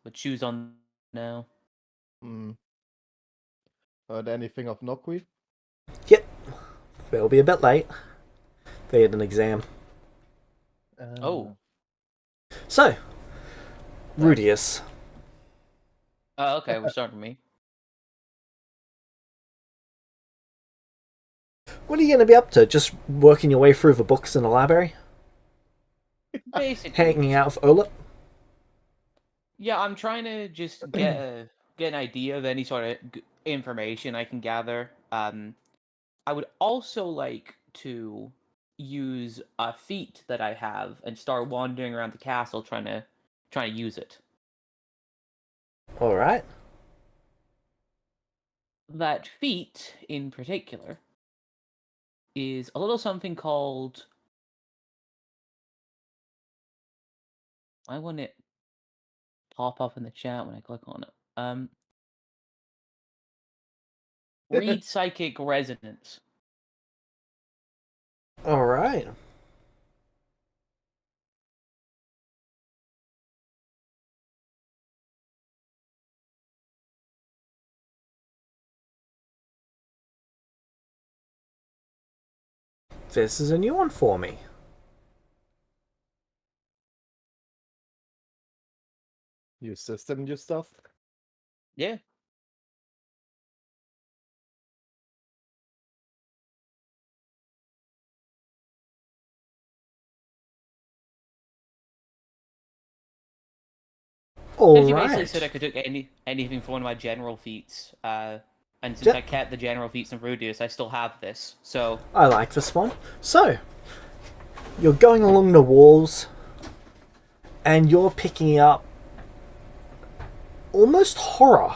put shoes on now. Heard anything of Nokwi? Yep. They'll be a bit late. They had an exam. Oh. So, Rudius. Okay, we're starting with me. What are you going to be up to? Just working your way through the books in the library? Basically. Hanging out with Olip? Yeah, I'm trying to just get an idea of any sort of information I can gather. I would also like to use a feat that I have and start wandering around the castle trying to use it. Alright. That feat, in particular, is a little something called... I want it pop up in the chat when I click on it. Read Psychic Resonance. Alright. This is a new one for me. New system, new stuff? Yeah. You basically said I could do anything for one of my general feats. And since I kept the general feats in Rudius, I still have this, so... I like this one. So, you're going along the walls, and you're picking up almost horror.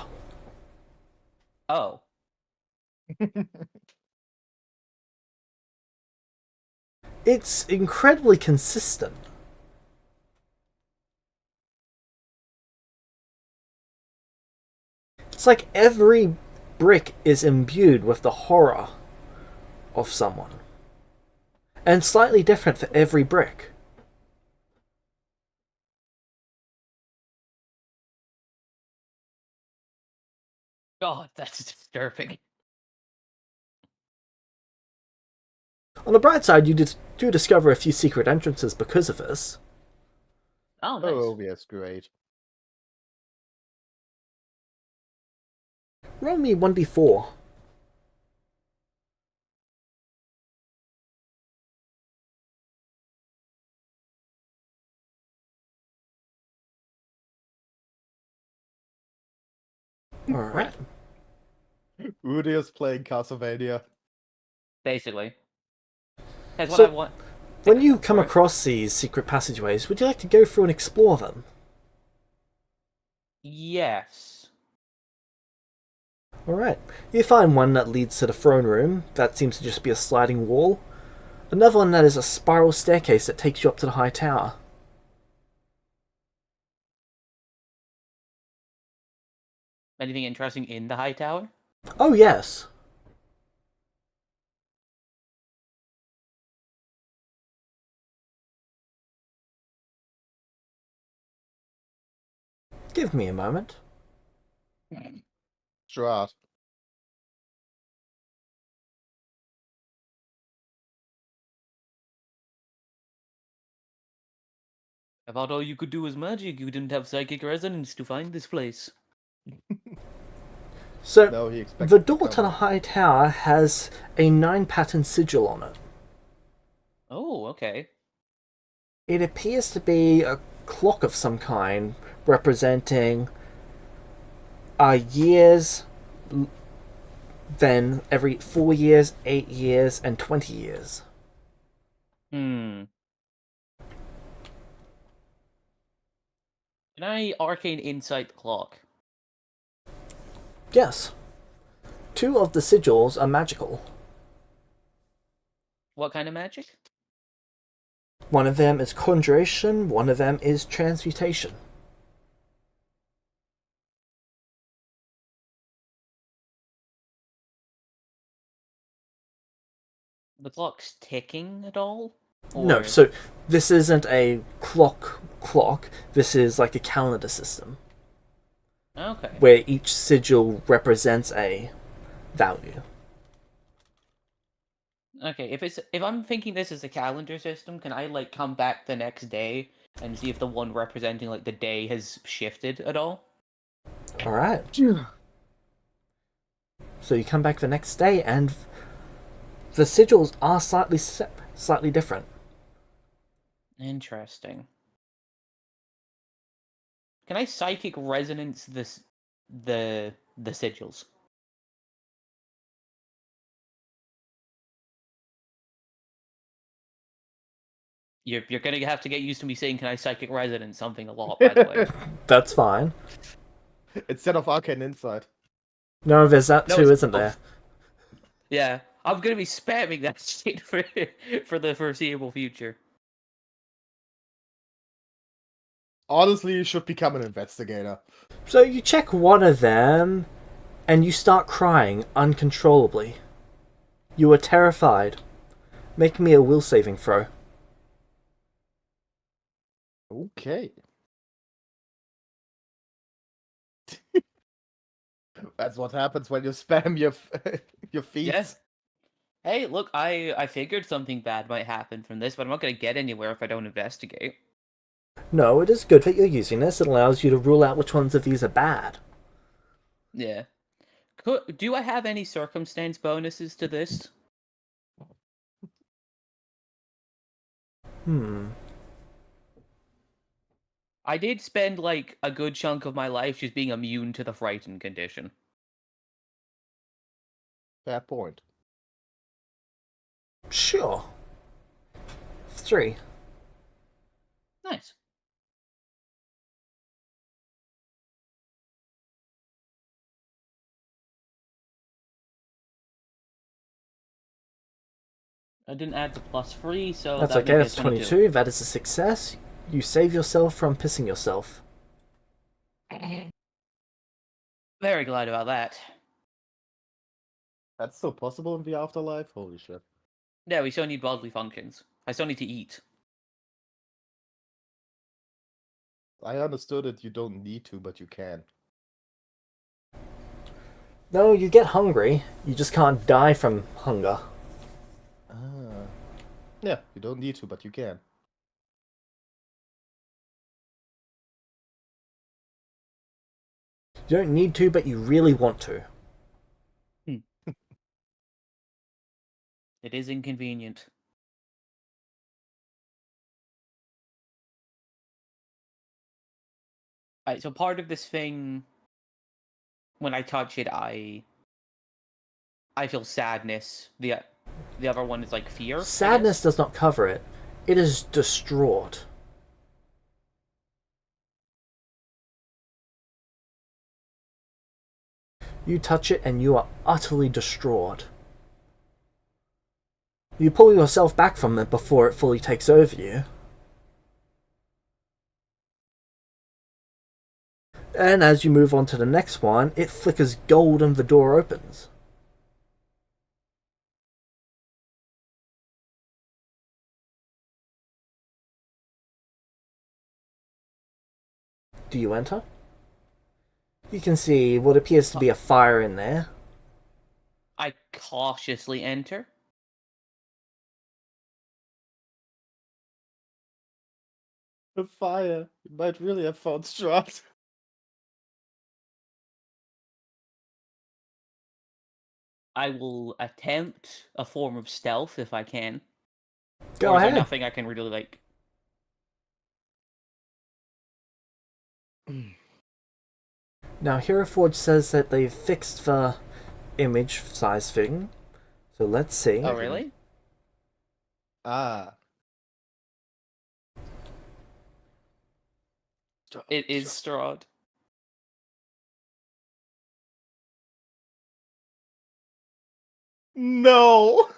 Oh. It's incredibly consistent. It's like every brick is imbued with the horror of someone. And slightly different for every brick. God, that's disturbing. On the bright side, you do discover a few secret entrances because of this. Oh, nice. Oh, yes, great. Roll me 1d4. Alright. Rudius playing Castlevania. Basically. That's what So, I want. When you come across these secret passageways, would you like to go through and explore them? Yes. Alright. You find one that leads to the throne room. That seems to just be a sliding wall. Another one that is a spiral staircase that takes you up to the high tower. Anything interesting in the high tower? Oh, yes. Give me a moment. Strat. I thought all you could do was magic. You didn't have psychic resonance to find this place. So, No, the door to the high tower has a 9-pattern sigil on it. Oh, okay. It appears to be a clock of some kind, representing years, then every 4 years, 8 years, and 20 years. Can I arcane insight the clock? Yes. 2 of the sigils are magical. What kind of magic? One of them is conjuration, one of them is transmutation. The clock's ticking at all? Or... No, so this isn't a clock. This is like a calendar system. Okay. where each sigil represents a value. Okay, if I'm thinking this is a calendar system, can I like come back the next day and see if the one representing like the day has shifted at all? All right. So you come back the next day, and the sigils are slightly different. Interesting. Can I psychic resonance the sigils? You're gonna have to get used to me saying "Can I psychic resonance something" a lot, by the way. That's fine. Instead of Arcane Insight. No, there's that No, too, it's isn't there? Yeah, I'm gonna be spamming that shit for the foreseeable future. Honestly, you should become an investigator. So you check one of them, and you start crying uncontrollably. You are terrified. Make me a will saving throw. Okay. That's what happens when you spam your feeds. Yeah. Hey, look, I figured something bad might happen from this, but I'm not gonna get anywhere if I don't investigate. No, it is good that you're using this. It allows you to rule out which ones of these are bad. Yeah. Do I have any circumstance bonuses to this? I did spend like a good chunk of my life just being immune to the frightened condition. Fair point. Sure. 3. Nice. I didn't add the +3, so That's that okay, would that's be 22. That is a success. You save yourself from pissing yourself. Very glad about that. That's still possible in the afterlife? Holy shit. Yeah, we still need bodily functions. I still need to eat. I understood it, you don't need to, but you can. No, you get hungry. You just can't die from hunger. Ah. Yeah, you don't need to, but you can. You don't need to, but you really want to. It is inconvenient. Alright, so part of this thing, when I touch it, I feel sadness. The other one is like fear. Sadness does not cover it. It is distraught. You touch it and you are utterly distraught. You pull yourself back from it before it fully takes over you. And as you move on to the next one, it flickers gold and the door opens. Do you enter? You can see what appears to be a fire in there. I cautiously enter. A fire. You might really have found Strahd. I will attempt a form of stealth if I can. Go Or is there ahead. nothing I can really like? Now, Heroforge says that they've fixed the image size thing. So let's see. Oh, really? Ah. It is Strahd. No!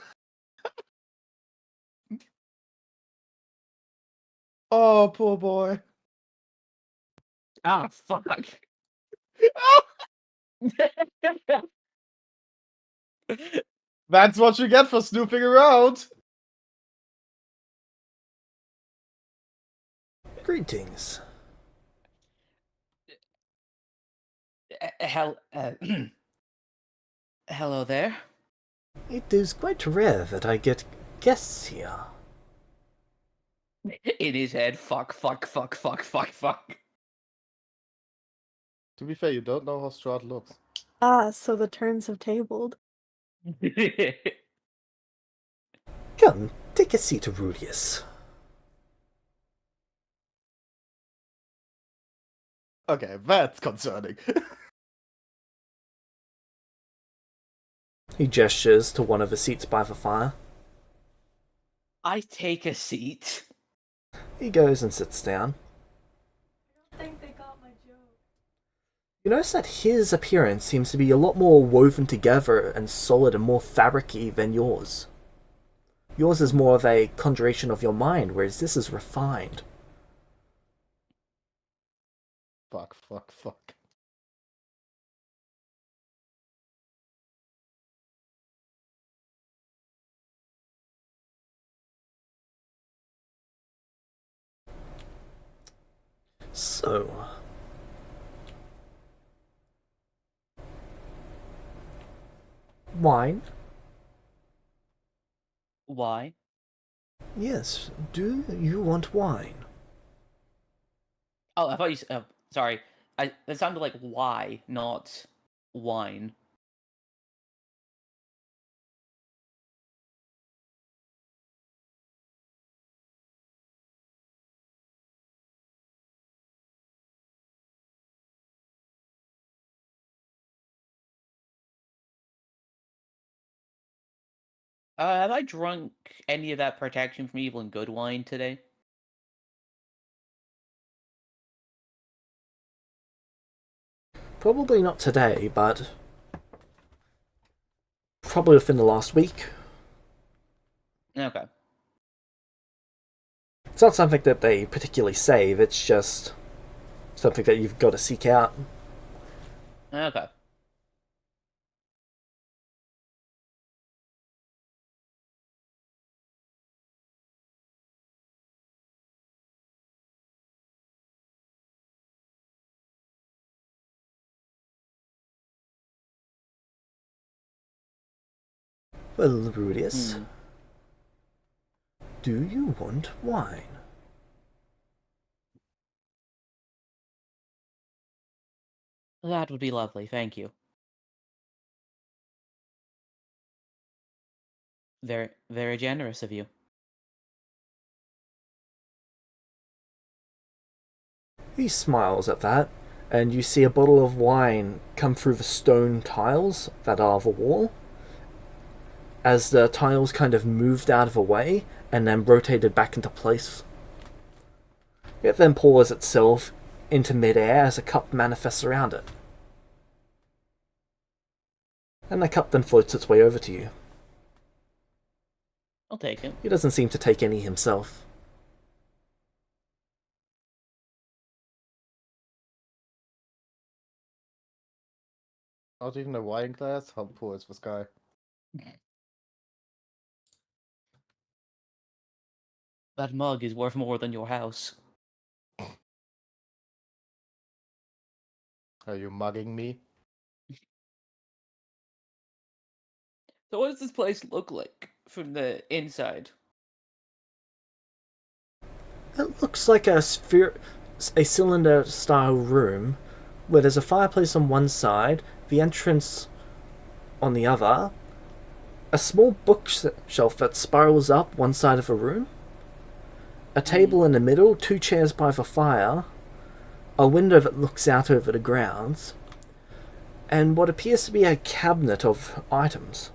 Oh, poor boy. Ah, fuck. That's what you get for snooping around. Greetings. Hello there. It is quite rare that I get guests here. In his head, fuck. To be fair, you don't know how Strahd looks. Ah, so the turns have tabled. Come, take a seat, Rudius. Okay, that's concerning. He gestures to one of the seats by the fire. I take a seat. He goes and sits down. I don't think they got my joke. You notice that his appearance seems to be a lot more woven together and solid and more fabric-y than yours. Yours is more of a conjuration of your mind, whereas this is refined. Fuck. So... wine? Why? Yes, do you want wine? Oh, I thought you said. Sorry. That sounded like why, not wine. Have I drunk any of that protection from evil and good wine today? Probably not today, but... probably within the last week. Okay. It's not something that they particularly save, it's just something that you've got to seek out. Okay. Well, Rudius, Hmm. do you want wine? That would be lovely, thank you. Very, very generous of you. He smiles at that, and you see a bottle of wine come through the stone tiles that are the wall. As the tiles kind of moved out of the way and then rotated back into place. It then pours itself into midair as a cup manifests around it. And the cup then floats its way over to you. I'll take it. He doesn't seem to take any himself. Not even a wine glass? How poor is this guy? That mug is worth more than your house. Are you mugging me? So what does this place look like from the inside? It looks like a cylinder-style room where there's a fireplace on one side, the entrance on the other, a small bookshelf that spirals up one side of a room, a table in the middle, two chairs by the fire, a window that looks out over the grounds, and what appears to be a cabinet of items.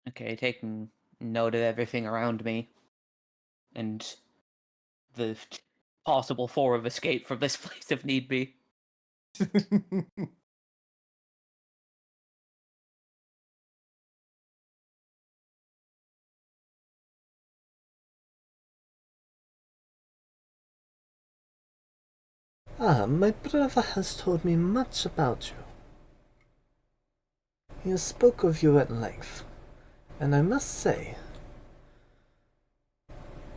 Okay, taking note of everything around me. And the possible form of escape from this place if need be. Ah, my brother has told me much about you. He has spoke of you at length, And I must say,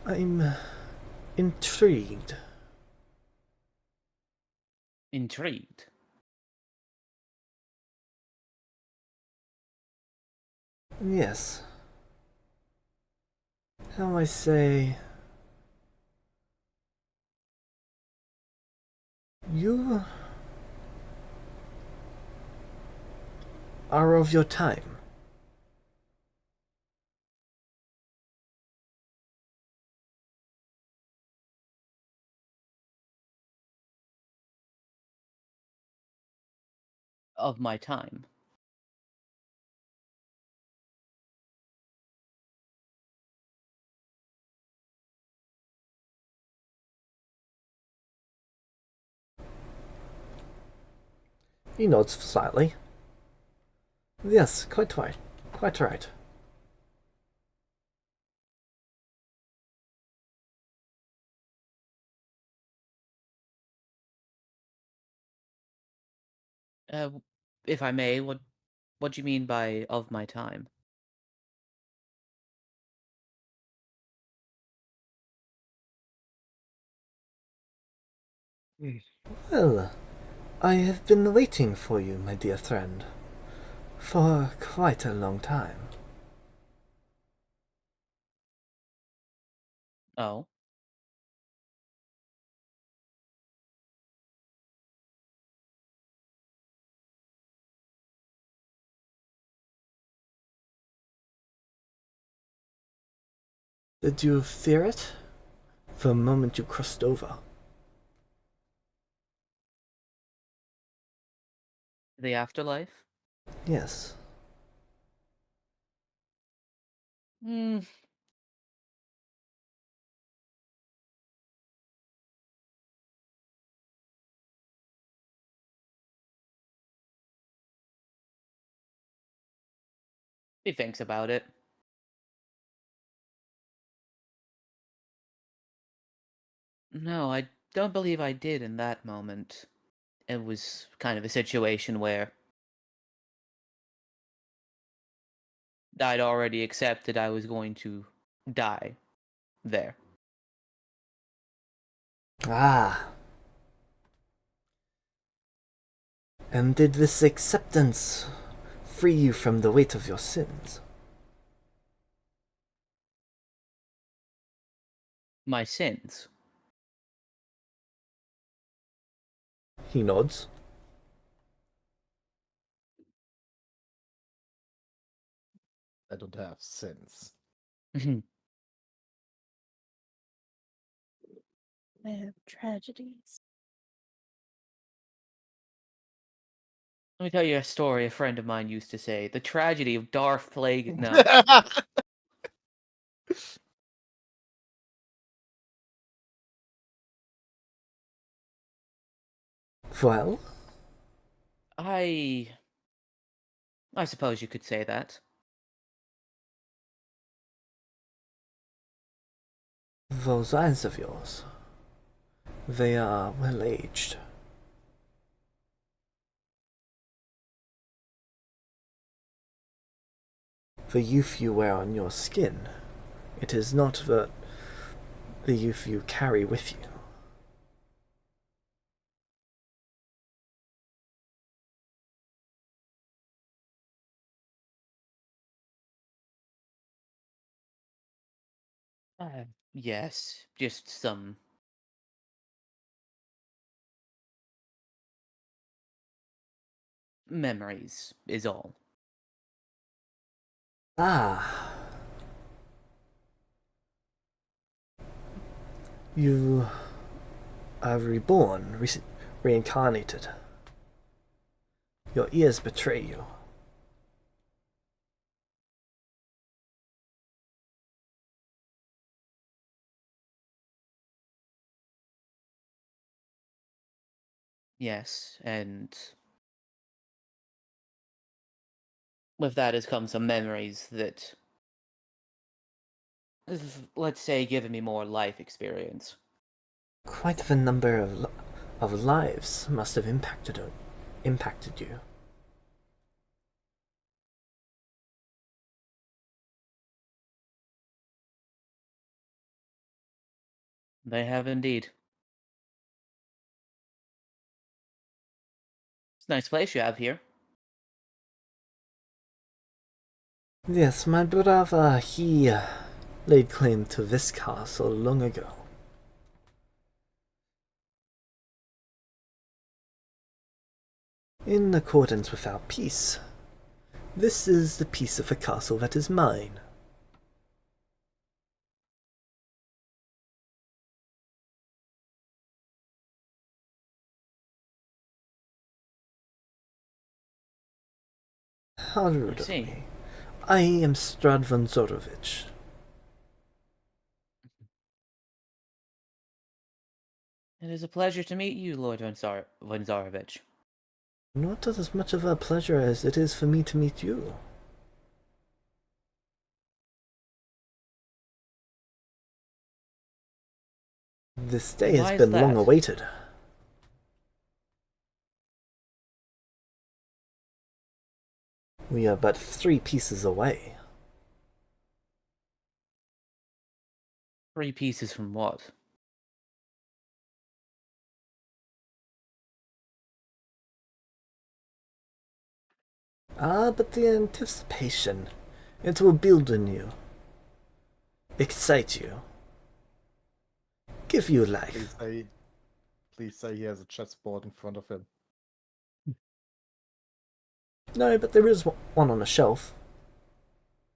I'm intrigued. Intrigued. Yes. How I say... You are of your time. Of my time. He nods slightly. Yes, quite right. Quite right. Uh, if I may, what do you mean by of my time? Well, I have been waiting for you, my dear friend, for quite a long time. Oh. Did you fear it? For a moment you crossed over. The afterlife? Yes. Hmm. He thinks about it. No, I don't believe I did in that moment. It was kind of a situation where I'd already accepted I was going to die there. Ah. And did this acceptance free you from the weight of your sins? My sins. He nods. I don't have sense. I have tragedies. Let me tell you a story a friend of mine used to say. The tragedy of Darth Plague. No. Well, I suppose you could say that. those eyes of yours, they are well aged. The youth you wear on your skin, it is not the youth you carry with you. Yes, just some memories is all. Ah, you are reborn, reincarnated. Your ears betray you. Yes, and with that has come some memories that, let's say, given me more life experience. Quite the number of lives must have impacted you. They have indeed. It's a nice place you have here. Yes, my brother, he laid claim to this castle long ago. In accordance with our peace, this is the piece of the castle that is mine. How rude of me. I am Stradvan Zorovich. It is a pleasure to meet you, Lord Vanzarovich. Not as much of a pleasure as it is for me to meet you. This day Why has is been that? long awaited. We are but 3 pieces away. 3 pieces from what? But the anticipation, it will build in you, excite you, give you life. Please say he has a chessboard in front of him. No, but there is one on a shelf.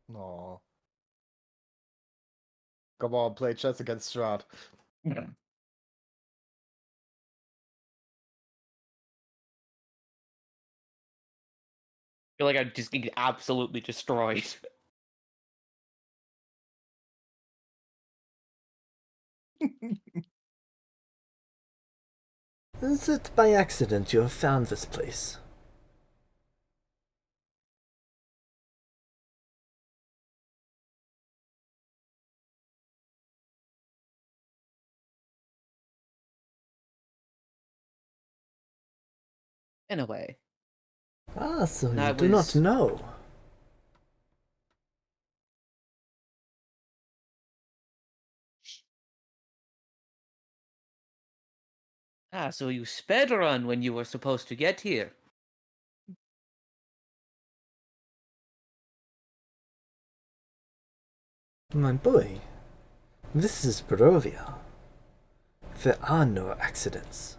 No. Come on, play chess against Strahd. Feel like I just get absolutely destroyed. Is it by accident you have found this place? In a way. So you I do not was- know. So you sped run when you were supposed to get here. My boy, this is Barovia. There are no accidents.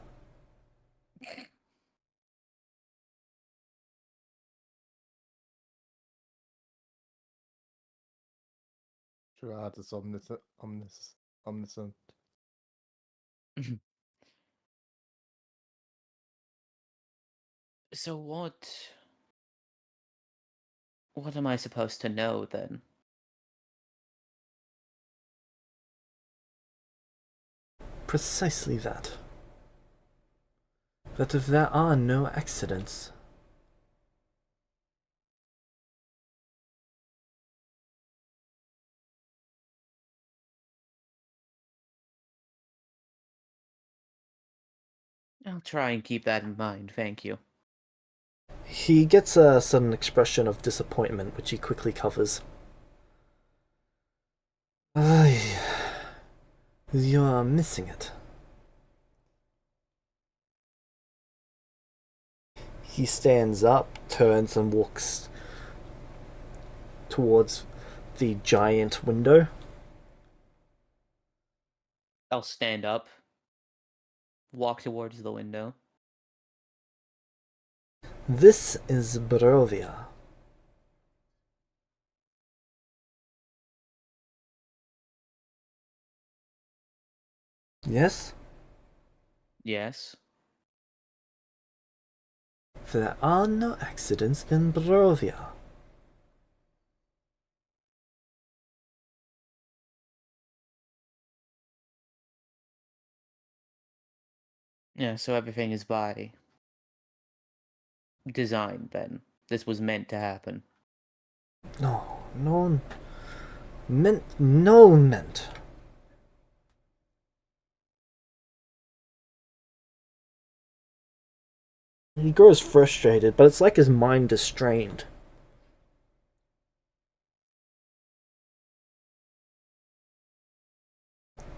Strahd is omniscient. So what am I supposed to know then? Precisely that. That if there are no accidents, I'll try and keep that in mind, thank you. he gets a sudden expression of disappointment, which he quickly covers. Ay, you are missing it. He stands up, turns, and walks towards the giant window. I'll stand up, walk towards the window. This is Barovia. Yes? Yes. There are no accidents in Barovia. Yeah, so everything is by design then. This was meant to happen. No one meant. He grows frustrated, but it's like his mind is strained.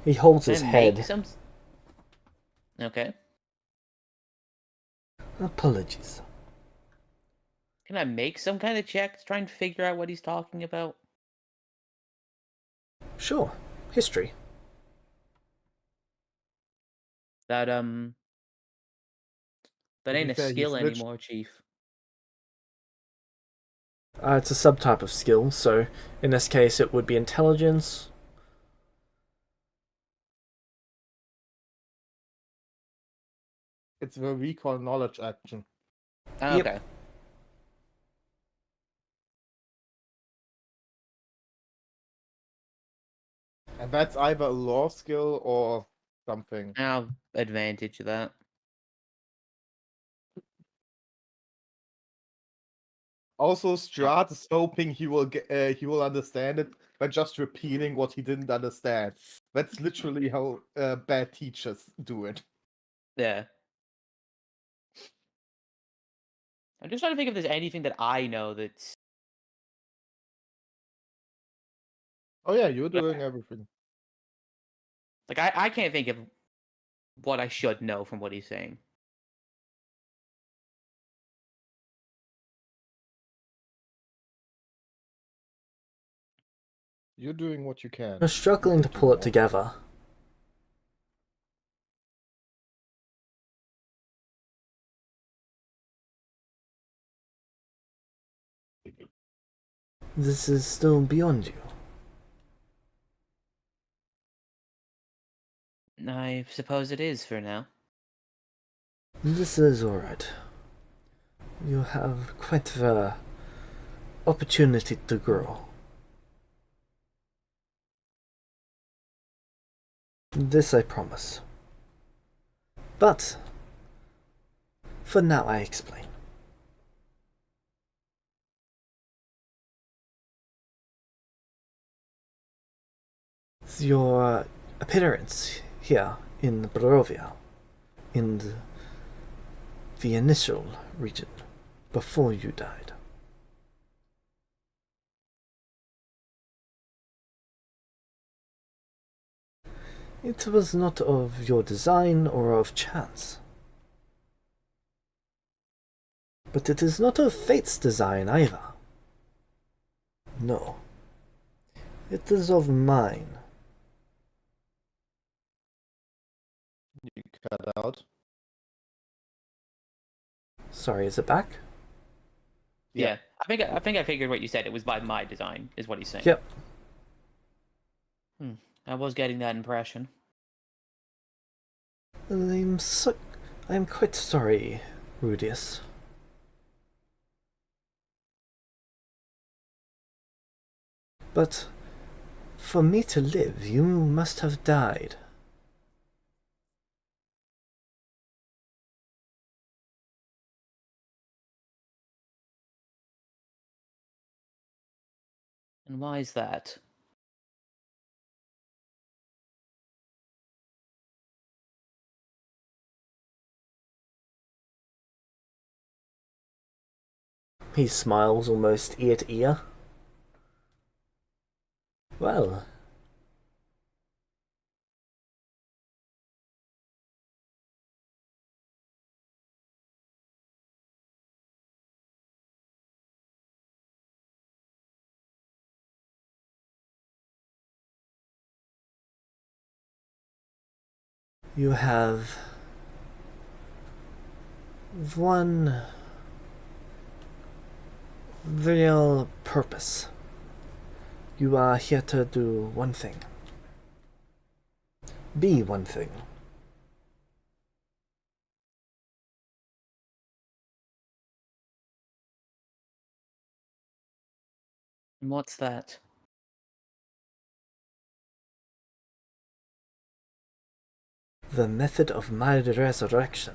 He holds his Can I head. make some? Okay. Apologies. Can I make some kind of check to try and figure out what he's talking about? Sure. History. That To ain't be a fair, skill he's anymore, Chief. It's a subtype of skill, so in this case it would be intelligence. It's the recall knowledge action. Oh, Yep. okay. And that's either a law skill or something. I'll advantage of that. Also, Strat is hoping he will understand it by just repeating what he didn't understand. That's literally how bad teachers do it. Yeah. I'm just trying to think if there's anything that I know that's. Oh yeah, you're doing everything. Like, I can't think of what I should know from what he's saying. You're doing what you can. You're struggling to pull it together. This is still beyond you. I suppose it is for now. This is alright. You have quite the opportunity to grow. This I promise. But, for now I explain. Your appearance here in Barovia, in the initial region, before you died. It was not of your design or of chance. But it is not of fate's design either. No. It is of mine. You cut out. Sorry, is it back? Yeah. I think I figured what you said. It was by my design, is what he's saying. Yep. I was getting that impression. I'm quite sorry, Rudius. But for me to live, you must have died. And why is that? He smiles almost ear to ear. Well, you have one real purpose. You are here to do one thing. Be one thing. And what's that? The method of my resurrection.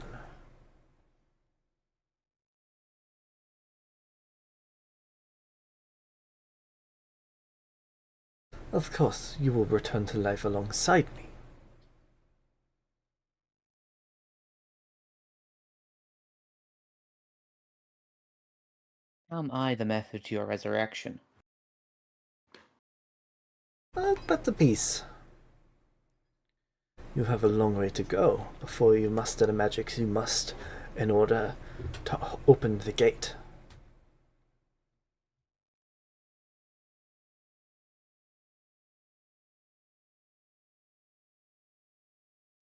Of course, you will return to life alongside me. Am I the method to your resurrection? But the peace. You have a long way to go before you muster the magics you must in order to open the gate.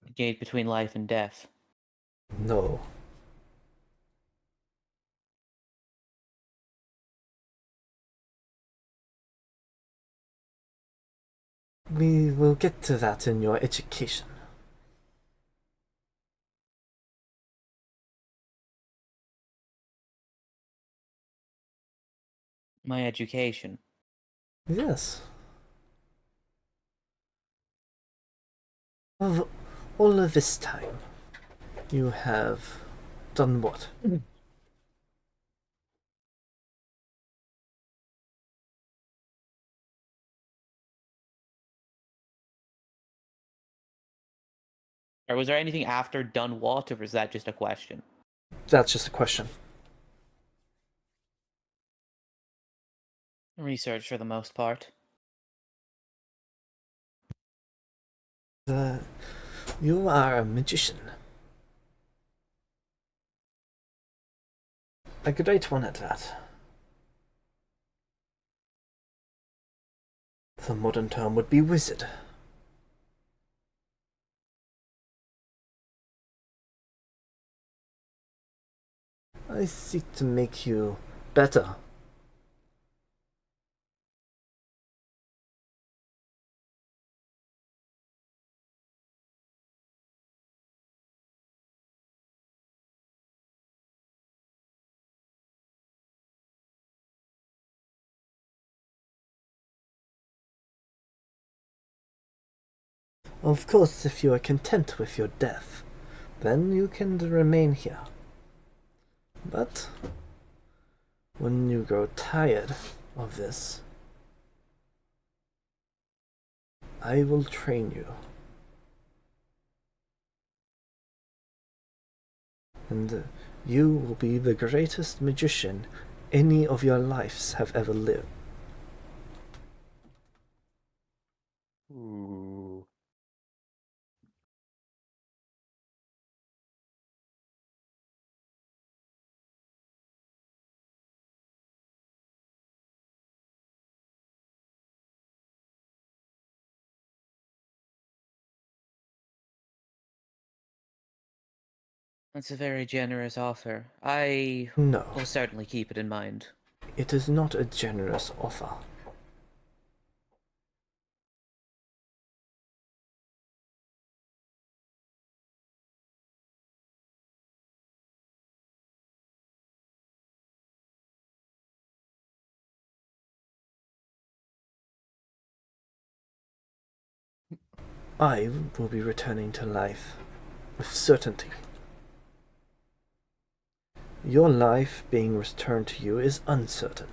The gate between life and death. No. We will get to that in your education. My education. Yes. Of all of this time, you have done what? Or was there anything after done what, or was that just a question? That's just a question. Research for the most part. You are a magician. A great one at that. The modern term would be wizard. I seek to make you better. Of course, if you are content with your death, then you can remain here. But when you grow tired of this, I will train you. And you will be the greatest magician any of your lives have ever lived. Ooh. That's a very generous offer. I No, will certainly keep it in mind. it is not a generous offer. I will be returning to life with certainty. Your life being returned to you is uncertain.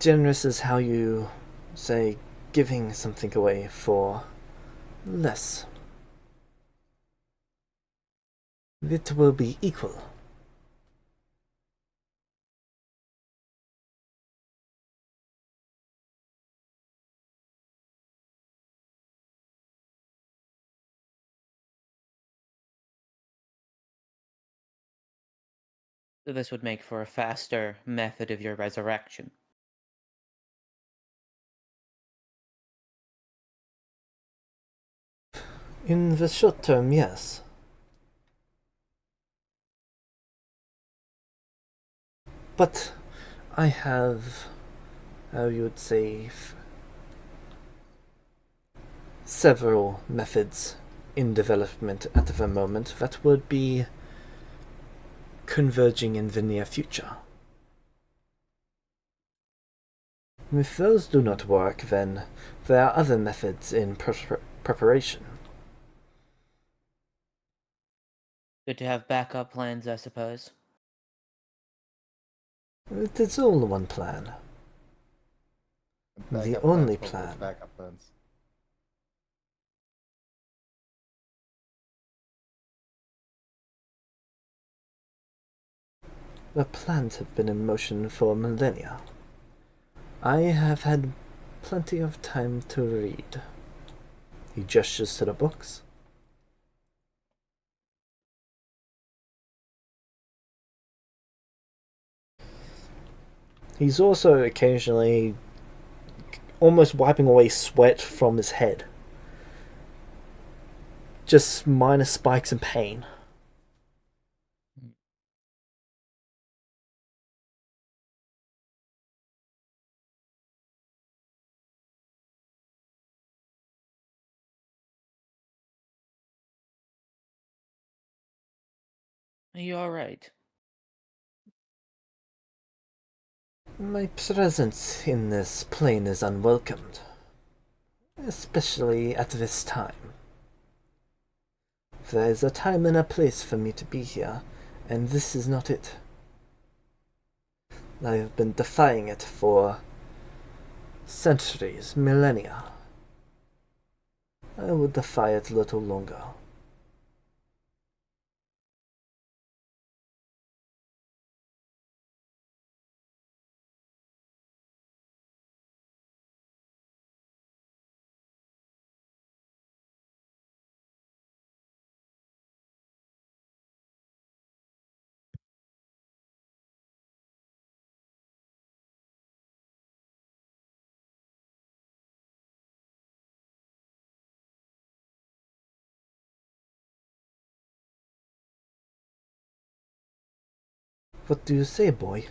Generous is how you say giving something away for less. It will be equal. So this would make for a faster method of your resurrection. In the short term, yes. But I have, how you would say, several methods in development at the moment that would be converging in the near future. If those do not work, then there are other methods in preparation. Good to have backup plans, I suppose. It is all one plan. The Backup only plans for those plan. backup plans. The plans have been in motion for millennia. I have had plenty of time to read. He gestures to the books. He's also occasionally almost wiping away sweat from his head. Just minor spikes in pain. Are you alright? My presence in this plane is unwelcomed, especially at this time. There is a time and a place for me to be here, and this is not it. I have been defying it for centuries, millennia. I will defy it a little longer. What do you say, boy?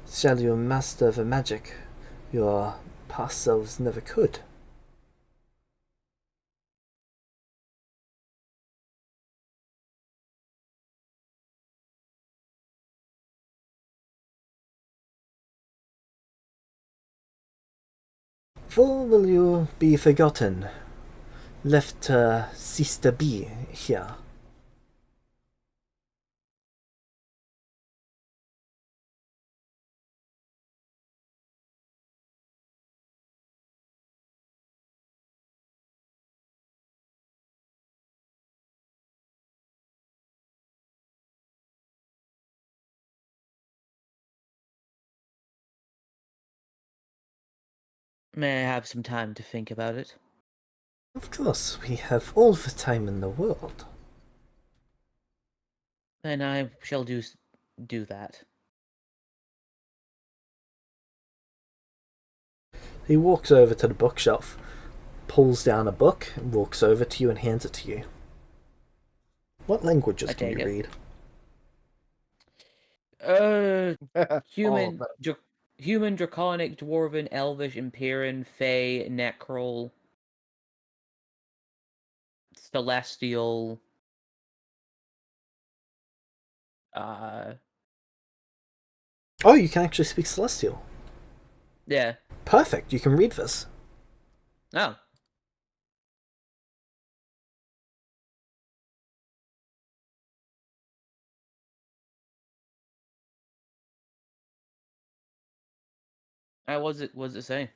Shall you master the magic your past selves never could? For will you be forgotten, left to cease to be here? May I have some time to think about it? Of course, we have all the time in the world. Then I shall do that. He walks over to the bookshelf, pulls down a book, and walks over to you and hands it to you. What languages I can take you it. read? Human, Oh, human, draconic, dwarven, elvish, empyrean, fey, necrol, celestial. Oh, you can actually speak Celestial. Yeah. Perfect, you can read this. Oh. Was it saying?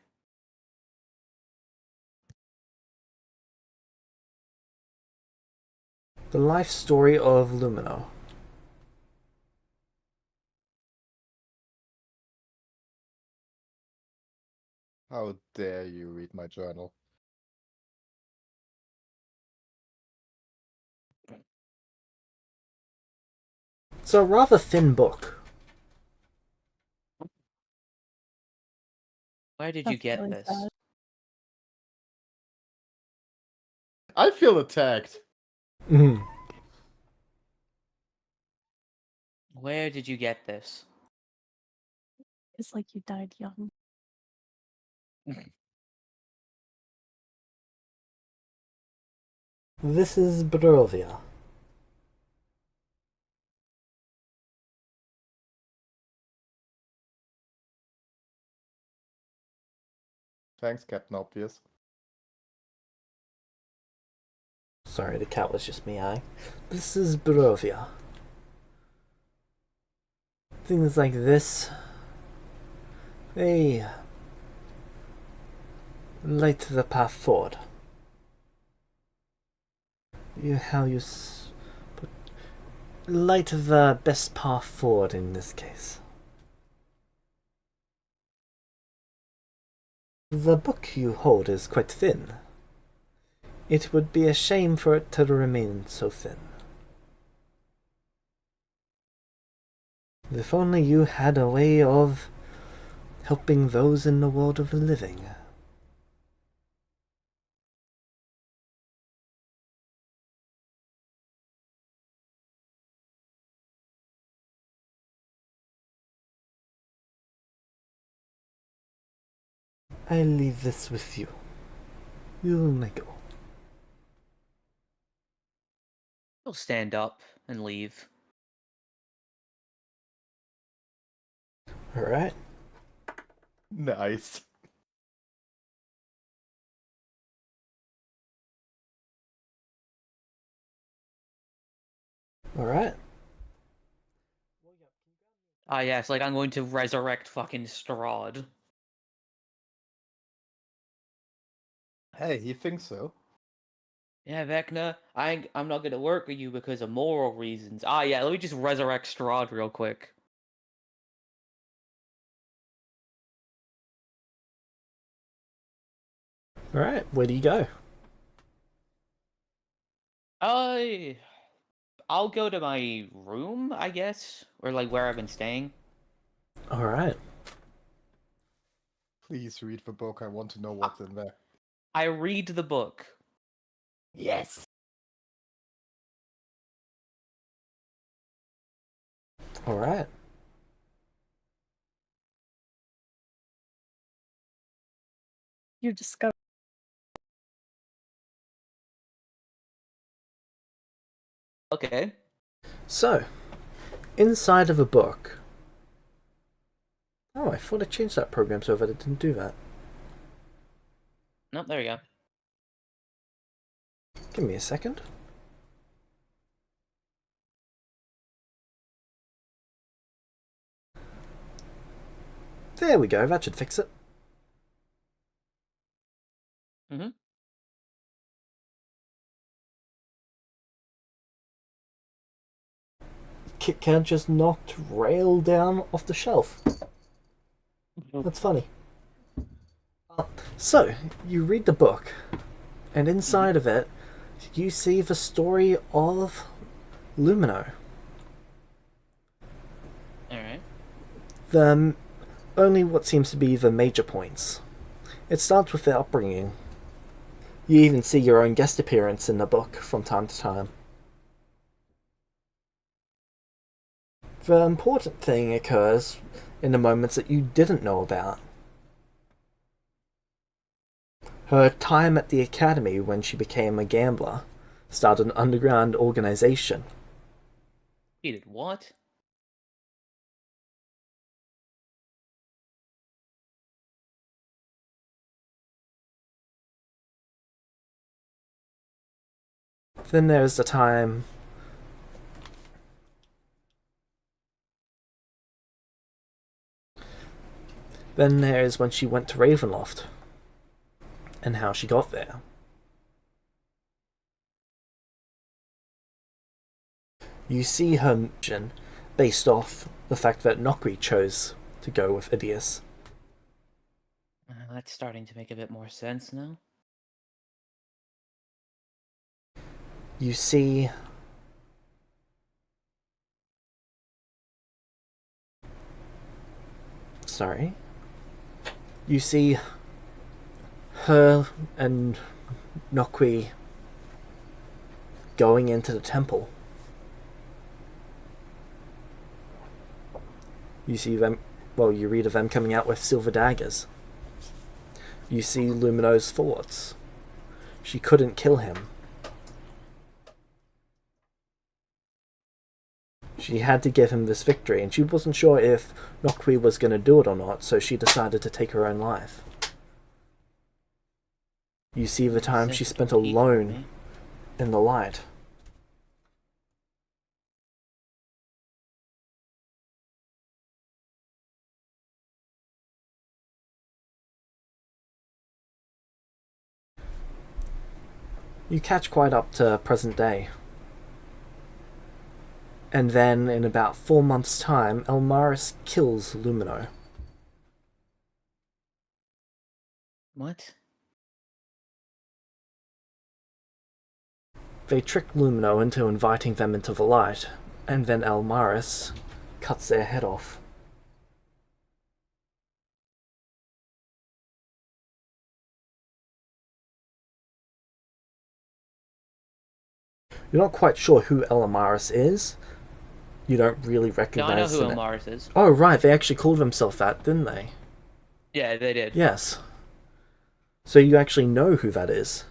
The life story of Lumino. how dare you read my journal? It's a rather thin book. Where did you That's get really this? sad. I feel attacked. Mm. Where did you get this? It's like you died young. This is Barovia. Thanks, Captain Obvious. Sorry, the cat was just meowing. This is Barovia. Things like this, they light the path forward. light the best path forward in this case. The book you hold is quite thin. It would be a shame for it to remain so thin. If only you had a way of helping those in the world of the living. I leave this with you. You may go. He'll stand up and leave. Alright. Nice. Alright. Ah, yes, like I'm going to resurrect fucking Strahd. Hey, you think so? Yeah, Vecna, I'm not gonna work with you because of moral reasons. Ah, yeah, let me just resurrect Strahd real quick. Alright, where do you go? I'll go to my room, I guess, or like where I've been staying. Alright. Please read the book. I want to know what's in there. I read the book. Yes. Alright. You discover Okay. So, inside of a book. Oh, I thought I changed that program so that it didn't do that. Nope, there we go. Give me a second. There we go, that should fix it. Mm-hmm. Kit Kat just knocked Rail down off the shelf. That's funny. So, you read the book, and inside of it, you see the story of Lumino. Alright. Only what seems to be the major points. It starts with their upbringing. You even see your own guest appearance in the book from time to time. The important thing occurs in the moments that you didn't know about. Her time at the academy when she became a gambler, started an underground organization. He did what? Then there's the time Then there's when she went to Ravenloft and how she got there. You see her mission based off the fact that Nokri chose to go with Idias. That's starting to make a bit more sense now. You see You see her and Nokri going into the temple. You see them, you read of them coming out with silver daggers. You see Lumino's thoughts. She couldn't kill him. She had to give him this victory, and she wasn't sure if Nokri was going to do it or not, so she decided to take her own life. You see the time she spent alone in the light. You catch quite up to present day. And then, in about 4 months' time, Elmaris kills Lumino. What? They trick Lumino into inviting them into the light, and then Elmaris cuts their head off. You're not quite sure who Elmaris is. You don't really No, recognize I know who the Elmaris is. Oh, right, they actually called themselves that, didn't they? Yeah, they did. Yes. So you actually know who that is.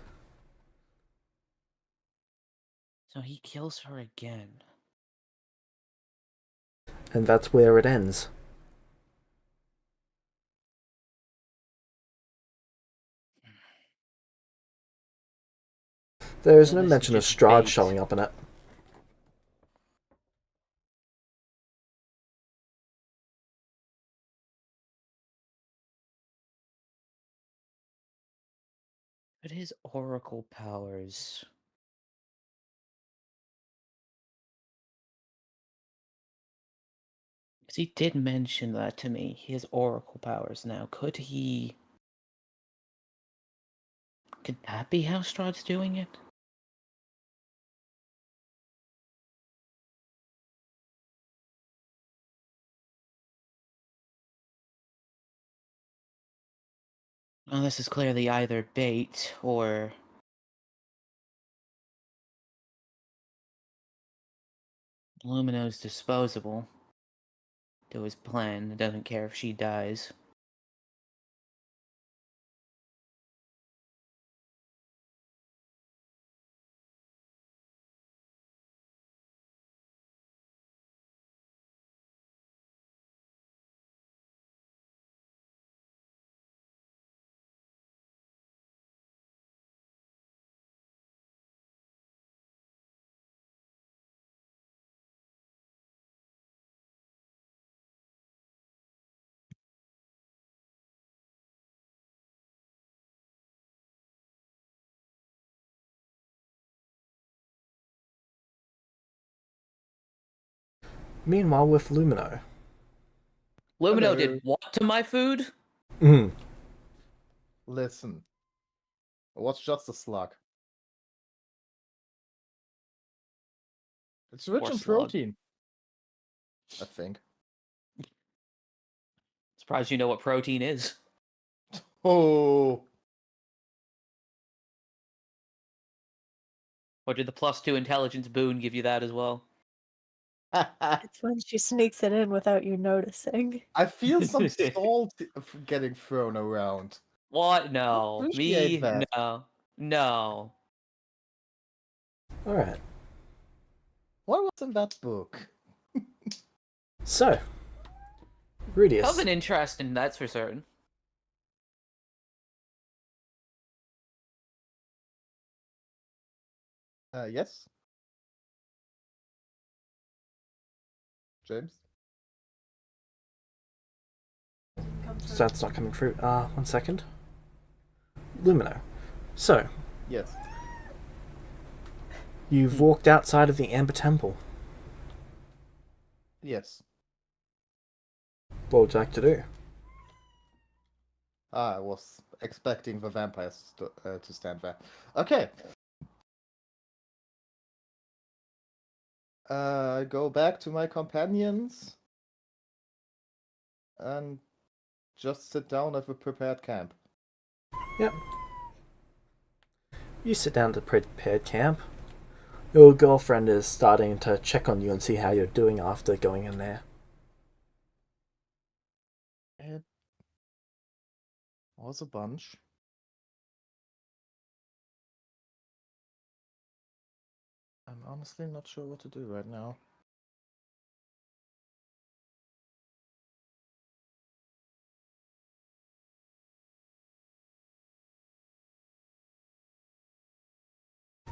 So he kills her again. And that's where it ends. There is So no this is mention of just Strahd bait. showing up in it. But his oracle powers. Because he did mention that to me. His oracle powers now. Could he... Could that be how Strahd's doing it? Well, this is clearly either bait or... Lumino's disposable. To his plan. Doesn't care if she dies. Meanwhile, with Lumino. Lumino Hello. did what to my food? Listen. It was just a slug. It's rich Poor in slug. protein. I think. Surprised you know what protein is. Oh. Or did the +2 intelligence boon give you that as well? It's when she sneaks it in without you noticing. I feel some salt getting thrown around. What? No. Appreciate Me? that. No. No. Alright. What was in that book? So, Rudius. Something interesting, that's for certain. Yes? James? So that's not coming through. 1 second. Lumino. So, Yes. you've walked outside of the Amber Temple. Yes. What would you like to do? I was expecting the vampires to stand there. Okay. Go back to my companions and just sit down at the prepared camp. Yep. You sit down to prepared camp. Your girlfriend is starting to check on you and see how you're doing after going in there. It was a bunch. I'm honestly not sure what to do right now.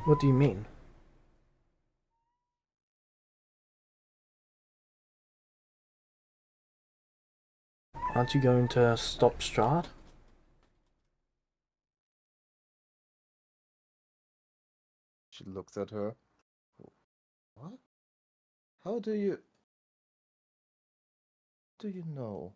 What do you mean? Aren't you going to stop Strahd? She looks at her. What? How do you know?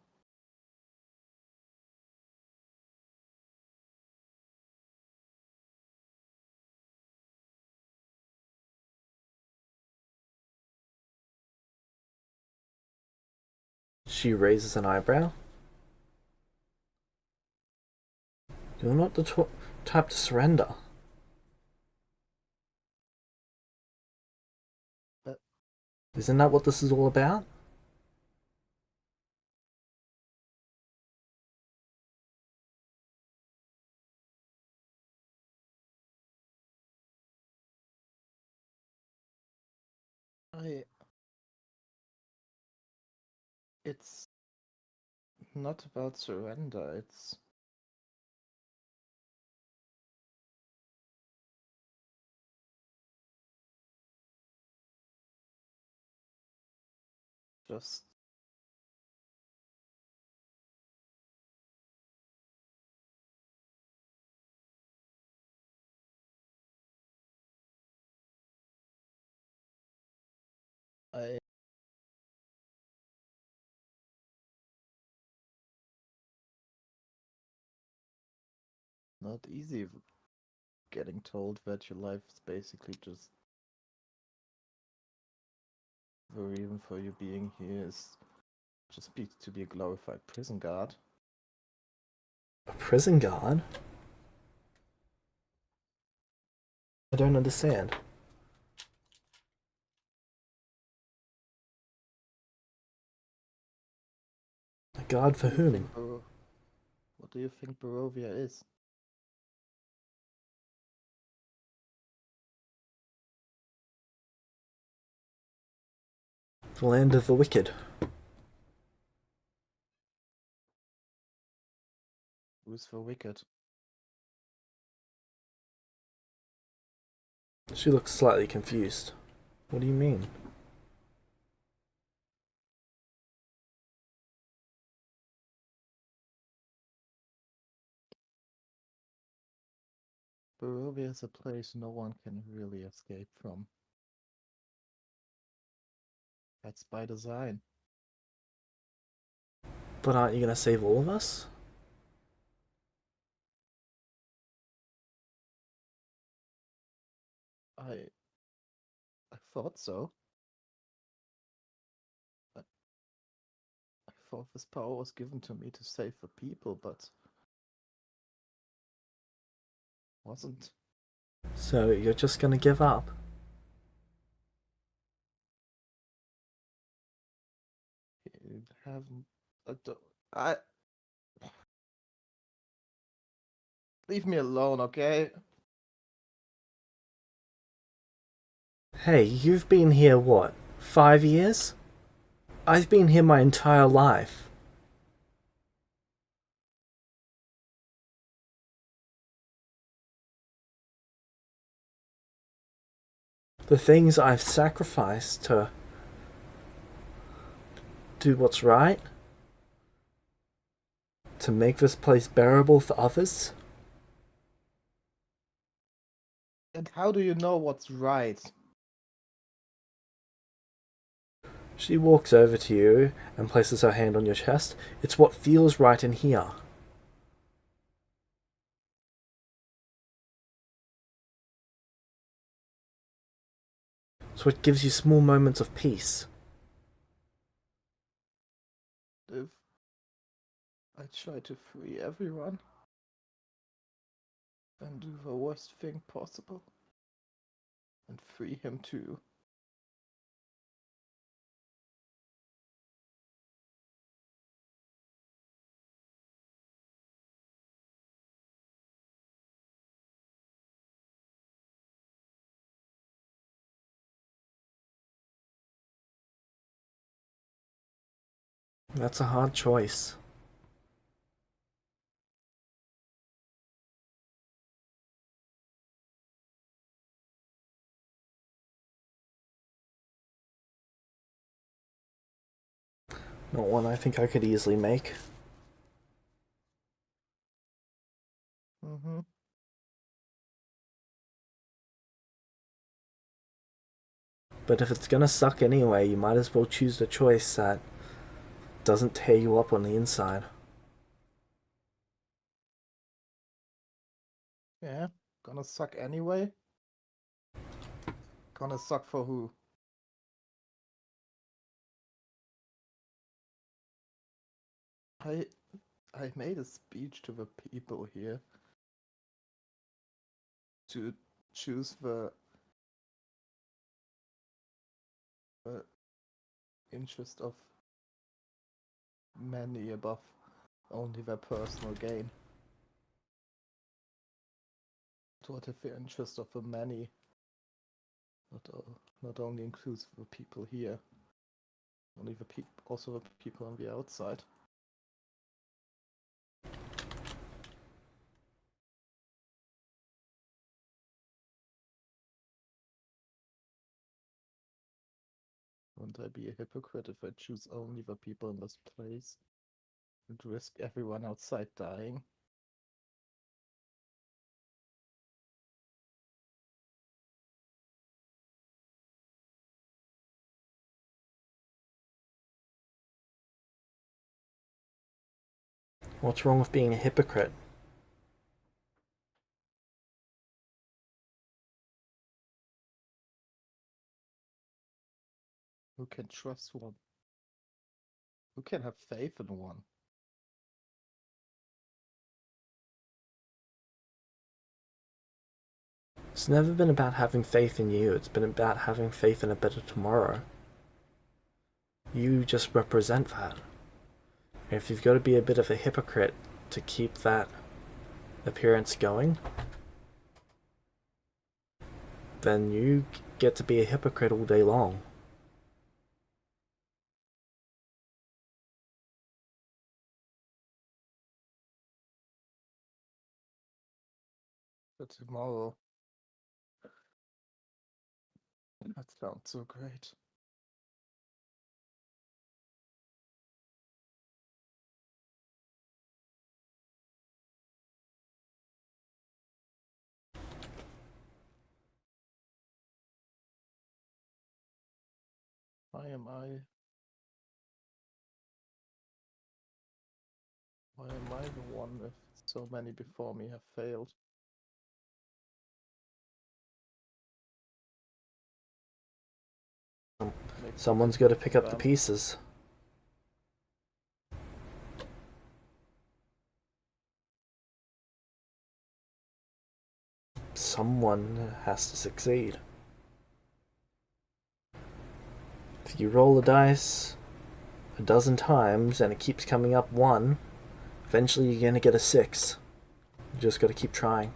She raises an eyebrow. You're not the type to surrender. But Isn't that what this is all about? it's not about surrender. It's just I not easy getting told that your life is basically just the reason for you being here is just to be a glorified prison guard. A prison guard? I don't understand. A guard for whom? What do you think Barovia is? The land of the wicked. Who's the wicked? She looks slightly confused. What do you mean? Barovia is a place no one can really escape from. That's by design. But aren't you gonna save all of us? I thought so. I thought this power was given to me to save the people, but wasn't. So you're just gonna give up? You haven't. I leave me alone, okay? Hey, you've been here what? 5 years? I've been here my entire life. The things I've sacrificed to do what's right, to make this place bearable for others. And how do you know what's right? She walks over to you and places her hand on your chest. It's what feels right in here. It's what gives you small moments of peace. If I try to free everyone and do the worst thing possible and free him too. That's a hard choice. Not one I think I could easily make. But if it's gonna suck anyway, you might as well choose the choice that doesn't tear you up on the inside. Yeah, gonna suck anyway. Gonna suck for who? I made a speech to the people here to choose the interest of many above only their personal gain. What if the interest of the many not only includes the people here, only also the people on the outside? Wouldn't I be a hypocrite if I choose only the people in this place and risk everyone outside dying? What's wrong with being a hypocrite? Who can trust one? Who can have faith in one? It's never been about having faith in you, it's been about having faith in a better tomorrow. You just represent that. If you've got to be a bit of a hypocrite to keep that appearance going, then you get to be a hypocrite all day long. But tomorrow. That sounds so great. Why am I the one if so many before me have failed? Someone's got to pick up the pieces. Someone has to succeed. If you roll the dice a dozen times and it keeps coming up 1, eventually you're going to get a 6. You just got to keep trying.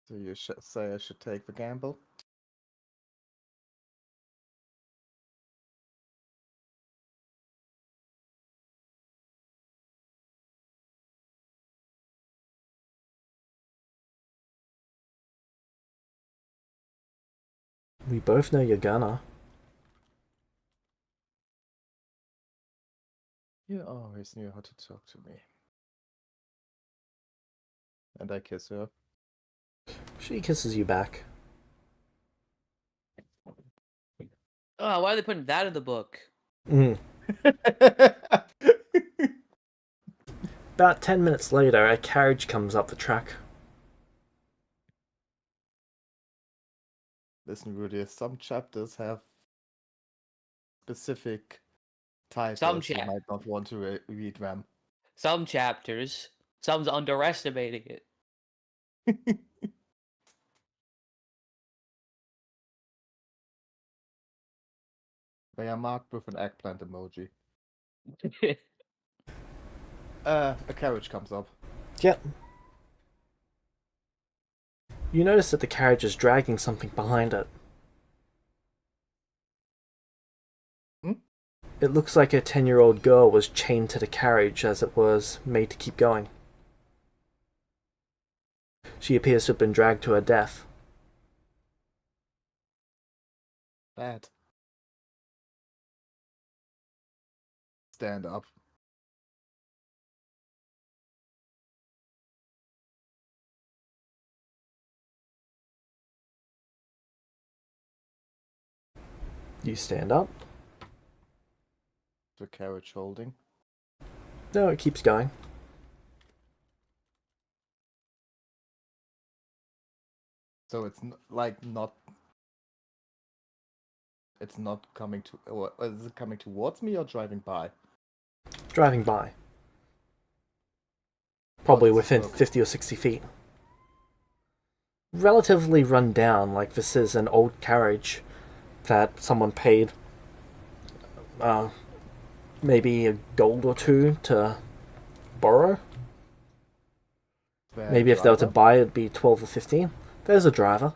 So you say I should take the gamble? We both know you're gonna. You always knew how to talk to me. And I kiss her. She kisses you back. Oh, why are they putting that in the book? About 10 minutes later, a carriage comes up the track. Listen, Rudy, some chapters have specific Some titles. You might not want to read them. Some chapters. Some's underestimating it. They are marked with an eggplant emoji. A carriage comes up. Yep. You notice that the carriage is dragging something behind it. It looks like a 10-year-old girl was chained to the carriage as it was made to keep going. She appears to have been dragged to her death. Bad. Stand up. You stand up. The carriage holding. No, it keeps going. So it's not. It's not coming to. Or is it coming towards me or driving by? Driving by. Probably does this within work? 50 or 60 feet. Relatively run down, like this is an old carriage that someone paid maybe a gold or two to borrow. Maybe if they were to buy, it'd be 12 or 15. There's a driver.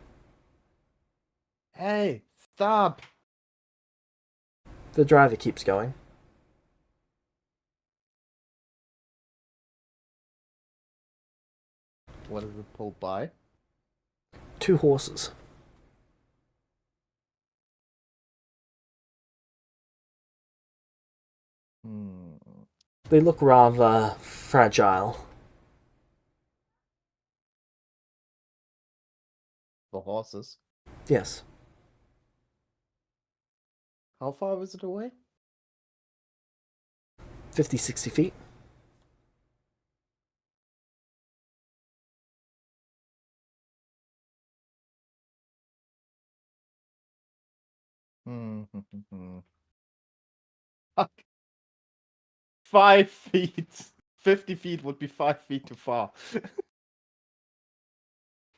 Hey, stop! The driver keeps going. What is it pulled by? 2 horses. They look rather fragile. The horses. Yes. How far is it away? 50, 60 feet. Hmm. 5 feet. 50 feet would be 5 feet too far.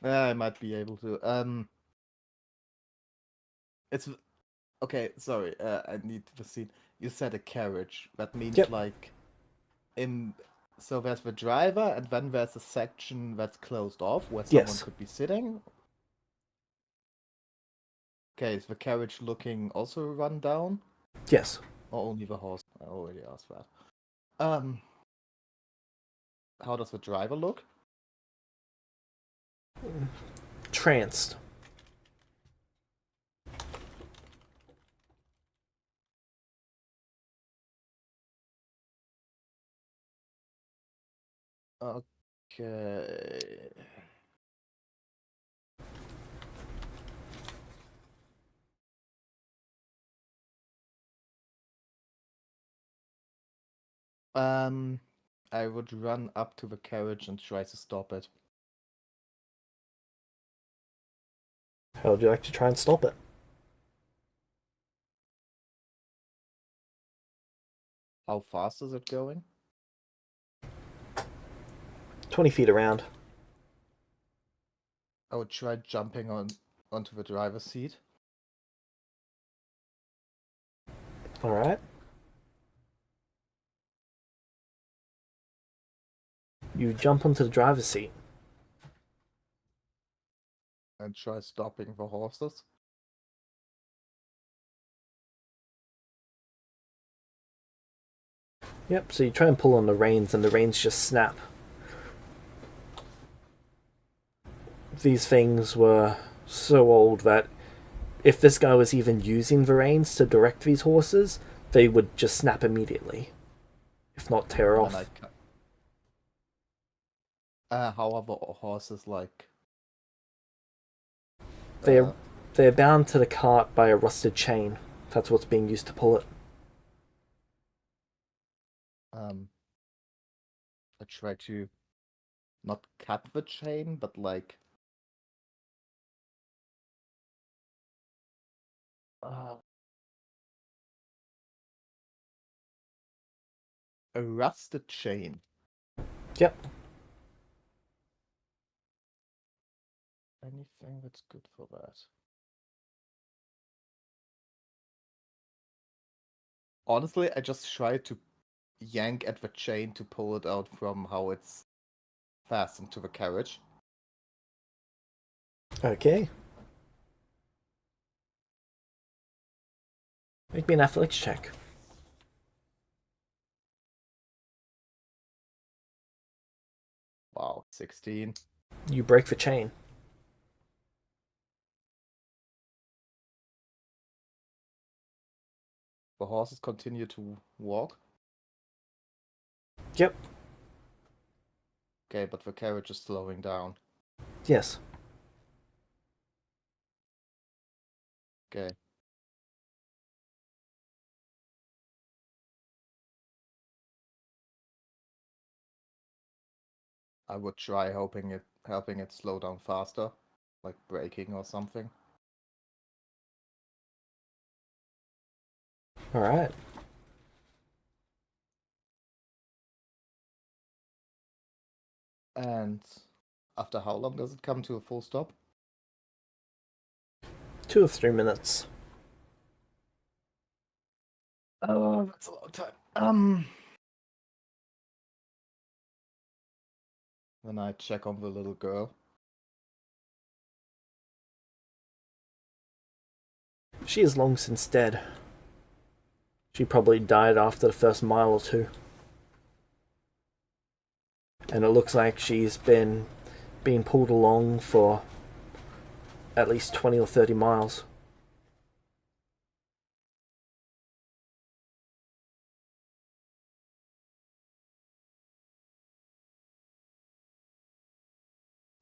I might be able to. It's okay. Sorry. I need to see. You said a carriage. That means Yep. like in. So there's the driver, and then there's a section that's closed off where someone Yes. could be sitting. Okay, is the carriage looking also run down? Yes. Or only the horse? I already asked that. How does the driver look? Tranced. Okay. I would run up to the carriage and try to stop it. How would you like to try and stop it? How fast is it going? 20 feet around. I would try jumping onto the driver's seat. Alright. You jump onto the driver's seat. And try stopping the horses. Yep, so you try and pull on the reins and the reins just snap. These things were so old that if this guy was even using the reins to direct these horses, they would just snap immediately. If not tear And off. how are the horses like? They're bound to the cart by a rusted chain. That's what's being used to pull it. I try to not cut the chain, but like a rusted chain. Yep. Anything that's good for that. Honestly, I just try to yank at the chain to pull it out from how it's fastened to the carriage. Okay. Make me an athletics check. Wow, 16. You break the chain. The horses continue to walk. Yep. Okay, but the carriage is slowing down. Yes. Okay. I would try helping it slow down faster, like braking or something. All right. And after how long does it come to a full stop? 2 or 3 minutes. Oh, that's a long time. Then I check on the little girl. She is long since dead. She probably died after the first mile or two. And it looks like she's been being pulled along for at least 20 or 30 miles.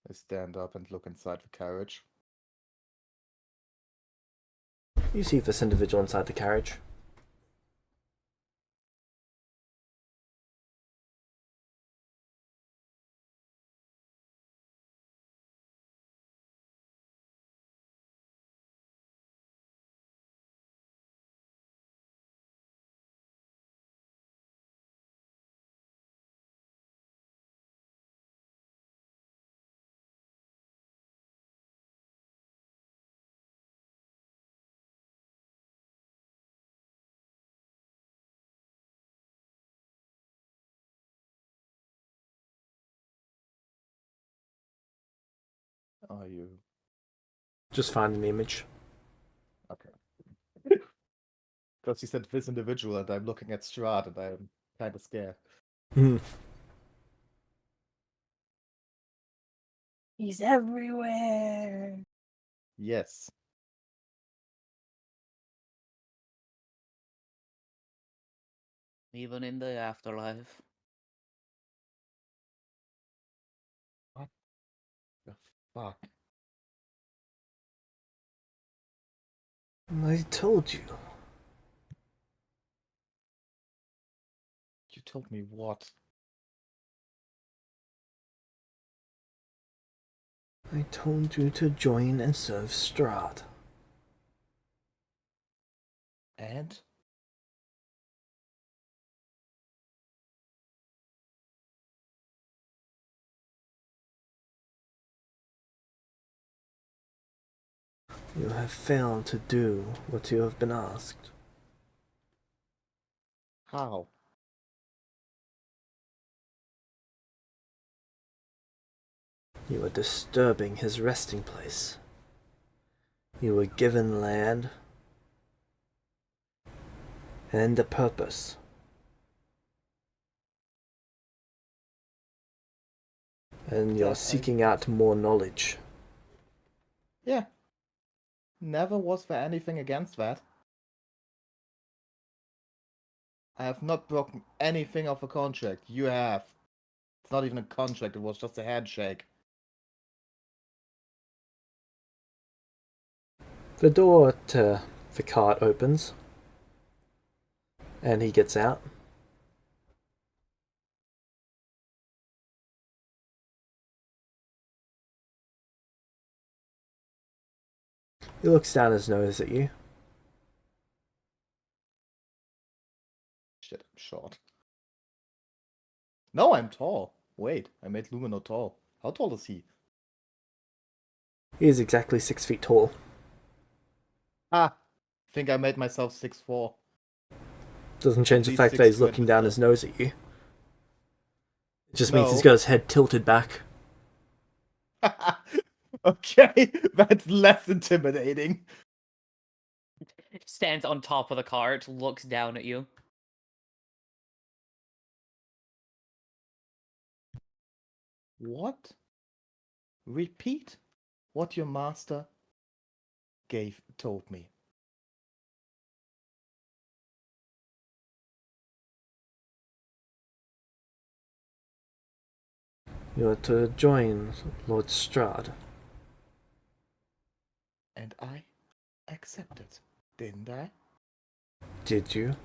I stand up and look inside the carriage. You see this individual inside the carriage. Are you Just finding the image. okay? Because you said this individual, and I'm looking at Strahd, and I'm kind of scared. He's everywhere. Yes. Even in the afterlife. What the fuck? I told you. You told me what? I told you to join and serve Strahd. And? You have failed to do what you have been asked. How? You are disturbing his resting place. You were given land and a purpose. And you're seeking out more knowledge. Yeah. Never was there anything against that. I have not broken anything of a contract. You have. It's not even a contract, it was just a handshake. The door to the cart opens. And he gets out. He looks down his nose at you. Shit, I'm short. No, I'm tall. Wait, I made Lumino tall. How tall is he? He is exactly 6 feet tall. Ah, think I made myself 6'4". Doesn't change the least fact that he's 6'2" looking down his nose at you. It just means No. he's got his head tilted back. Okay, that's less intimidating. Stands on top of the cart, looks down at you. What? Repeat what your master told me. You are to join Lord Strahd. And I accepted, didn't I? Did you?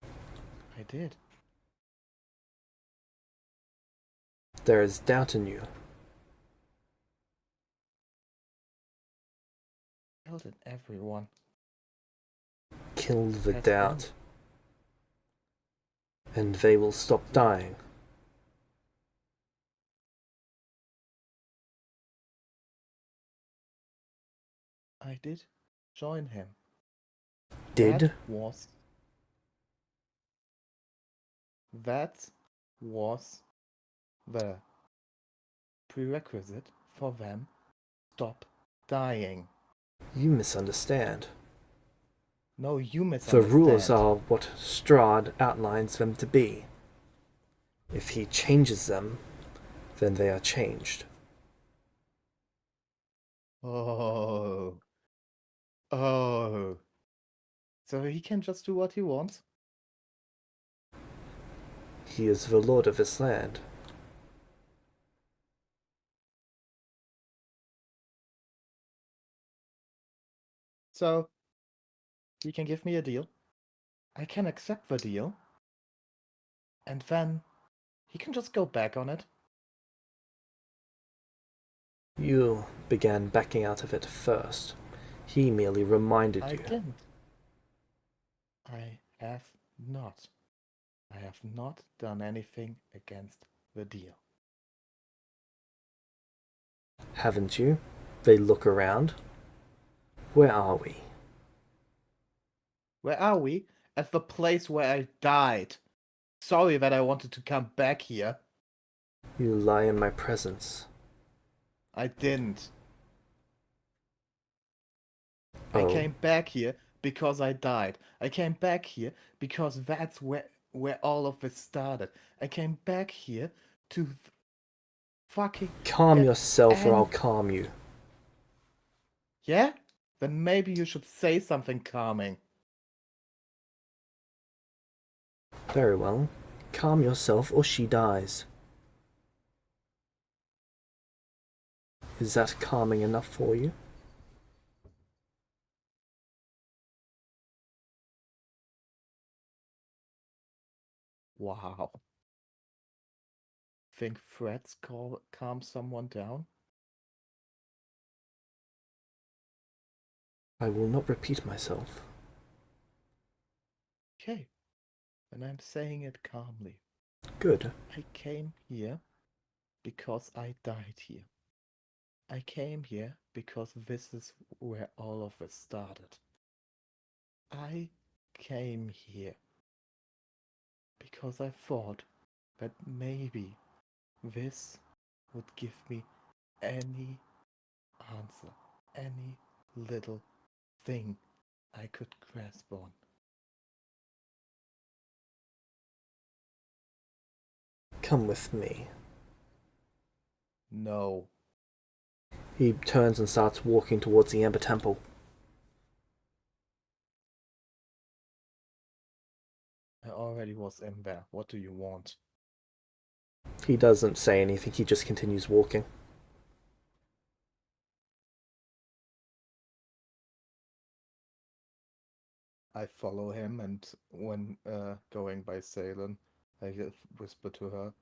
I did. There is doubt in you. Killed in everyone. Kill the That's doubt, and they will stop dying. I did join him. Did? That was the prerequisite for them stop dying. You misunderstand. No, you The misunderstand. rules are what Strahd outlines them to be. If he changes them, then they are changed. Oh. Oh. So he can just do what he wants? He is the lord of this land. So, he can give me a deal. I can accept the deal. And then he can just go back on it. You began backing out of it first. He merely reminded I you. didn't. I have not. I have not done anything against the deal. Haven't you? They look around. Where are we? Where are we? At the place where I died. Sorry that I wanted to come back here. You lie in my presence. I didn't. Oh. I came back here because I died. I came back here because that's where all of this started. I came back here to fucking Calm get yourself or I'll ang- calm you. Yeah? Then maybe you should say something calming. Very well. Calm yourself or she dies. Is that calming enough for you? Wow. Think threats calm someone down? I will not repeat myself. Okay. And I'm saying it calmly. Good. I came here because I died here. I came here because this is where all of it started. I came here because I thought that maybe this would give me any answer, any little thing I could grasp on. Come with me. No. He turns and starts walking towards the Amber Temple. I already was in there. What do you want? He doesn't say anything, he just continues walking. I follow him, and when going by Salem, I whisper to her,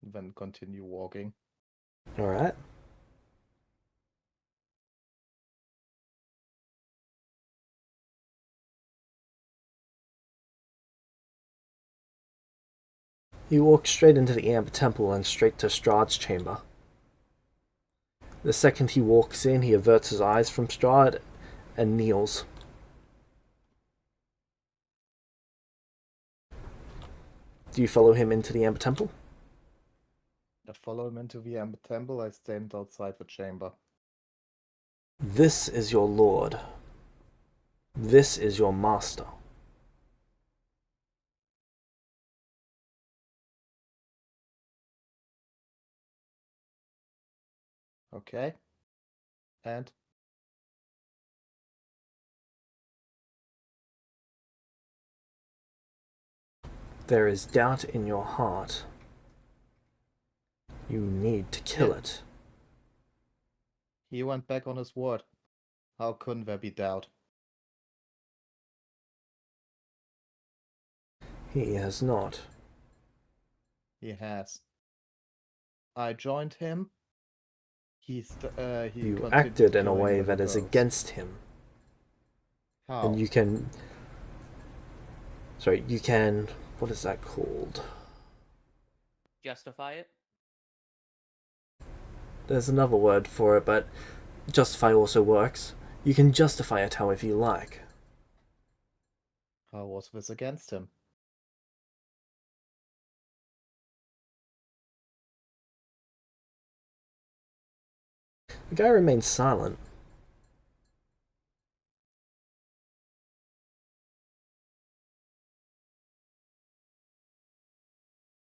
then continue walking. Alright. You walk straight into the Amber Temple and straight to Strahd's chamber. The second he walks in, he averts his eyes from Strahd and kneels. Do you follow him into the Amber Temple? I follow him into the Amber Temple. I stand outside the chamber. This is your lord. This is your master. Okay. And There is doubt in your heart. You need to kill Yeah. it. he went back on his word. How couldn't there be doubt? He has not. He has. I joined him. He You continued acted in a going way with the that is girls. against him. How? And you can... Sorry, you can... What is that called? Justify it. There's another word for it, but justify also works. You can justify it however you like. How was this against him? The guy remains silent.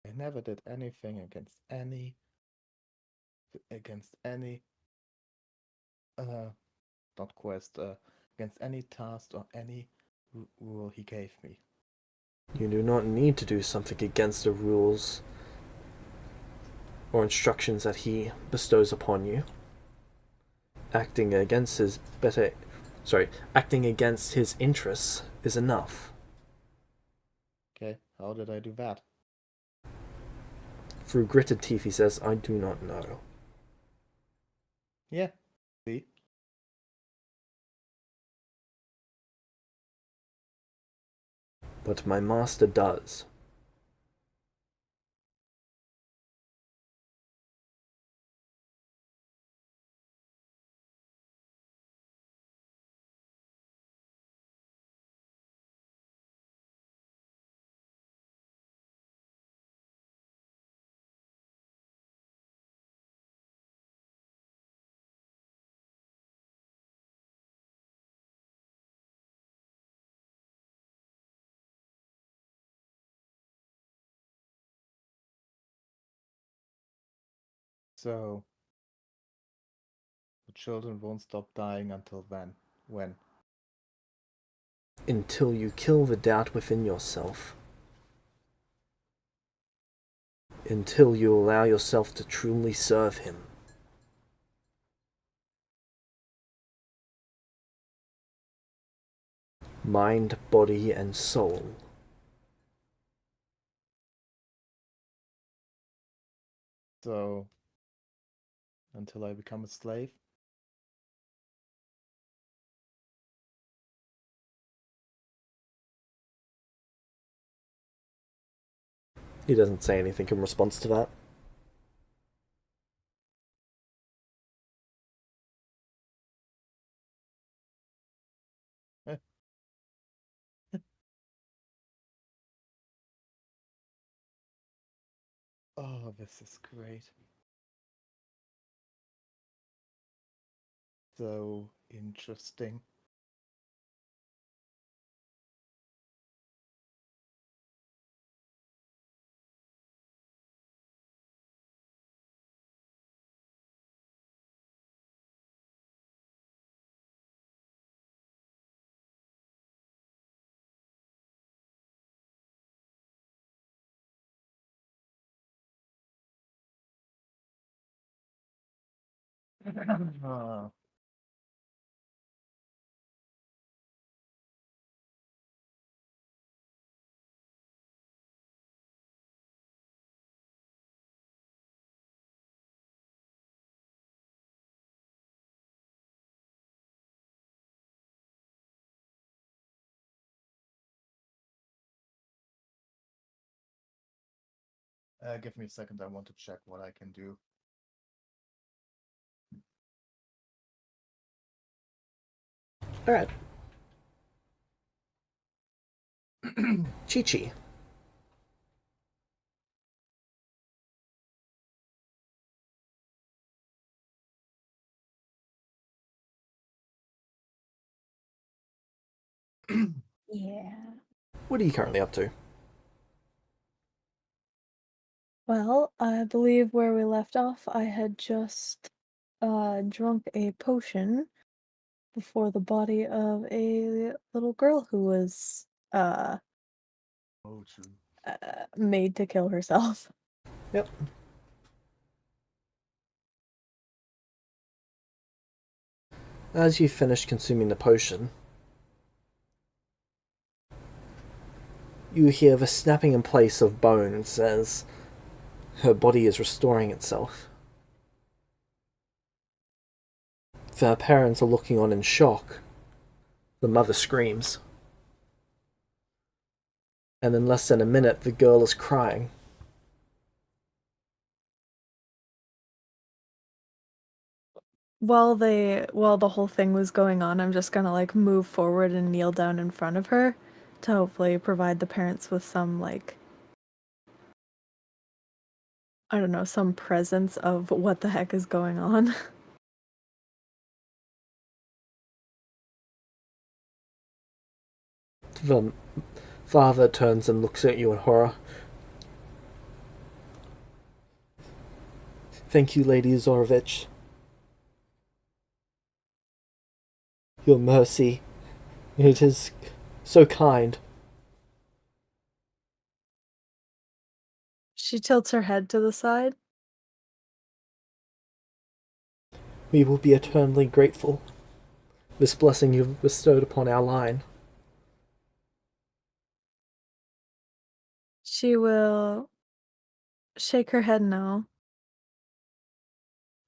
I never did anything against any not quest, against any task or any rule he gave me. You do not need to do something against the rules or instructions that he bestows upon you. Acting against his interests is enough. Okay, how did I do that? Through gritted teeth, he says, I do not know. Yeah, see? But my master does. So, the children won't stop dying until then. When? Until you kill the doubt within yourself. Until you allow yourself to truly serve him. Mind, body, and soul. So, until I become a slave? He doesn't say anything in response to that. Oh, this is great. So interesting. Ah, give me a second, I want to check what I can do. Alright. Chi-Chi. Yeah. What are you currently up to? Well, I believe where we left off, I had just drunk a potion before the body of a little girl who was Oh, true. made to kill herself. Yep. As you finish consuming the potion, You hear the snapping in place of bones as her body is restoring itself. The parents are looking on in shock. The mother screams. And in less than a minute, the girl is crying. While the whole thing was going on, I'm just gonna like move forward and kneel down in front of her to hopefully provide the parents with some like, I don't know, some presence of what the heck is going on. The father turns and looks at you in horror. Thank you, Lady Zorovich. Your mercy. It is so kind. She tilts her head to the side. We will be eternally grateful. This blessing you've bestowed upon our line. She will shake her head no,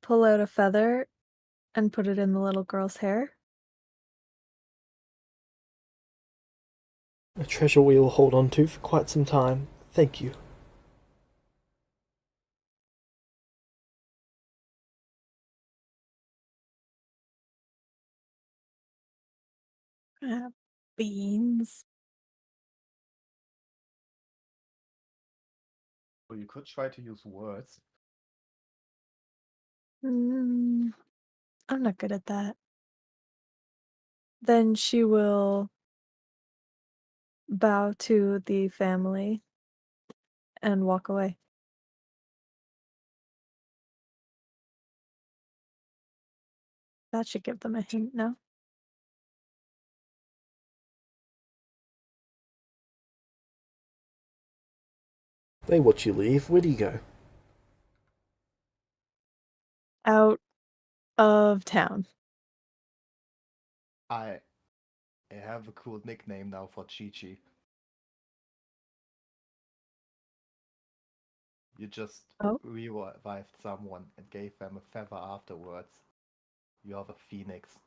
pull out a feather, and put it in the little girl's hair. A treasure we will hold on to for quite some time. Thank you. Beans. Well, you could try to use words. I'm not good at that. Then she will bow to the family and walk away. That should give them a hint, no? They watch you leave. Where do you go? Out of town. I have a cool nickname now for Chi-Chi. You just Oh. revived someone and gave them a feather afterwards. You are the phoenix.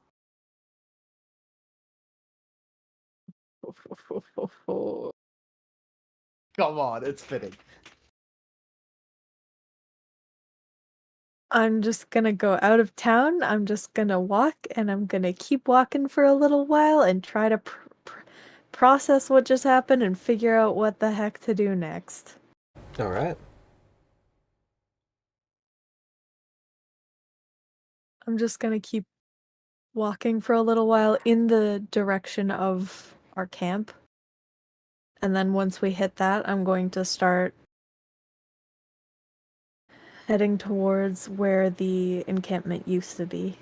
Come on, it's fitting. I'm just gonna go out of town. I'm just gonna walk, and I'm gonna keep walking for a little while and try to process what just happened and figure out what the heck to do next. Alright. I'm just gonna keep walking for a little while in the direction of our camp. And then once we hit that, I'm going to start heading towards where the encampment used to be.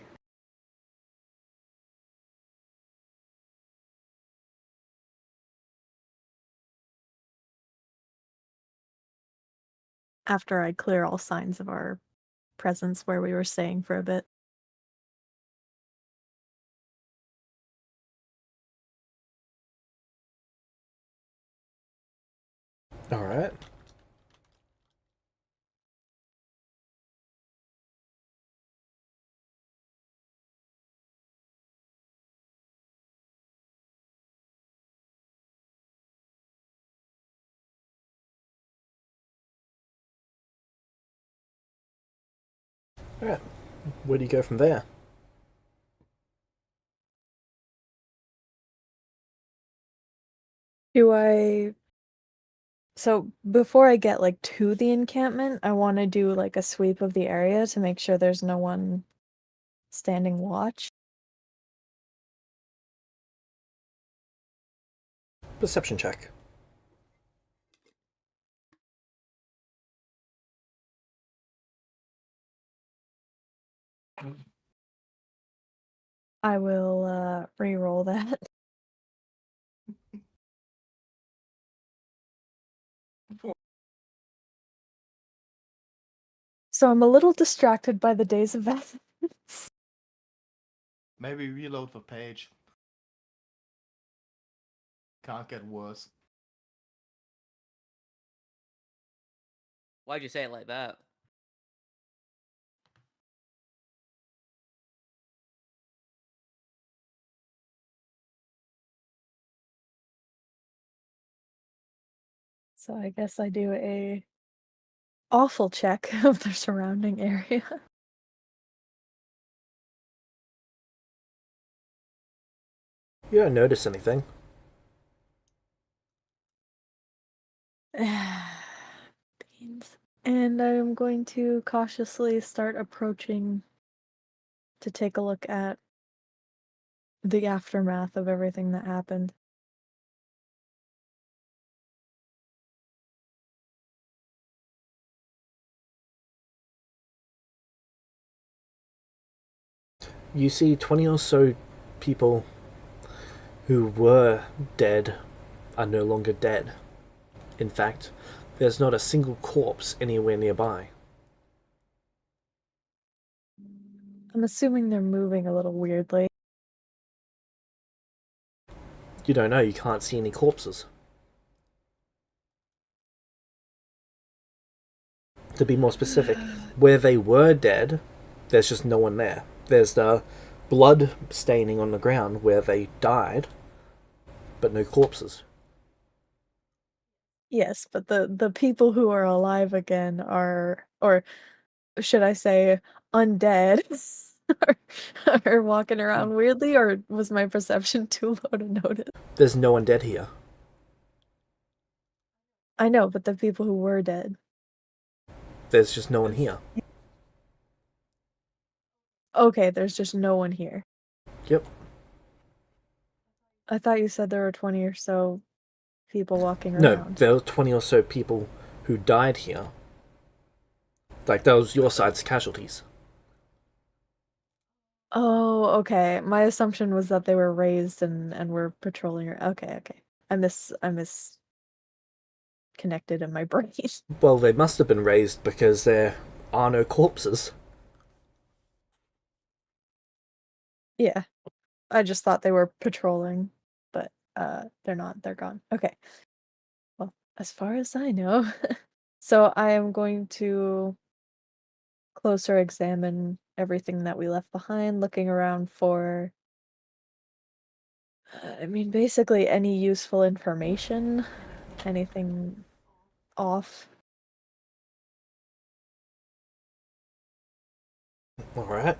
After I clear all signs of our presence where we were staying for a bit. Alright. Alright. Where do you go from there? So before I get like to the encampment, I want to do like a sweep of the area to make sure there's no one standing watch. Perception check. I will re-roll that. So I'm a little distracted by the days of events. Maybe reload the page. Can't get worse. Why'd you say it like that? So I guess I do a awful check of the surrounding area. You don't notice anything. Beans. And I'm going to cautiously start approaching to take a look at the aftermath of everything that happened. You see 20 or so people who were dead are no longer dead. In fact, there's not a single corpse anywhere nearby. I'm assuming they're moving a little weirdly. You don't know, you can't see any corpses. To be more specific, where they were dead, there's just no one there. There's the blood staining on the ground where they died, but no corpses. Yes, but the people who are alive again are, or should I say, undead, are walking around weirdly, or was my perception too low to notice? There's no one dead here. I know, but the people who were dead. There's just no one here. Okay, there's just no one here. Yep. I thought you said there were 20 or so people walking No, around. there were 20 or so people who died here. Like, that was your side's casualties. Oh, okay. My assumption was that they were raised and were patrolling. Okay, okay. I connected in my brain. Well, they must have been raised because there are no corpses. Yeah. I just thought they were patrolling, but they're not. They're gone. Okay. Well, as far as I know. So I am going to closer examine everything that we left behind, looking around for I mean, basically any useful information, anything off. Alright.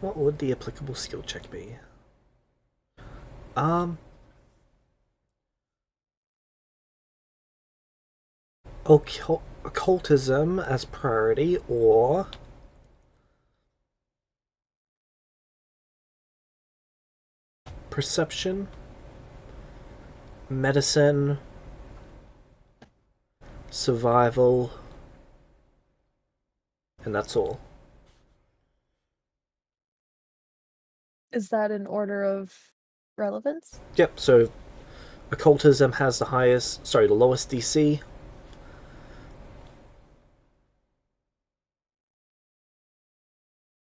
What would the applicable skill check be? Occultism as priority, or perception, medicine, survival, and that's all. Is that in order of relevance? Yep, so occultism has the lowest DC.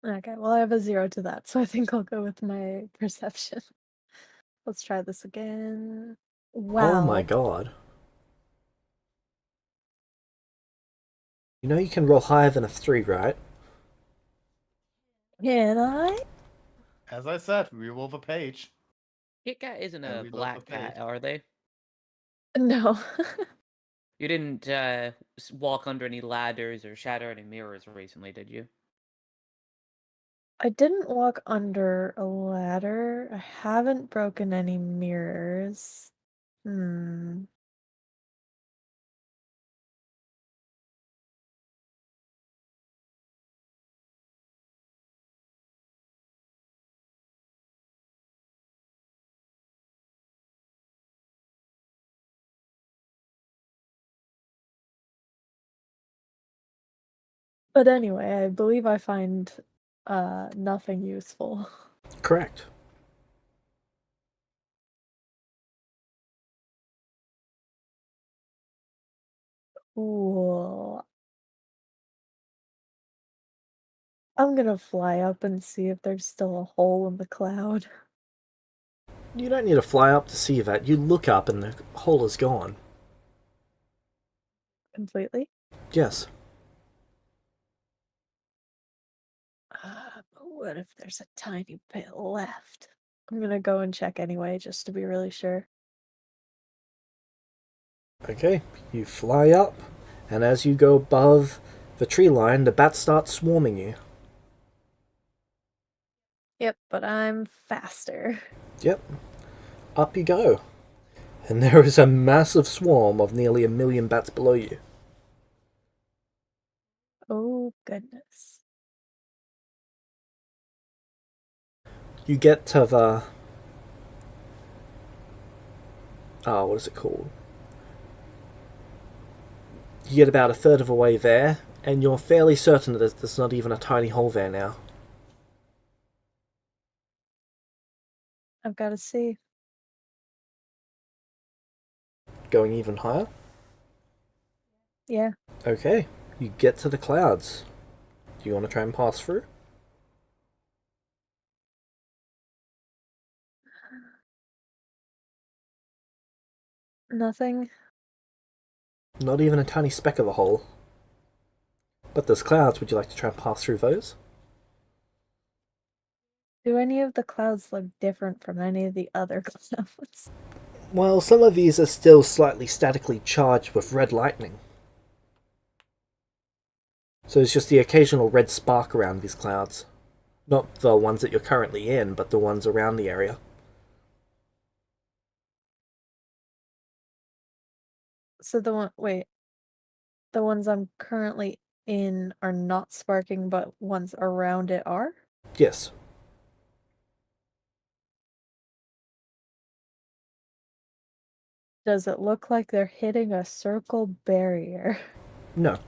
Okay, well, I have a 0 to that, so I think I'll go with my perception. Let's try this again. Oh my Wow. god. You know you can roll higher than a 3, right? Can I? As I said, reroll the page. Kit Kat isn't And a reload black the cat, page. are they? No. You didn't walk under any ladders or shatter any mirrors recently, did you? I didn't walk under a ladder. I haven't broken any mirrors. Hmm. But anyway, I believe I find nothing useful. Correct. Cool. I'm gonna fly up and see if there's still a hole in the cloud. You don't need to fly up to see that. You look up and the hole is gone. Completely? Yes. But what if there's a tiny bit left? I'm gonna go and check anyway, just to be really sure. Okay, you fly up, and as you go above the tree line, the bats start swarming you. Yep, but I'm faster. Yep. Up you go. And there is a massive swarm of nearly 1,000,000 bats below you. Oh, goodness. You get to the... Oh, what is it called? You get about a third of the way there, and you're fairly certain that there's not even a tiny hole there now. I've got to see. Going even higher? Yeah. Okay, you get to the clouds. Do you want to try and pass through? Nothing. Not even a tiny speck of a hole. But there's clouds. Would you like to try and pass through those? Do any of the clouds look different from any of the other clouds? Well, some of these are still slightly statically charged with red lightning. So it's just the occasional red spark around these clouds. Not the ones that you're currently in, but the ones around the area. So the ones I'm currently in are not sparking, but ones around it are? Yes. Does it look like they're hitting a circle barrier? No.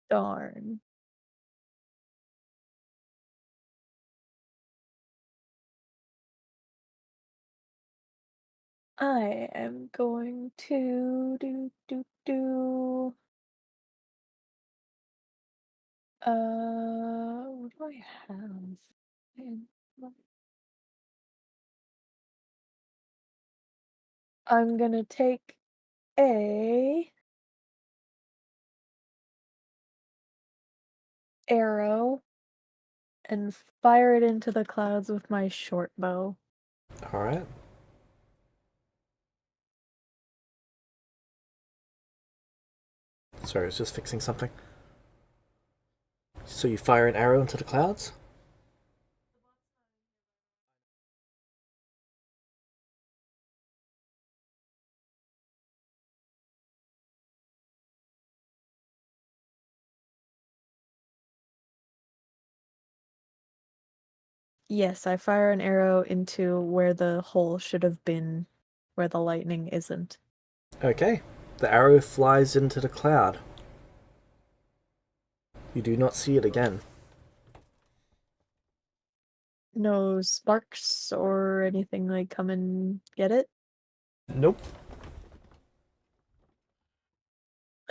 Darn. I am going to what do I have? I'm gonna take a arrow and fire it into the clouds with my short bow. Alright. Sorry, I was just fixing something. So you fire an arrow into the clouds? Yes, I fire an arrow into where the hole should have been, where the lightning isn't. Okay. The arrow flies into the cloud. You do not see it again. No sparks or anything like come and get it? Nope.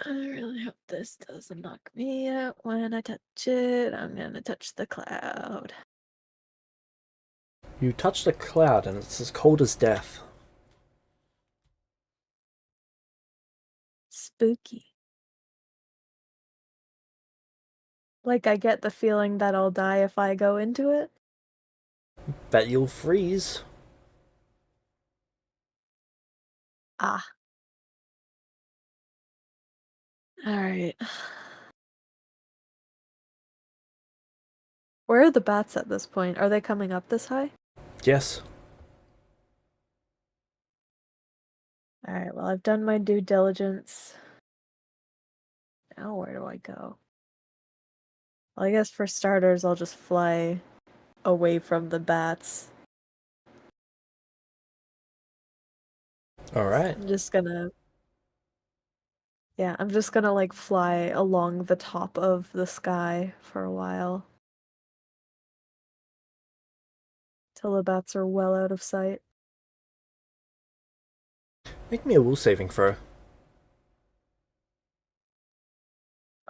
I really hope this doesn't knock me out when I touch it. I'm gonna touch the cloud. You touch the cloud and it's as cold as death. Spooky. Like, I get the feeling that I'll die if I go into it. Bet you'll freeze. Ah. Alright. Where are the bats at this point? Are they coming up this high? Yes. Alright, well, I've done my due diligence. Now where do I go? Well, I guess for starters, I'll just fly away from the bats. Alright. I'm just gonna... Yeah, I'm just gonna, like, fly along the top of the sky for a while. Till the bats are well out of sight. Make me a will saving throw.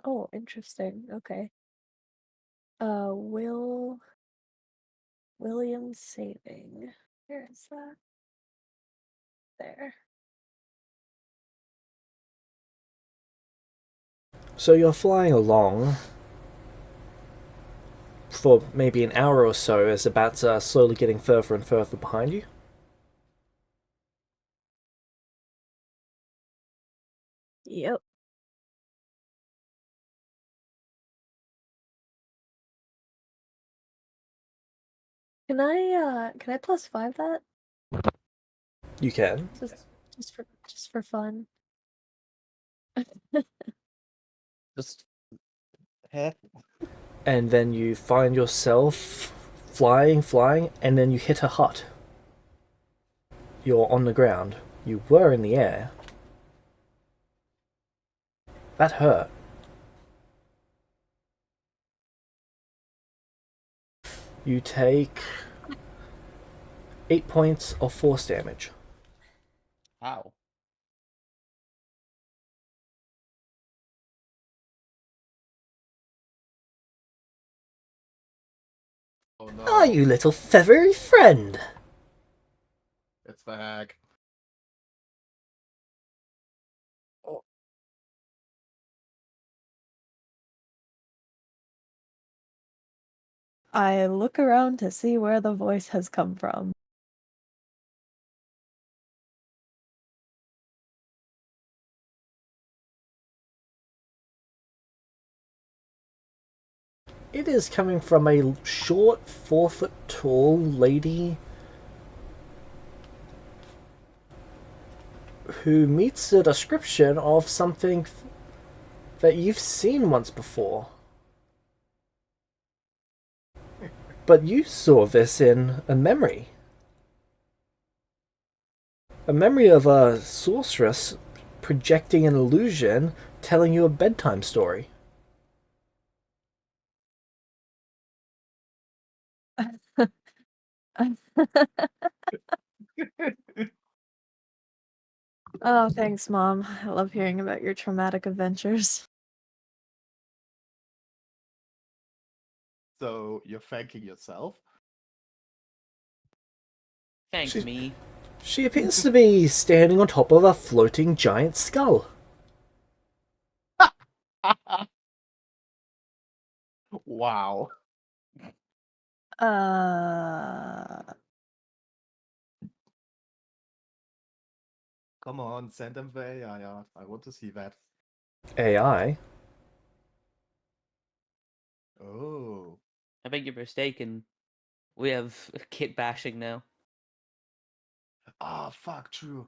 Oh, interesting. Okay. William saving. Where is that? There. So you're flying along for maybe an hour or so as the bats are slowly getting further and further behind you. Yep. Can I +5 that? You can. Just for fun. Just head. And then you find yourself flying, and then you hit a hut. You're on the ground. You were in the air. That hurt. You take 8 points of force damage. Ow. Oh no. Ah, you little feathery friend! It's the hag. I look around to see where the voice has come from. It is coming from a short, 4-foot tall lady who meets the description of something that you've seen once before. But you saw this in a memory. A memory of a sorceress projecting an illusion, telling you a bedtime story. Oh, thanks, Mom. I love hearing about your traumatic adventures. So you're thanking yourself? Thanks, She- me. She appears to be standing on top of a floating giant skull. Wow. Come on, send them the AI art. I want to see that. AI? Oh. I think you're mistaken. We have kit bashing now. Ah, fuck, true.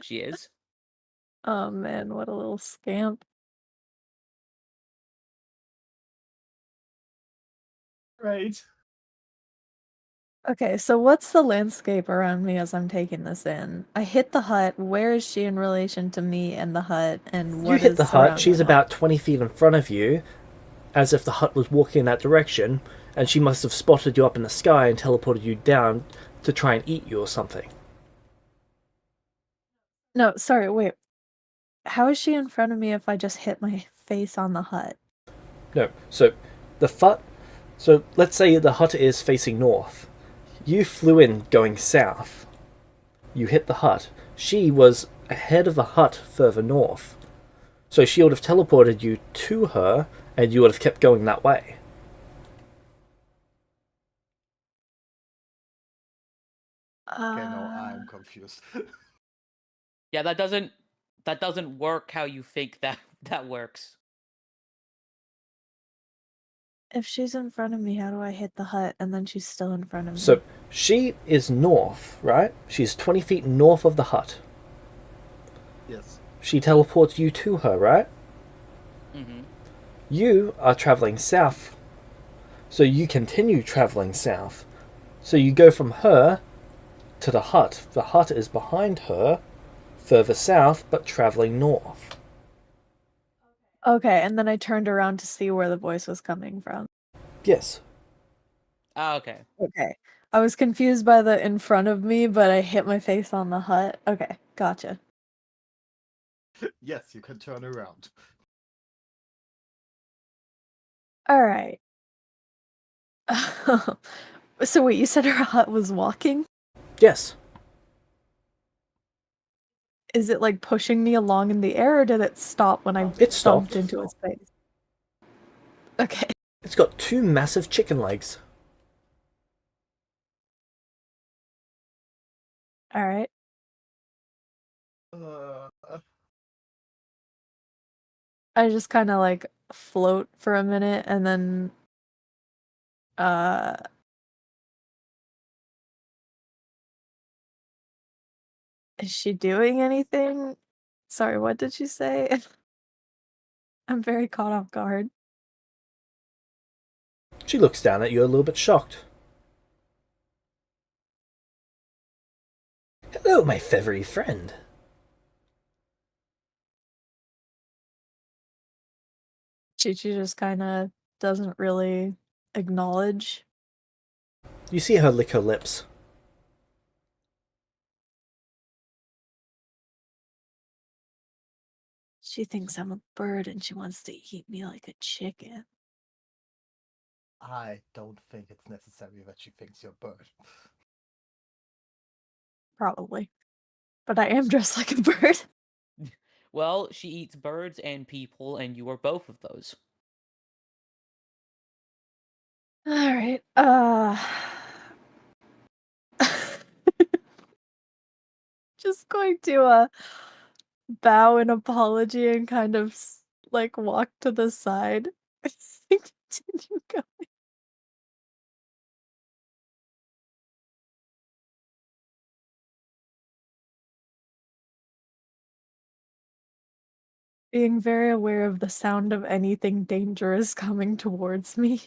She is. Oh man, what a little scamp. Right. Okay, so what's the landscape around me as I'm taking this in? I hit the hut. Where is she in relation to me and the hut, and You what hit is the hut, she's surrounding it? about 20 feet in front of you, as if the hut was walking in that direction, and she must have spotted you up in the sky and teleported you down to try and eat you or something. No, sorry, wait. How is she in front of me if I just hit my face on the hut? No, so the hut. So let's say the hut is facing north. You flew in going south. You hit the hut. She was ahead of the hut further north. So she would have teleported you to her, and you would have kept going that way. Okay, no, I'm confused. Yeah, that doesn't work how you think that works. If she's in front of me, how do I hit the hut and then she's still in front of me? So she is north, right? She's 20 feet north of the hut. Yes. She teleports you to her, right? Mm-hmm. You are traveling south. So you continue traveling south. So you go from her to the hut. The hut is behind her, further south, but traveling north. Okay, and then I turned around to see where the voice was coming from. Yes. Oh, okay. Okay. I was confused by the in front of me, but I hit my face on the hut. Okay, gotcha. Yes, you can turn around. All right. So wait, you said her hut was walking? Yes. Is it like pushing me along in the air, or did it stop when I It bumped stopped. into its face? Okay. It's got 2 massive chicken legs. All right. Uh, I just kind of like float for a minute and then uh is she doing anything? Sorry, what did she say? I'm very caught off guard. She looks down at you a little bit shocked. Hello, my feathery friend. She just kind of doesn't really acknowledge. You see her lick her lips. She thinks I'm a bird and she wants to eat me like a chicken. I don't think it's necessary that she thinks you're a bird. Probably. But I am dressed like a bird. Well, she eats birds and people, and you are both of those. All right. Just going to bow in apology and kind of like walk to the side. Continue going. Being very aware of the sound of anything dangerous coming towards me.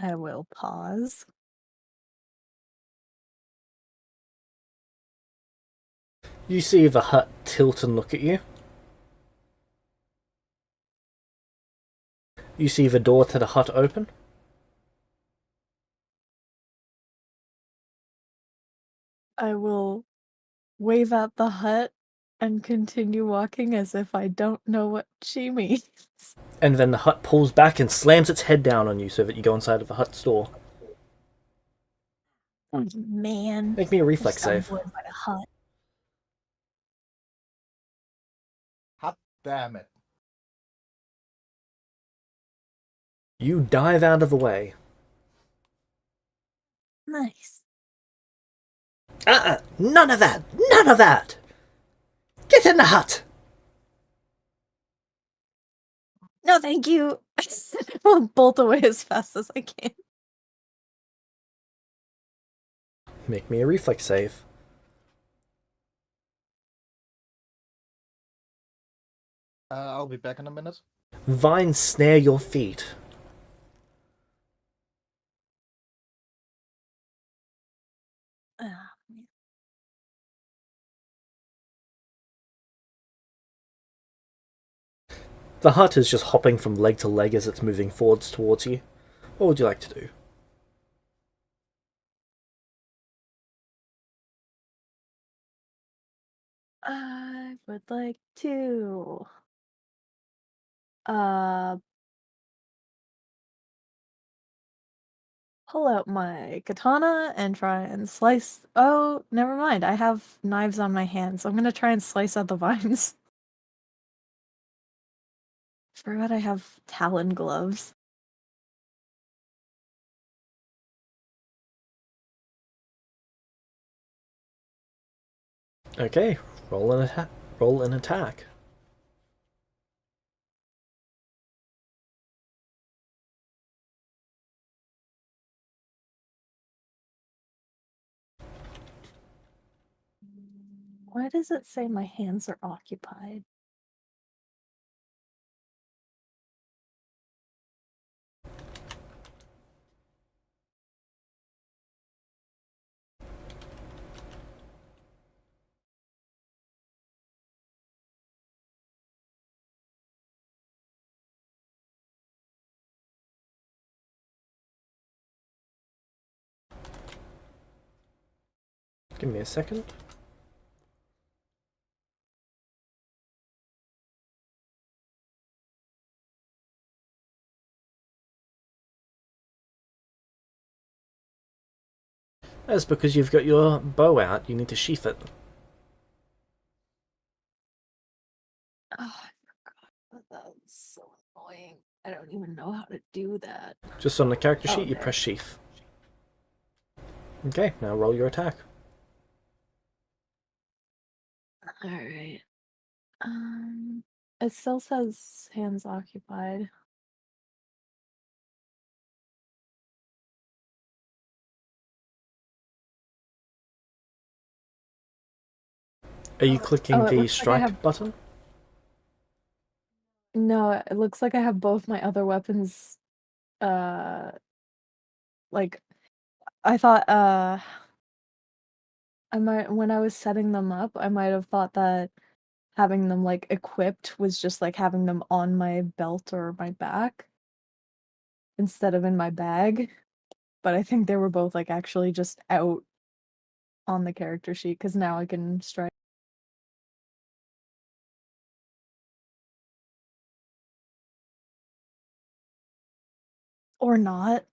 I will pause. You see the hut tilt and look at you. You see the door to the hut open. I will wave at the hut and continue walking as if I don't know what she means. And then the hut pulls back and slams its head down on you so that you go inside of the hut's door. Oh, man. Make me a I reflex just got save. bored by a hut. Hot damn it. You dive out of the way. Nice. None of that! None of that! Get in the hut! No, thank you. I'll bolt away as fast as I can. Make me a reflex save. I'll be back in a minute. Vines snare your feet. Ah, man. The hut is just hopping from leg to leg as it's moving forwards towards you. What would you like to do? I would like to uh pull out my katana and try and slice. Oh, never mind. I have knives on my hands. I'm gonna try and slice out the vines. Forgot I have talon gloves. Okay, roll an attack. Roll an attack. Why does it say my hands are occupied? Give me a second. That's because you've got your bow out. You need to sheath it. Oh, I forgot. That's so annoying. I don't even know how to do that. Just on the character sheet, you there. press sheath. Okay, now roll your attack. Alright. It still says hands occupied. Are you clicking it the looks like I strike have- button? No, it looks like I have both my other weapons, like, I thought, when I was setting them up, I might have thought that having them, like, equipped was just, like, having them on my belt or my back instead of in my bag, but I think they were both, like, actually just out on the character sheet, because now I can strike. Or not.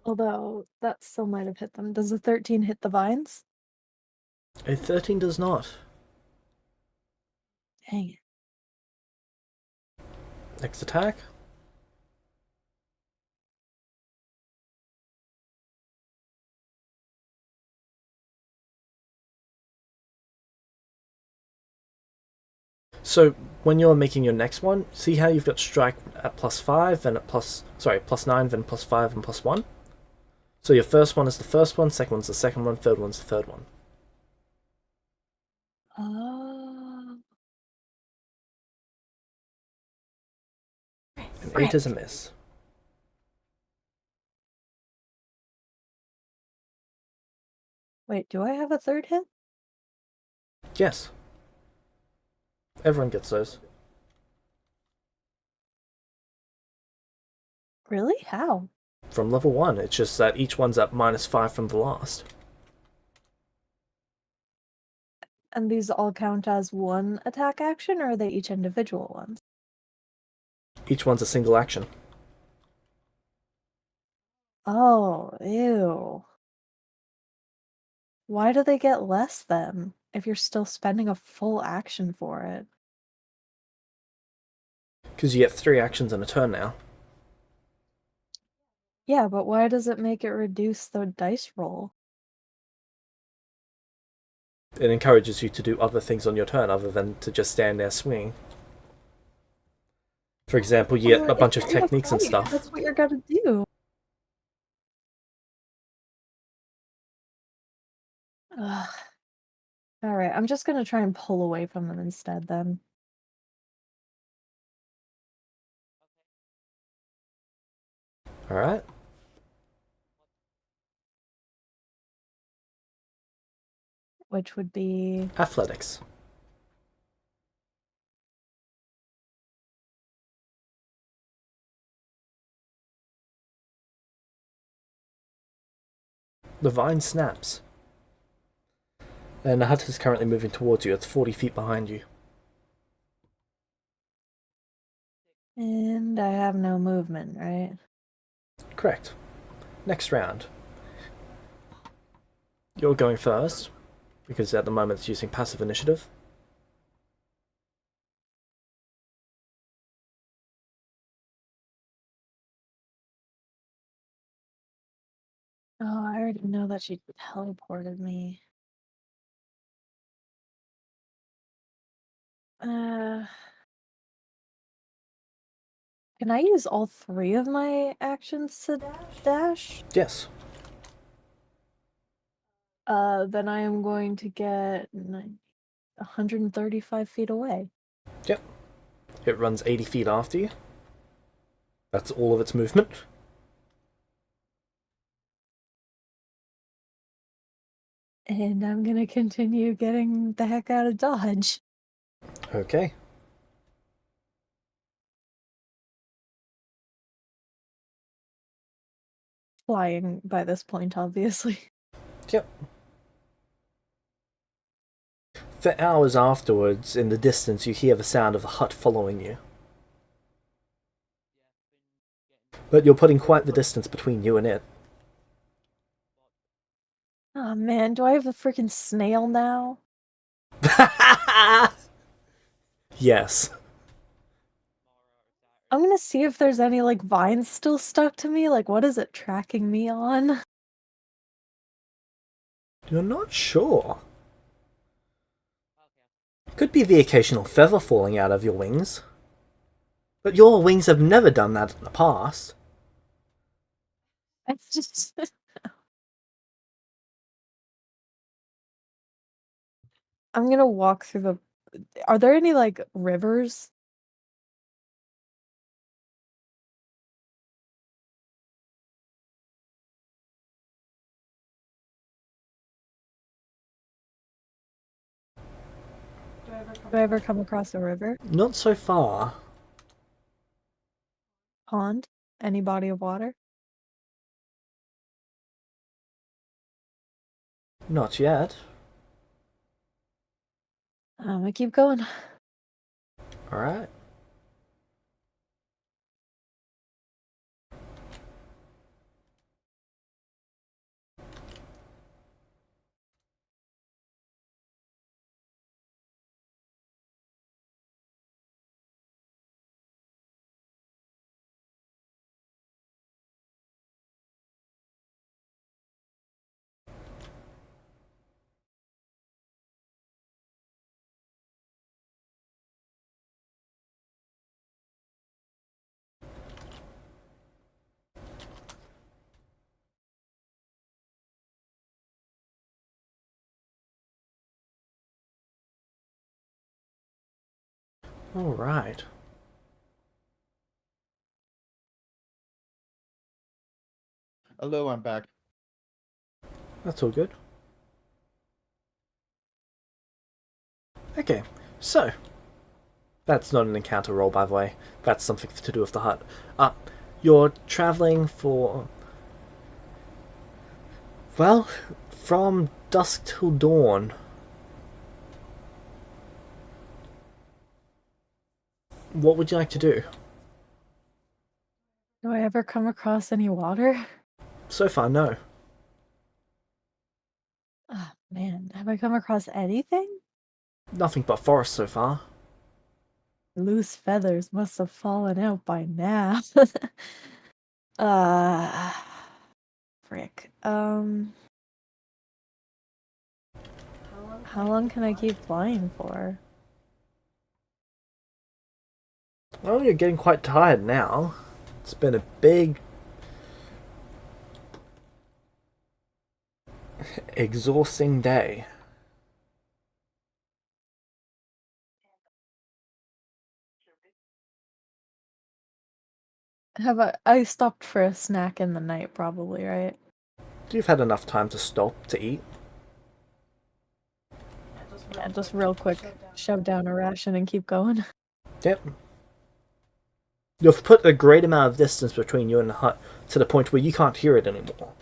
Although, that still might have hit them. Does a 13 hit the vines? A 13 does not. Dang it. Next attack. So when you're making your next one, see how you've got strike at +5, then at +9, then +5 and +1? So your first one is the first one, second one's the second one, third one's the third one. Oh. And 8 is a miss. Wait, do I have a third hit? Yes. Everyone gets those. Really? How? From level 1, it's just that each one's at -5 from the last. And these all count as one attack action, or are they each individual ones? Each one's a single action. Oh, ew. Why do they get less then, if you're still spending a full action for it? Because you get 3 actions in a turn now. Yeah, but why does it make it reduce the dice roll? It encourages you to do other things on your turn other than to just stand there swinging. For example, you get a bunch of techniques and stuff. That's what you're gonna do. Ugh. Alright, I'm just gonna try and pull away from them instead then. Alright. Which would be... Athletics. The vine snaps. And the hut is currently moving towards you. It's 40 feet behind you. And I have no movement, right? Correct. Next round. You're going first, because at the moment it's using passive initiative. Oh, I already know that she teleported me. Can I use all 3 of my actions to dash? Yes. Then I am going to get 135 feet away. Yep. It runs 80 feet after you. That's all of its movement. And I'm gonna continue getting the heck out of Dodge. Okay. Flying by this point, obviously. Yep. For hours afterwards, in the distance, you hear the sound of the hut following you. But you're putting quite the distance between you and it. Oh man, do I have a freaking snail now? Yes. I'm gonna see if there's any like vines still stuck to me. Like, what is it tracking me on? You're not sure. Could be the occasional feather falling out of your wings. But your wings have never done that in the past. It's just. I'm gonna walk through the. Are there any like rivers? Do I ever come across a river? Not so far. Pond? Any body of water? Not yet. I'm gonna keep going. Alright. Alright. Hello, I'm back. That's all good. Okay, so. That's not an encounter roll, by the way. That's something to do with the hut. You're traveling for. Well, from dusk till dawn. What would you like to do? Do I ever come across any water? So far, no. Oh man, have I come across anything? Nothing but forest so far. Loose feathers must have fallen out by now. uh Frick. How long can I keep flying for? Well, you're getting quite tired now. It's been a big, exhausting day. I stopped for a snack in the night probably, right? You've had enough time to stop to eat. Yeah, just real quick, shove down a ration and keep going. Yep. You've put a great amount of distance between you and the hut to the point where you can't hear it anymore.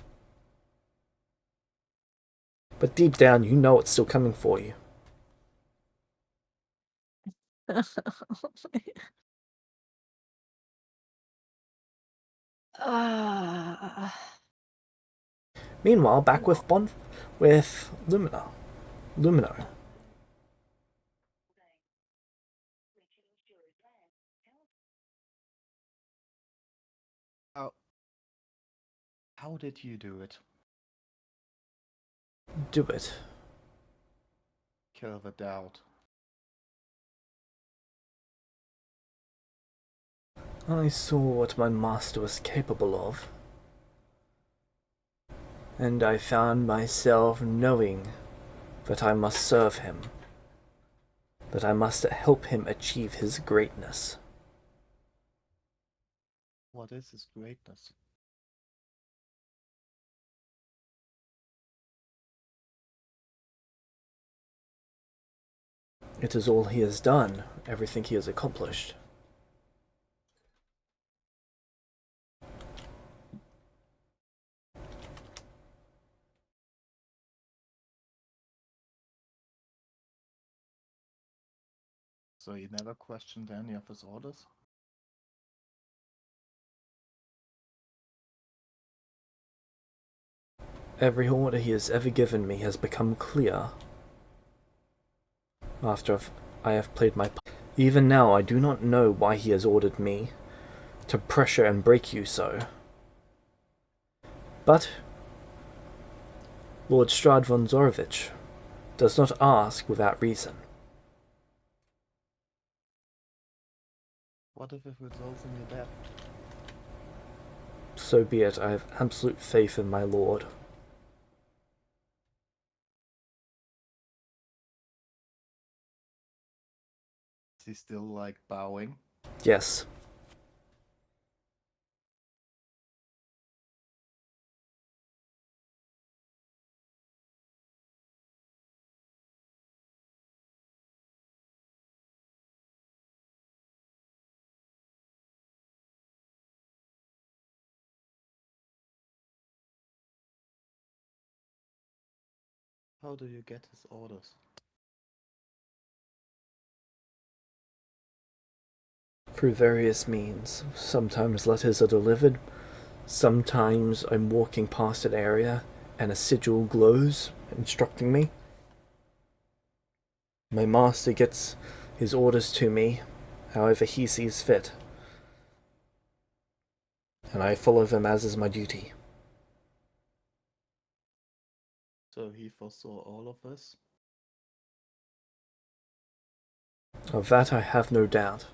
But deep down, you know it's still coming for you. Meanwhile, back with Lumino. How did you do it? Do it. Kill the doubt. I saw what my master was capable of. And I found myself knowing that I must serve him. That I must help him achieve his greatness. What is his greatness? It is all he has done, everything he has accomplished. So you never questioned any of his orders? Every order he has ever given me has become clear after I have played my part. Even now, I do not know why he has ordered me to pressure and break you so. But Lord Strahd von Zorovich does not ask without reason. What if it results in your death? So be it, I have absolute faith in my lord. Is he still, like, bowing? Yes. How do you get his orders? Through various means. Sometimes letters are delivered, sometimes I'm walking past an area and a sigil glows, instructing me. My master gets his orders to me however he sees fit, and I follow them as is my duty. So he foresaw all of this? Of that I have no doubt.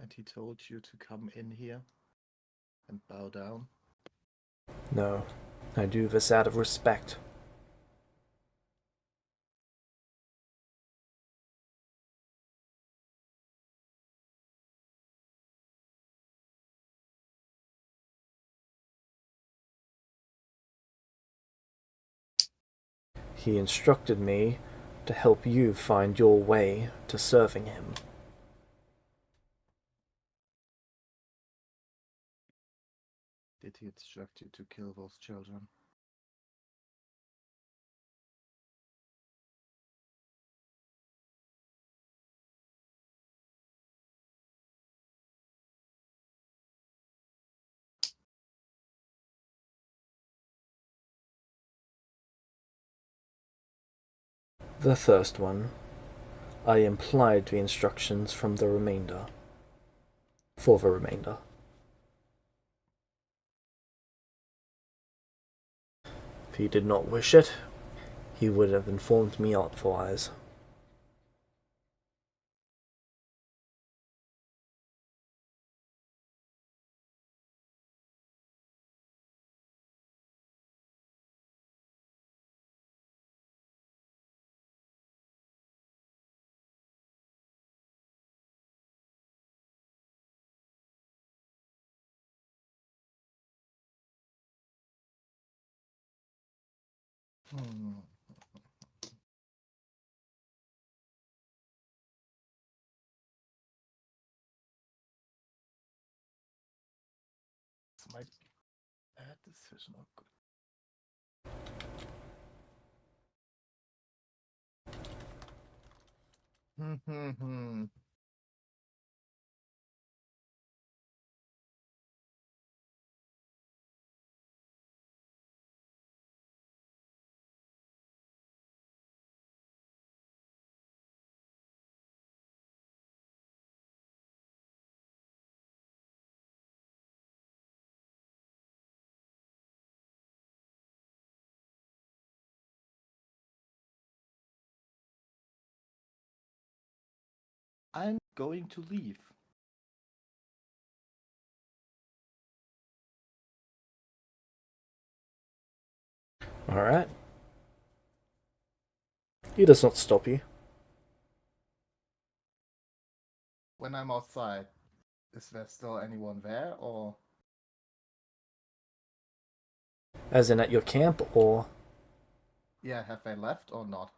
And he told you to come in here and bow down? No, I do this out of respect. He instructed me to help you find your way to serving him. Did he instruct you to kill those children? The first one, I implied the instructions from the remainder. For the remainder. If he did not wish it, he would have informed me otherwise. Hmm. This might be a bad decision. Oh, good. Hmm. I'm going to leave. Alright. He does not stop you. when I'm outside, is there still anyone there, or? As in at your camp, or? Yeah, have they left or not?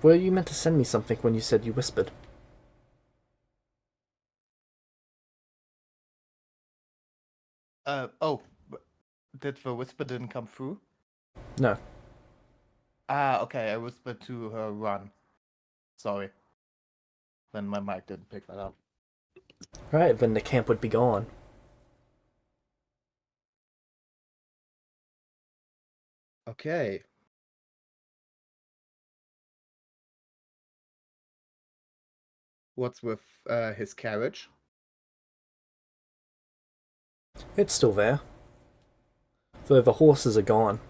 Were you meant to send me something when you said you whispered? Oh, did the whisper didn't come through? No. Ah, okay, I whispered to her run. Sorry. Then my mic didn't pick that up. Right, then the camp would be gone. Okay. What's with his carriage? It's still there. Though the horses are gone.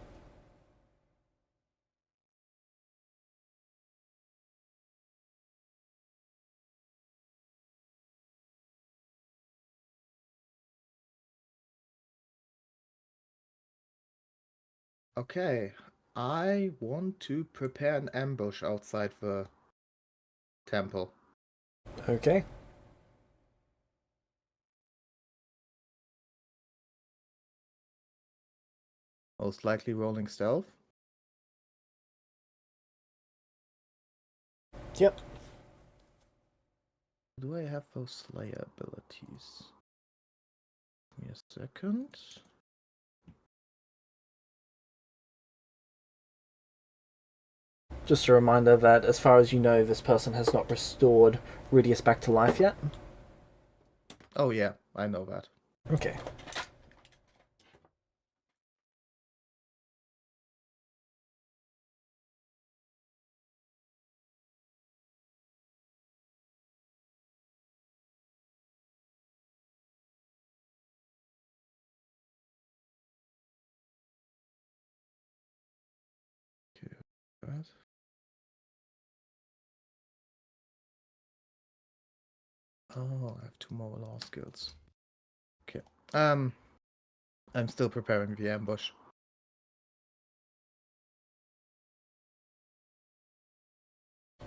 Okay. I want to prepare an ambush outside the temple. Okay. Most likely rolling stealth. Yep. Do I have those Slayer abilities? Give me a second. Just a reminder that, as far as you know, this person has not restored Rudius back to life yet. Oh yeah, I know that. Okay. Right. Oh, I have 2 more law skills. Okay. I'm still preparing the ambush.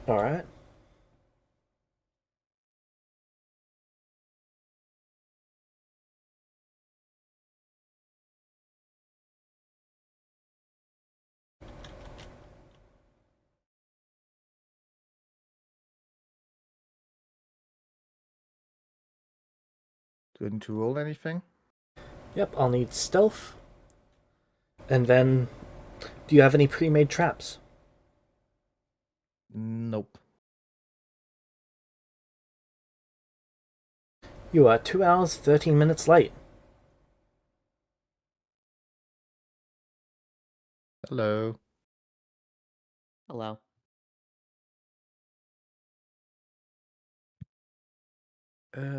Alright. Do I need to roll anything? Yep, I'll need stealth. And then, do you have any pre-made traps? Nope. You are 2 hours, 13 minutes late. Hello. Hello.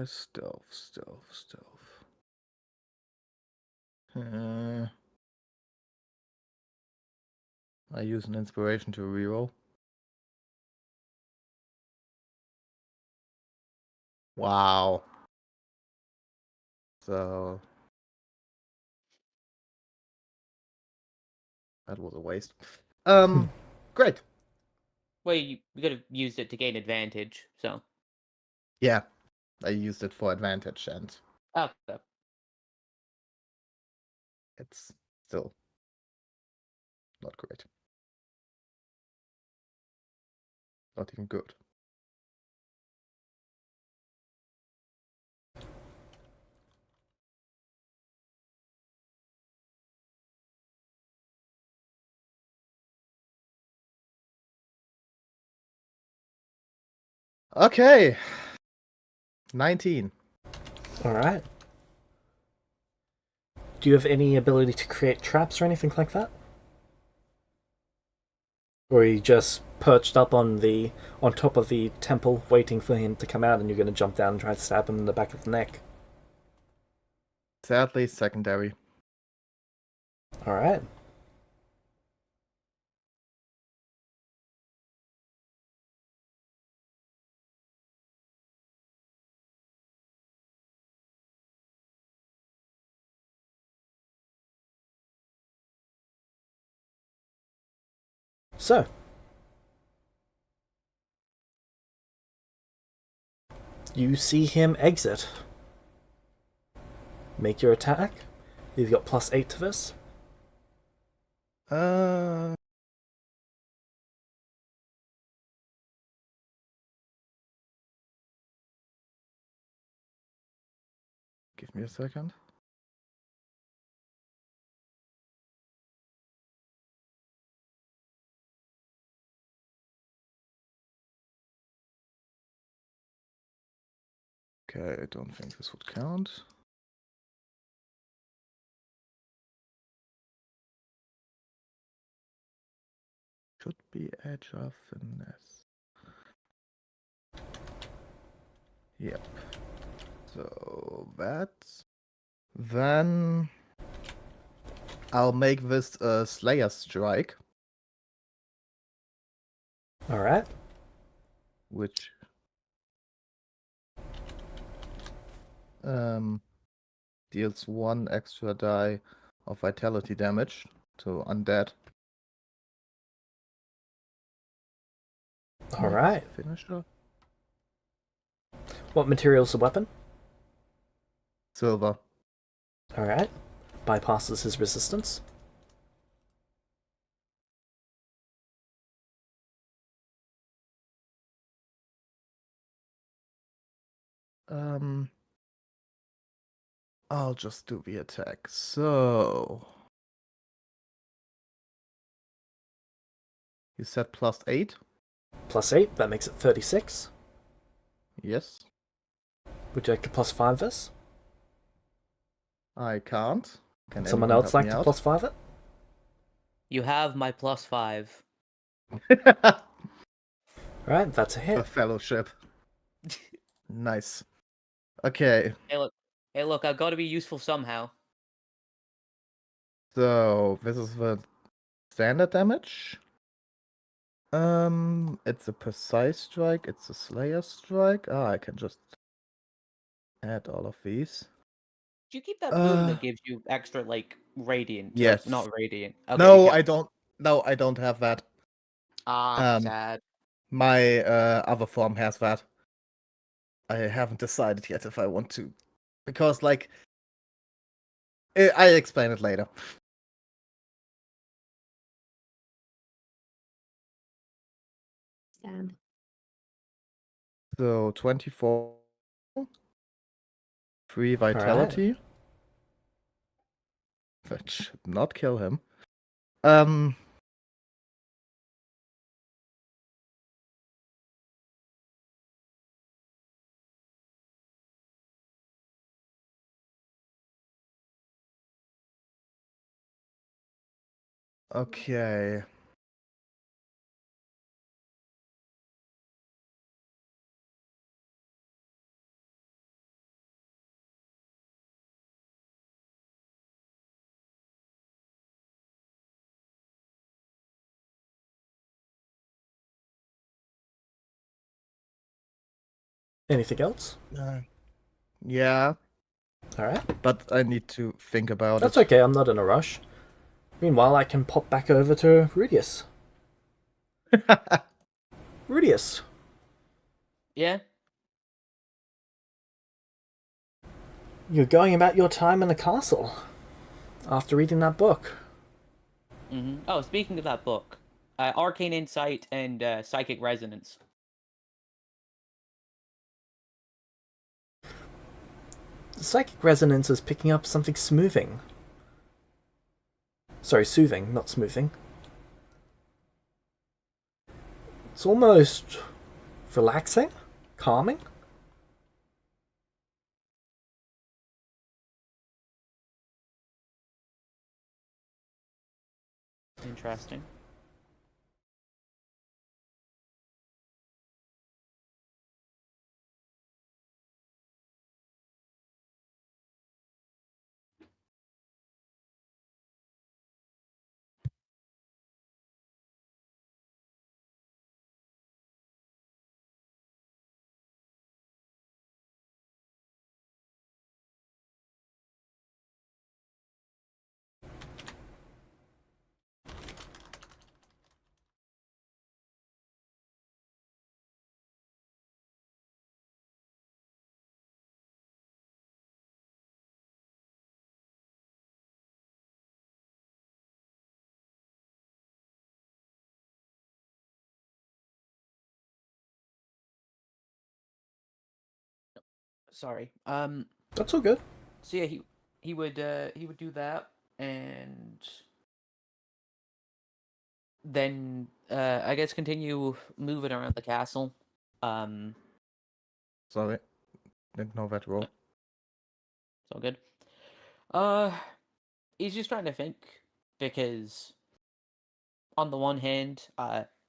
Stealth. Uh, I use an inspiration to reroll. Wow. So that was a waste. Great. Well, you could have used it to gain advantage, so. Yeah, I used it for advantage, and Oh, so. it's still not great. Not even good. Okay. 19. Alright. Do you have any ability to create traps or anything like that? Or are you just perched up on top of the temple waiting for him to come out and you're gonna jump down and try to stab him in the back of the neck? Sadly, secondary. Alright. So, you see him exit. Make your attack. You've got +8 to this. Give me a second. Okay, I don't think this would count. Should be agile finesse. Yep. So that's... Then... I'll make this a Slayer Strike, Alright. which... deals 1 extra die of vitality damage to undead. Alright. Finisher. What material's the weapon? Silver. Alright. Bypasses his resistance. I'll just do the attack. So... You said +8? +8, that makes it 36. Yes. Would you like to +5 this? I can't. Can Someone anyone else like help to me +5 it? You have my +5. out? Alright, that's a A hit. fellowship. Nice. Okay, Hey, look, I've got to be useful somehow. so this is the standard damage. It's a precise strike, it's a slayer strike. Ah, I can just add all of these. Do you keep that boon Uh, that gives you extra, like, radiant? Yes. Not radiant. Okay, No, you kept... I don't. No, I don't have that. Ah, Um, sad. My other form has that. I haven't decided yet if I want to, because like I explain it later. Sad. So 24, 3 vitality. That should not kill him. Um. Okay. Anything else? Yeah, Alright. but I need to think about That's it. okay, I'm not in a rush. Meanwhile, I can pop back over to Rudius. Rudius, Yeah? you're going about your time in a castle after reading that book. Oh, speaking of that book, Arcane Insight and Psychic Resonance. The psychic resonance is picking up something smoothing. Sorry, soothing, not smoothing. It's almost relaxing, calming. Interesting. Sorry. That's all good. So yeah, he would do that, and then I guess continue moving around the castle. Um, Sorry, didn't know that roll. it's all good. Uh, he's just trying to think because on the one hand,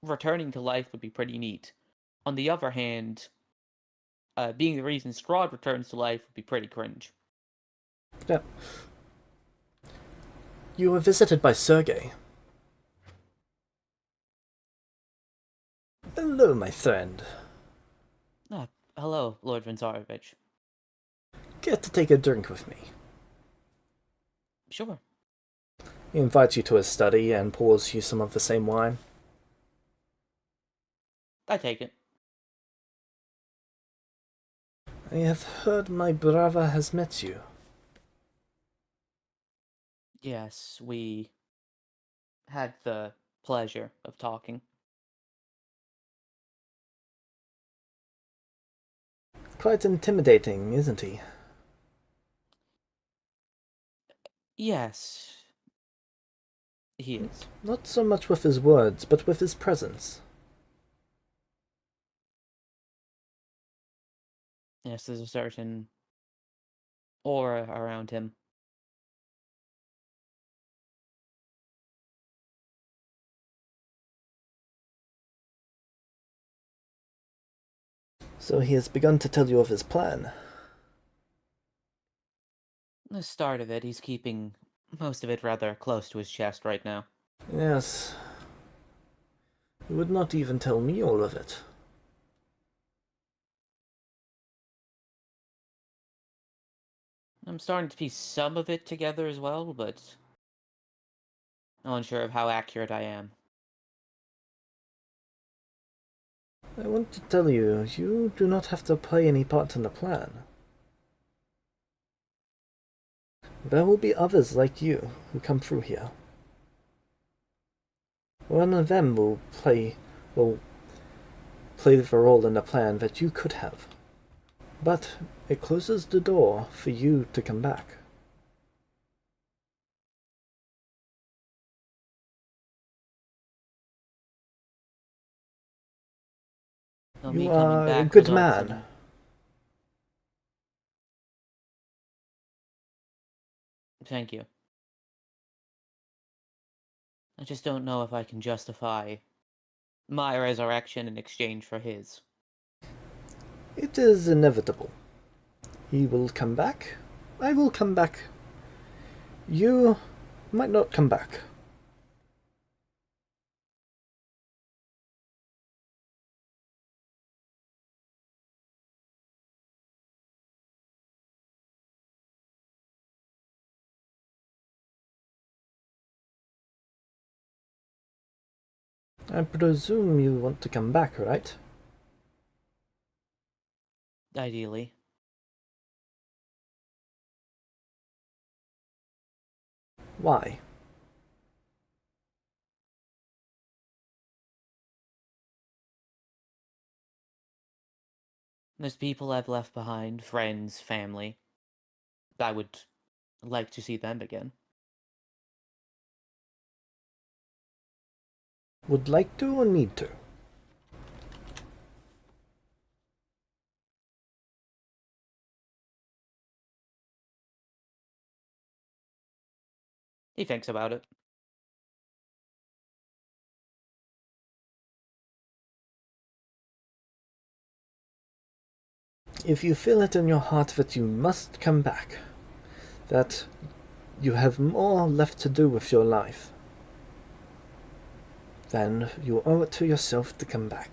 returning to life would be pretty neat. On the other hand, being the reason Strahd returns to life would be pretty cringe. Yeah. You were visited by Sergei. Hello, my friend. Ah, hello, Lord Vinzarovich. Care to take a drink with me? Sure. He invites you to his study and pours you some of the same wine. I take it. I have heard my brother has met you. Yes, we had the pleasure of talking. Quite intimidating, isn't he? Yes, he is. Not so much with his words, but with his presence. Yes, there's a certain aura around him. So he has begun to tell you of his plan. The start of it, he's keeping most of it rather close to his chest right now. Yes. He would not even tell me all of it. I'm starting to piece some of it together as well, but I'm unsure of how accurate I am. I want to tell you, you do not have to play any part in the plan. There will be others like you who come through here. One of them will play the role in the plan that you could have. But it closes the door for you to come back. So You me coming are a back good results man. in... Thank you. I just don't know if I can justify my resurrection in exchange for his. It is inevitable. He will come back. I will come back. You might not come back. I presume you want to come back, right? Ideally. Why? There's people I've left behind, friends, family. I would like to see them again. Would like to or need to? He thinks about it. If you feel it in your heart that you must come back, that you have more left to do with your life, then you owe it to yourself to come back.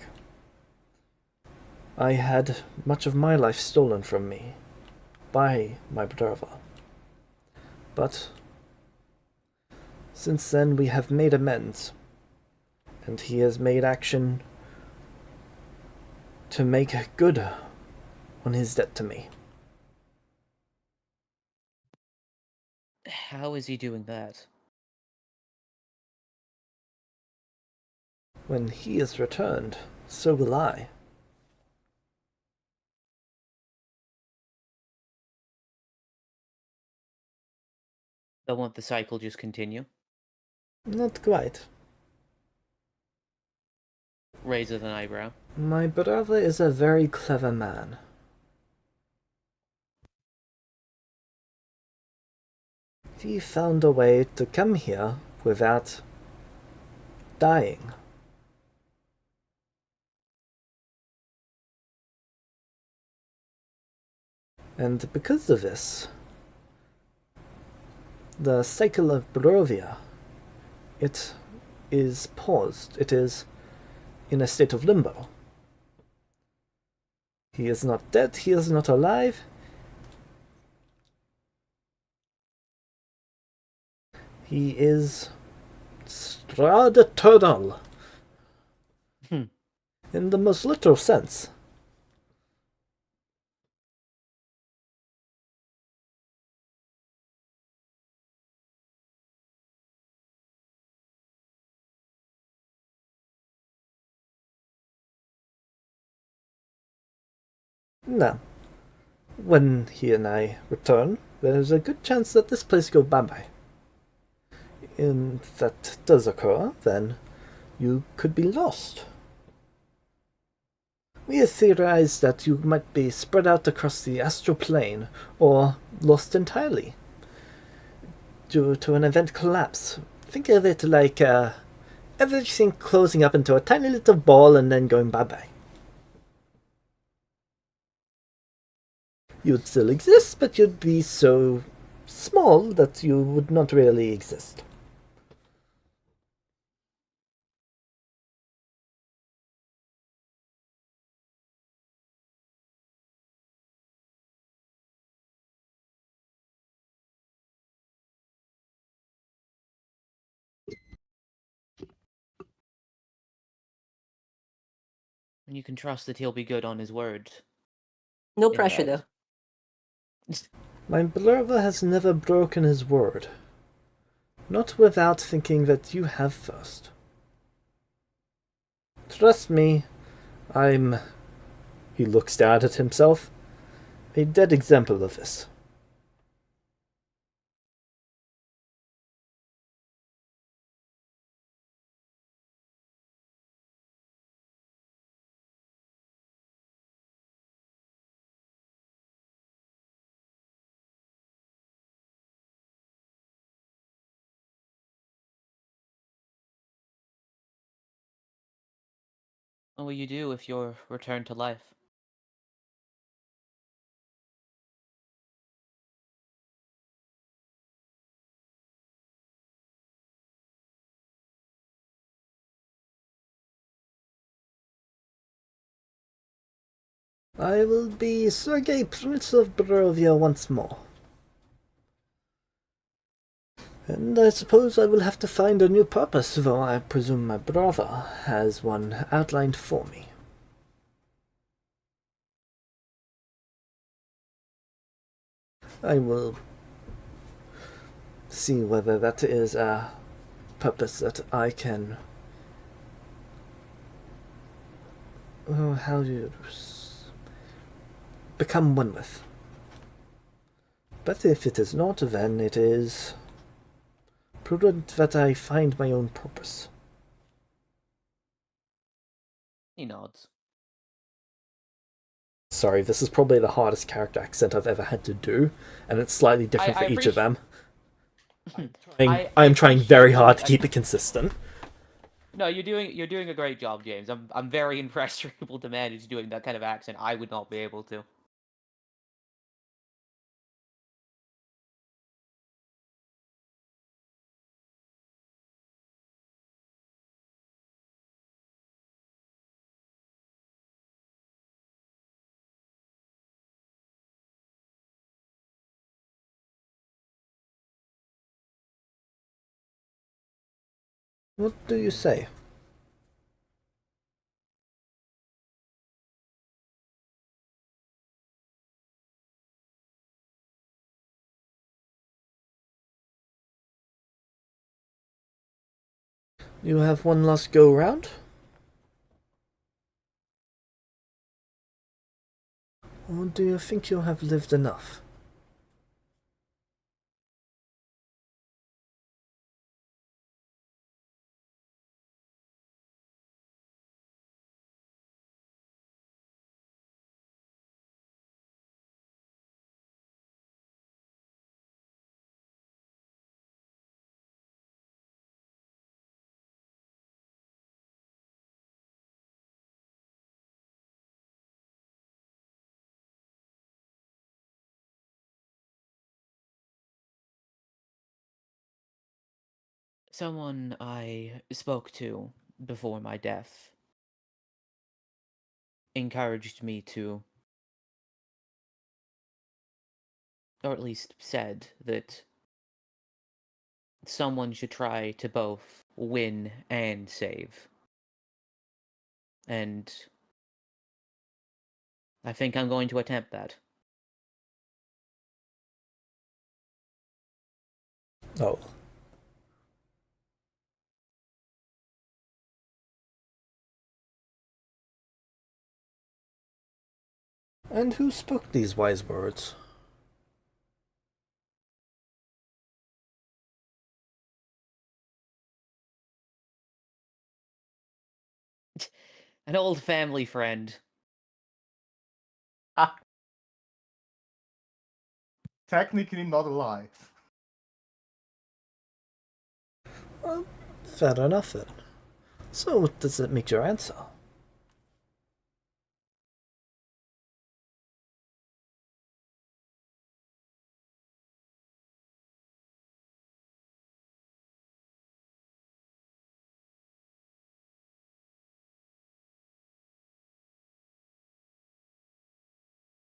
I had much of my life stolen from me by my brother. But since then we have made amends, and he has made action to make good on his debt to me. How is he doing that? When he is returned, so will I. Then won't the cycle just continue? Not quite. Raises an eyebrow. My brother is a very clever man. He found a way to come here without dying. And because of this, the cycle of Barovia, it is paused. It is in a state of limbo. He is not dead, he is not alive. He is Strad Eternal. Hmm. In the most literal sense. Now, when he and I return, there's a good chance that this place go bye-bye. If that does occur, then you could be lost. We have theorized that you might be spread out across the astral plane, or lost entirely, due to an event collapse. Think of it like everything closing up into a tiny little ball and then going bye-bye. You'd still exist, but you'd be so small that you would not really exist. And you can trust that he'll be good on his word. No In pressure, bed. though. My brother has never broken his word. Not without thinking that you have first. Trust me, I'm... He looks down at himself. A dead example of this. What will you do if you're returned to life? I will be Sergei Prince of Barovia once more. And I suppose I will have to find a new purpose, though I presume my brother has one outlined for me. I will see whether that is a purpose that I can... how do you... become one with. But if it is not, then it is prudent that I find my own purpose. He nods. Sorry, this is probably the hardest character accent I've ever had to do, and it's slightly different I for each of them. I I'm trying appreciate very hard the- to keep it consistent. No, you're doing a great job, James. I'm very impressed you're able to manage doing that kind of accent. I would not be able to. What do you say? You have one last go round? Or do you think you have lived enough? someone I spoke to before my death encouraged me to, or at least said that someone should try to both win and save. And I think I'm going to attempt that. Oh. And who spoke these wise words? An old family friend. Technically not alive. Well, fair enough then. So, does it make your answer?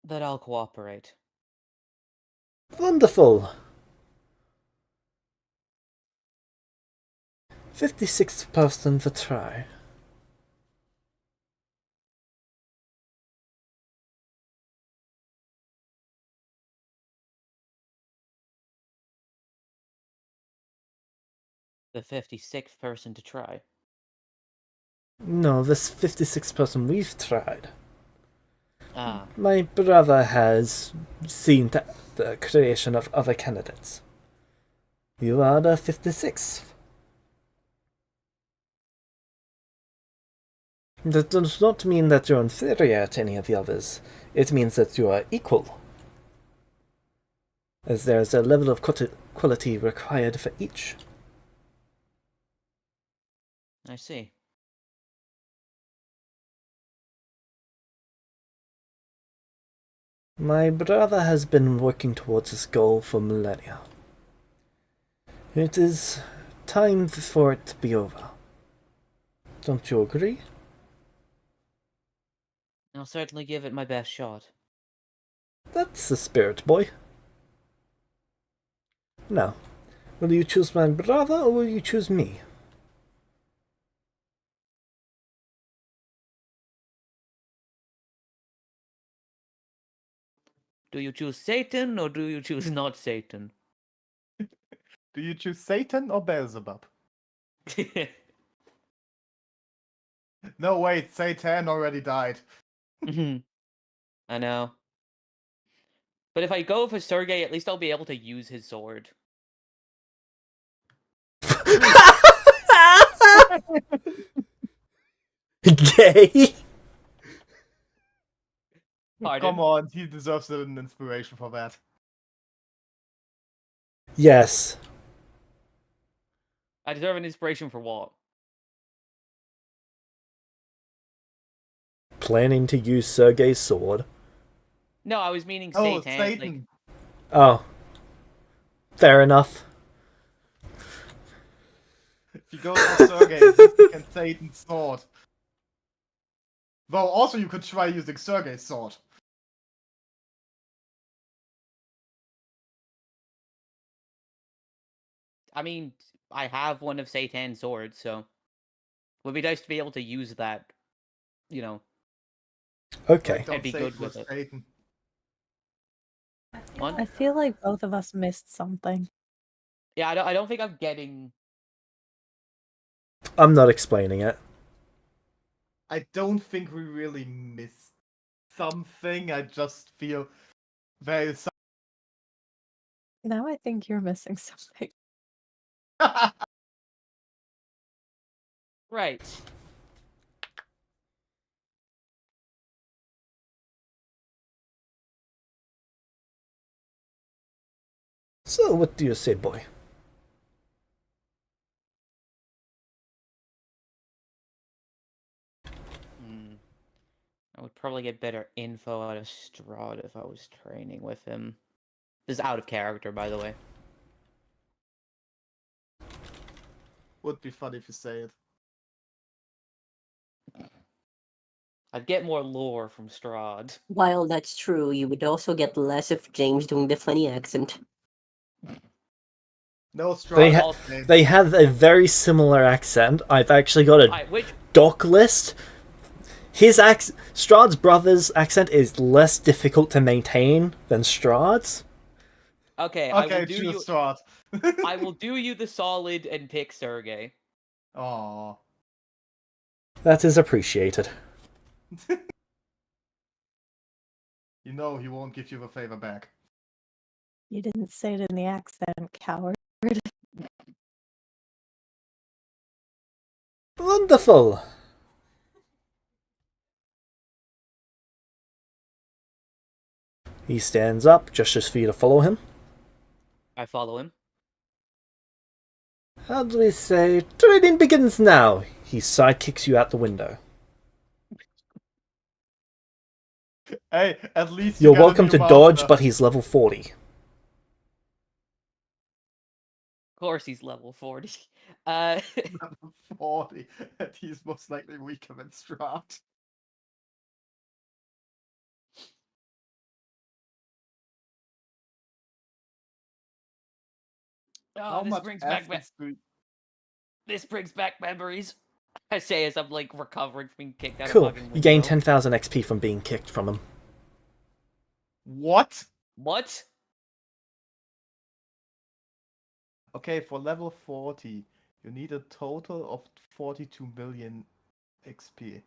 That I'll cooperate. Wonderful! 56th person to try. The 56th person to try. No, this 56th person we've tried. Ah, My brother has seen the creation of other candidates. You are the 56th. That does not mean that you're inferior to any of the others. It means that you are equal. As there is a level of quality required for each. I see. My brother has been working towards this goal for millennia. It is time for it to be over. Don't you agree? I'll certainly give it my best shot. That's the spirit, boy. Now, will you choose my brother or will you choose me? Do you choose Satan or do you choose not Satan? Do you choose Satan or Beelzebub? No, wait, Satan already died. I know. But if I go for Sergei, at least I'll be able to use his sword. Gay? Pardon? Come on, he deserves an inspiration for that. Yes. I deserve an inspiration for what? Planning to use Sergei's sword. No, I was meaning Oh, Satan. Satan! Oh. Fair enough. If you go for Sergei, you can Satan's sword. Though also you could try using Sergei's sword. I mean, I have one of Satan's swords, so it would be nice to be able to use that. You know, Okay. Don't I'd be say good it with was it. Satan. What? I feel like both of us missed something. Yeah, I don't think I'm getting. I'm not explaining it. I don't think we really missed something. I just feel there is Now I think you're missing something. Right. So, what do you say, boy? I would probably get better info out of Strahd if I was training with him. This is out of character, by the way. Would be funny if you say it. I'd get more lore from Strahd. While that's true, you would also get less of James doing the funny accent. No They, Strahd. they have a very similar accent. I've actually got a Alright, which doc list. Strahd's brother's accent is less difficult to maintain than Strahd's. okay, I Okay, will do choose you Strahd. I will do you the solid and pick Sergey. Aww. That is appreciated. You know he won't give you the favor back. You didn't say it in the accent, coward. Wonderful. He stands up, gestures for you to follow him. I follow him. How do we say? Training begins now. He sidekicks you out the window. Hey, at least You're you got a welcome new to master. dodge, but he's level 40. Of course he's level 40. 40, and he's most likely weaker than Strahd. How this much brings back essence do you... this brings back memories. I say as I'm like recovering from being kicked out Cool. of fucking You gain window. 10,000 XP from being kicked from him. What? What? Okay, for level 40, you need a total of 42 million XP. It's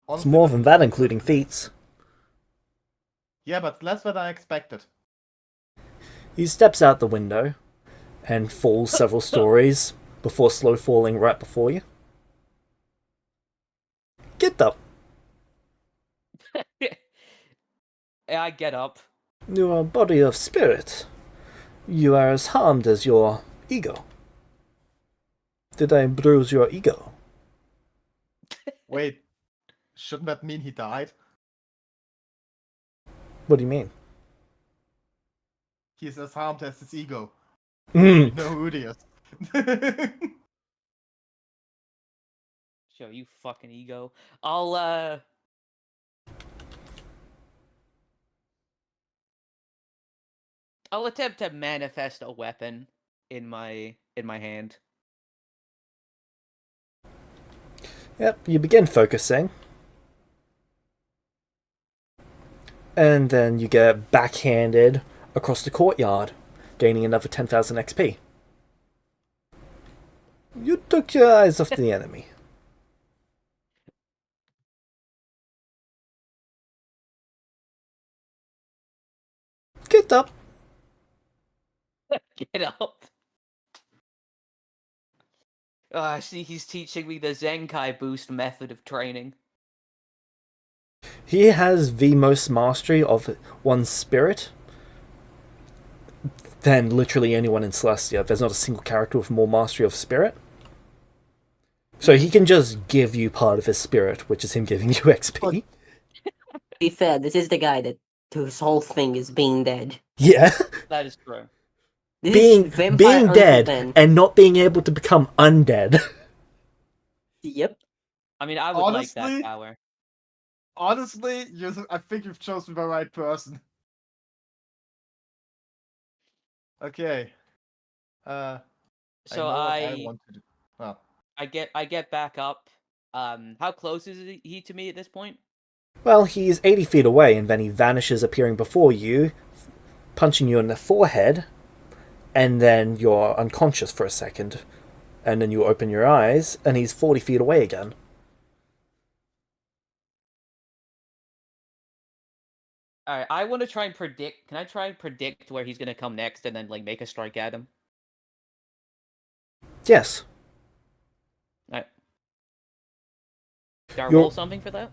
Honestly, more this than is that, like- including feats. Yeah, but less than I expected. He steps out the window and falls several stories before slow falling right before you. Get up. I get up. You are a body of spirit. You are as harmed as your ego. Did I bruise your ego? Wait, shouldn't that mean he died? What do you mean? He's as harmed as his ego. Mm. No, who it is. Show you fucking ego. I'll attempt to manifest a weapon in my hand. Yep, you begin focusing. And then you get backhanded across the courtyard, gaining another 10,000 XP. You took your eyes off the enemy. Get up. Get up. I see he's teaching me the Zenkai boost method of training. He has the most mastery of one's spirit than literally anyone in Celestia. There's not a single character with more mastery of spirit. So he can just give you part of his spirit, which is him giving you XP. To be fair, this is the guy that whose whole thing is being dead. Yeah. That is true. This being is vampire dead Uncle Ben. and not being able to become undead. Yep. I mean, I would like Honestly? that power. Honestly, I think you've chosen the right person. Okay. So know what I want to do. Oh. I get back up. How close is he to me at this point? Well, he's 80 feet away and then he vanishes, appearing before you, punching you in the forehead, and then you're unconscious for a second. And then you open your eyes, and he's 40 feet away again. Alright, I want to try and predict. Can I try and predict where he's gonna come next and then, like, make a strike at him? Yes. Alright. Do I You're- roll something for that?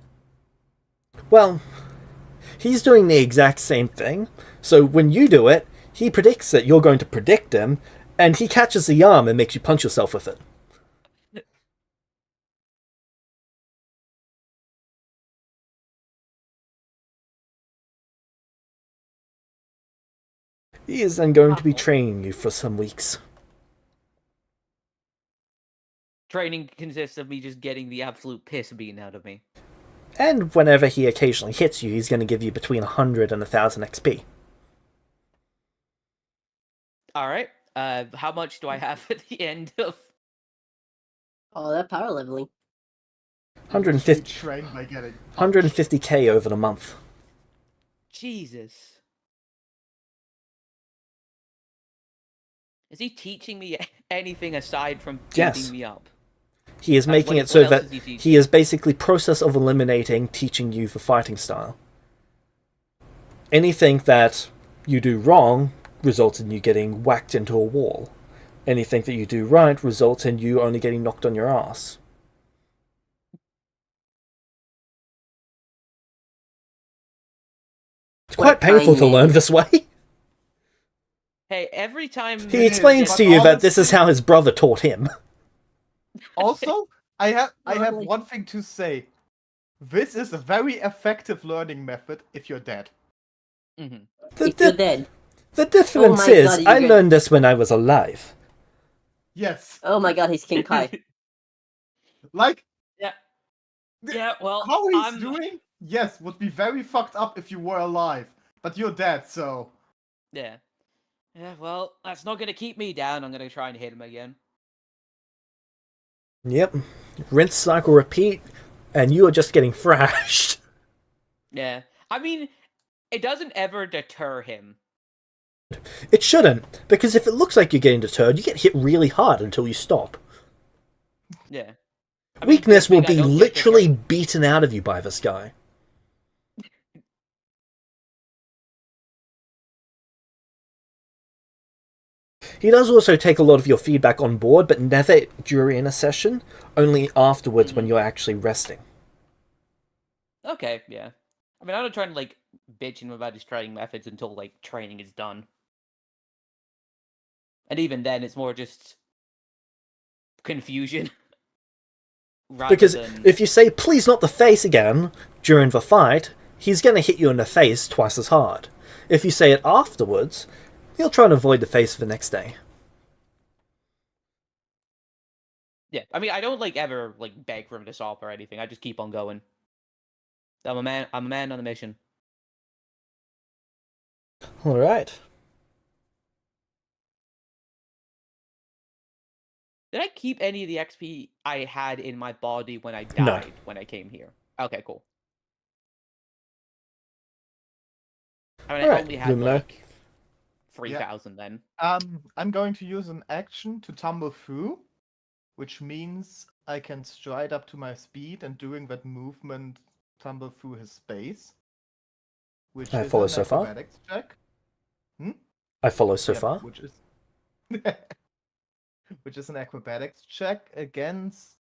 Well, he's doing the exact same thing. So when you do it, he predicts that you're going to predict him, and he catches the arm and makes you punch yourself with it. He is then going to be training you for some weeks. training consists of me just getting the absolute piss beaten out of me. And whenever he occasionally hits you, he's going to give you between 100 and 1,000 XP. Alright. How much do I have at the end of... Oh, that power leveling. 150, Trained by getting 150k over the month. Jesus. Is he teaching me anything aside from beating Yes. me up? He is making what- it so what else that is he teaching? he is basically process of eliminating, teaching you the fighting style. Anything that you do wrong results in you getting whacked into a wall. Anything that you do right results in you only getting knocked on your ass. It's quite painful to learn this way. Hey, every time... He explains to you that this is how his brother taught him. Also, I have Lovely. one thing to say. This is a very effective learning method if you're dead. Mhm. If you're dead. The difference my is, God, I you learned this when I was alive. Yes. Oh my god, he's King Kai. Like, Yeah, well, how he's I'm... doing, yes, would be very fucked up if you were alive. But you're dead, so... Yeah. Yeah, well, that's not gonna keep me down. I'm gonna try and hit him again. Yep. Rinse, cycle, repeat, and you are just getting thrashed. Yeah. I mean, it doesn't ever deter him. It shouldn't, because if it looks like you're getting deterred, you get hit really hard until you stop. Yeah. I mean, Weakness good will thing I be don't get literally deterred. beaten out of you by this guy. He does also take a lot of your feedback on board, but never during a session, only afterwards when you're actually resting. Okay, yeah. I mean, I'm not trying to, like, bitch him about his training methods until, like, training is done. And even then, it's more just... confusion. Rather Because than... if you say, please not the face again, during the fight, he's going to hit you in the face twice as hard. If you say it afterwards, he'll try and avoid the face for the next day. Yeah, I mean, I don't, like, ever, like, beg for him to stop or anything. I just keep on going. I'm a man on a mission. Alright. Did I keep any of the XP I had in my body when I No. died when I came here? Okay, cool. I mean, I Alright, only had, Lumino. like, 3,000 then. I'm going to use an action to tumble through, which means I can stride up to my speed and during that movement tumble through his space. Which I is follow an so far. acrobatics check. I follow so Yep, far. which is which is an acrobatics check against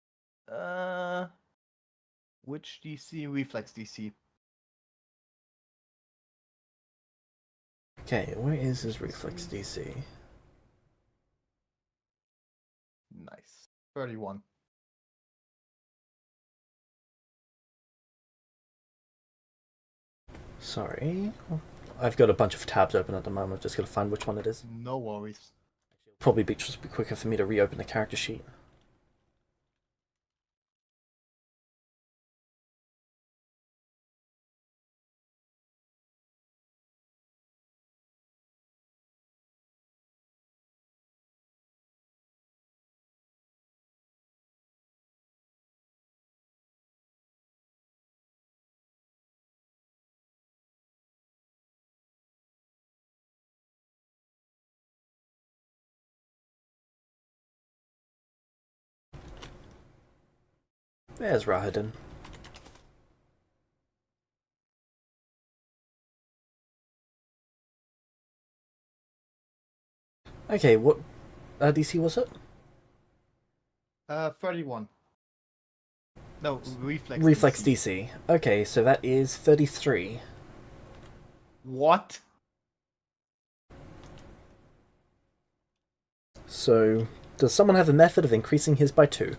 which DC? Reflex DC. Okay, where is his reflex DC? Nice. 31. Sorry. I've got a bunch of tabs open at the moment. Just gotta find which one it is. No worries. Probably just be quicker for me to reopen the character sheet. There's Rahadin. Okay, what DC was it? 31. No, reflex. Reflex DC. DC. Okay, so that is 33. What? So, does someone have a method of increasing his by 2?